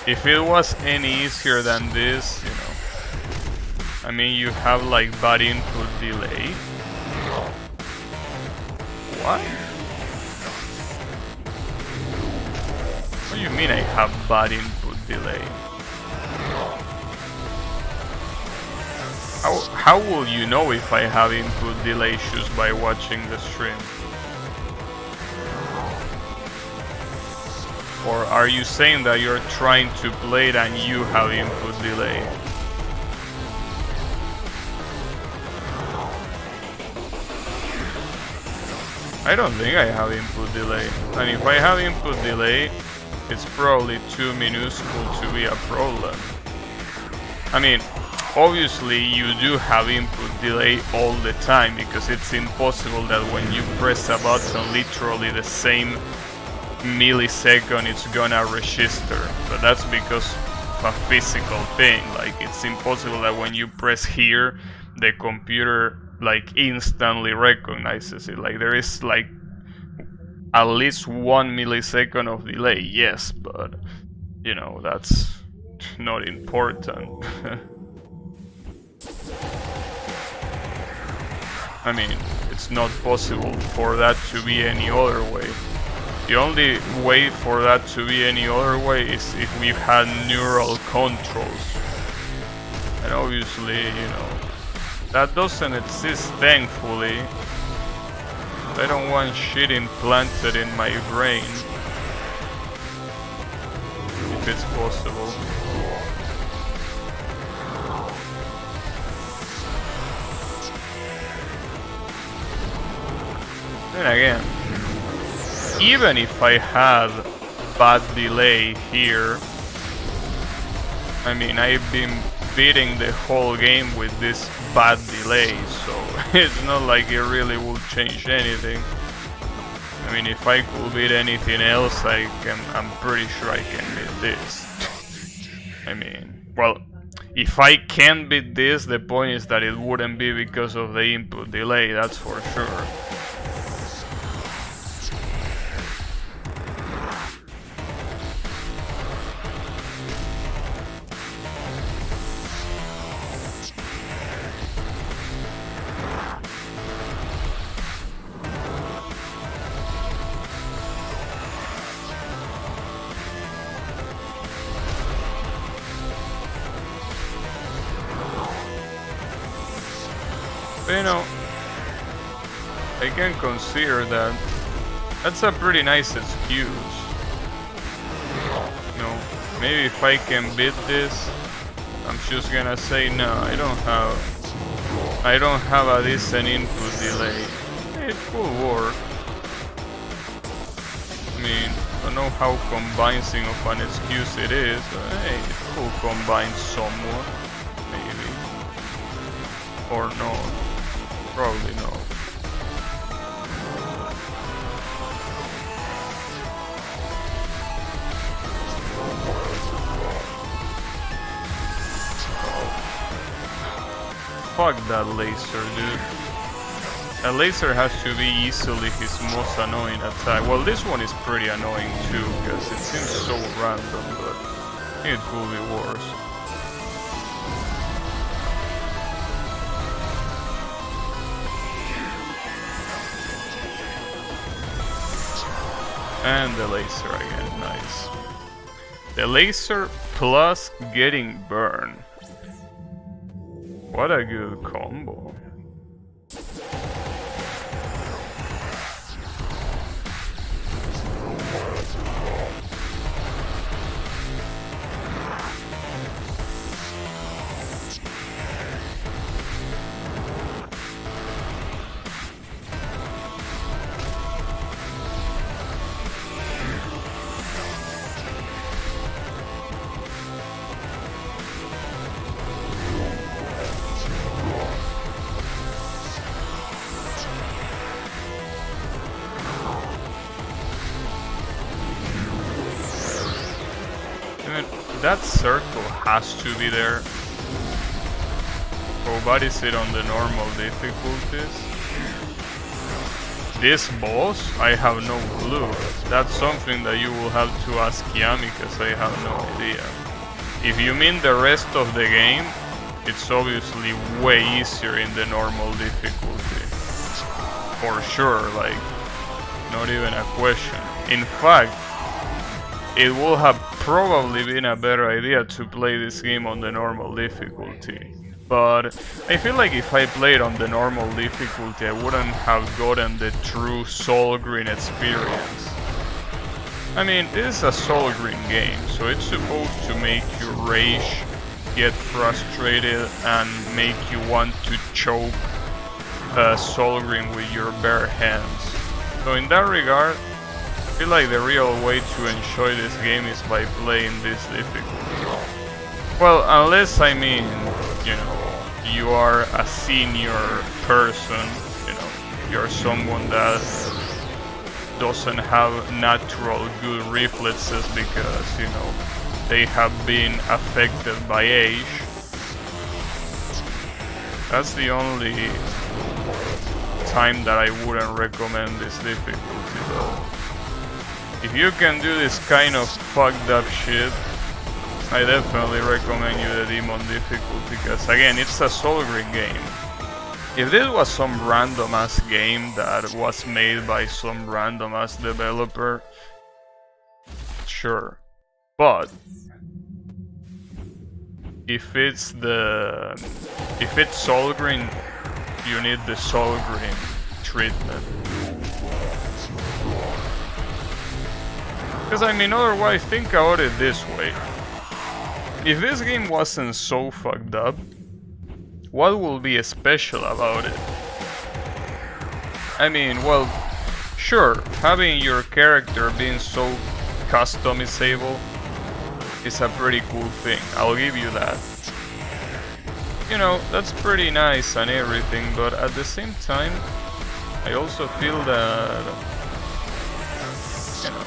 [SPEAKER 1] if it was any easier than this, you know, I mean, you have like bad input delay. What? What do you mean I have bad input delay? How will you know if I have input delay issues by watching the stream? Or are you saying that you're trying to play it and you have input delay? I don't think I have input delay. And if I have input delay, it's probably too minuscule to be a problem. I mean, obviously you do have input delay all the time, because it's impossible that when you press a button literally the same millisecond it's gonna register. But that's because of a physical thing. Like, it's impossible that when you press here the computer like instantly recognizes it. Like, there is like at least 1 millisecond of delay, yes, but you know, that's not important. I mean, it's not possible for that to be any other way. The only way for that to be any other way is if we've had neural controls. And obviously, you know, that doesn't exist, thankfully. I don't want shit implanted in my brain. If it's possible. Then again, even if I had bad delay here, I mean, I've been beating the whole game with this bad delay, so it's not like it really will change anything. I mean, if I could beat anything else, I'm pretty sure I can beat this. I mean, well, if I can beat this, the point is that it wouldn't be because of the input delay, that's for sure. You know, I can consider that that's a pretty nice excuse. You know, maybe if I can beat this, I'm just gonna say no, I don't have a decent input delay. It could work. I mean, I don't know how convincing of an excuse it is, but hey, it could combine somewhat, maybe. Or not. Probably not. Fuck that laser, dude. A laser has to be easily his most annoying attack. Well, this one is pretty annoying too, because it seems so random, but it could be worse. And the laser again, nice. The laser plus getting burned. What a good combo. That circle has to be there. Oh, but is it on the normal difficulties? This boss? I have no clue. That's something that you will have to ask Yami, because I have no idea. If you mean the rest of the game, it's obviously way easier in the normal difficulty. For sure, like, not even a question. In fact, it would have probably been a better idea to play this game on the normal difficulty. But I feel like if I played on the normal difficulty, I wouldn't have gotten the true Soul Green experience. I mean, this is a Soul Green game, so it's supposed to make you rage, get frustrated, and make you want to choke Soul Green with your bare hands. So in that regard, I feel like the real way to enjoy this game is by playing this difficulty. Well, unless, I mean, you know, you are a senior person, you know, you're someone that doesn't have natural good reflexes because, you know, they have been affected by age. That's the only time that I wouldn't recommend this difficulty though. If you can do this kind of fucked up shit, I definitely recommend you the Demon difficulty, because again, it's a Soul Green game. If this was some random ass game that was made by some random ass developer, sure. But if it's Soul Green, you need the Soul Green treatment. Because I mean, otherwise, think about it this way. If this game wasn't so fucked up, what will be special about it? I mean, well, sure, having your character being so customizable is a pretty cool thing, I'll give you that. You know, that's pretty nice and everything, but at the same time, I also feel that, you know,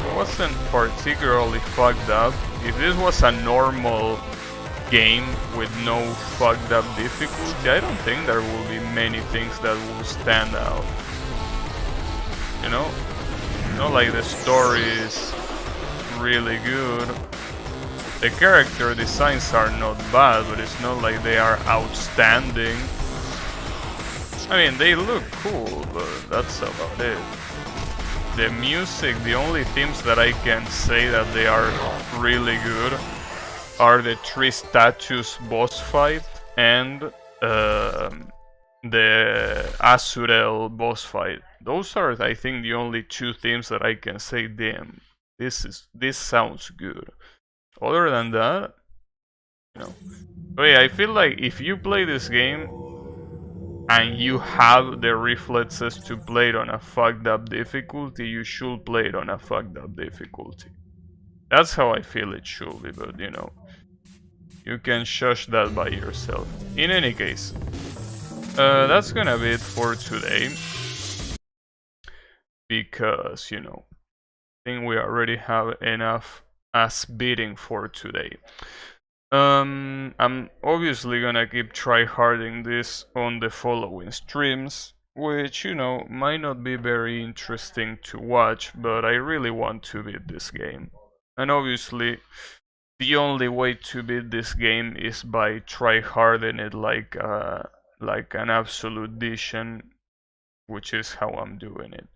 [SPEAKER 1] it wasn't particularly fucked up. If this was a normal game with no fucked up difficulty, I don't think there will be many things that will stand out. You know? Not like the story is really good. The character designs are not bad, but it's not like they are outstanding. I mean, they look cool, but that's about it. The music, the only themes that I can say that they are really good are the 3 statues boss fight and the Azurel boss fight. Those are, I think, the only 2 themes that I can say, damn, this sounds good. Other than that, you know. But yeah, I feel like if you play this game and you have the reflexes to play it on a fucked up difficulty, you should play it on a fucked up difficulty. That's how I feel it should be, but you know, you can shush that by yourself. In any case, that's gonna be it for today. Because, you know, I think we already have enough ass beating for today. I'm obviously gonna keep tryharding this on the following streams, which, you know, might not be very interesting to watch, but I really want to beat this game. And obviously, the only way to beat this game is by tryharding it like an absolute edition, which is how I'm doing it.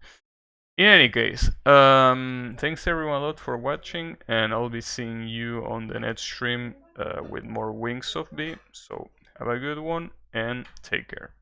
[SPEAKER 1] In any case, thanks everyone a lot for watching, and I'll be seeing you on the next stream with more Wings of B. So have a good one and take care.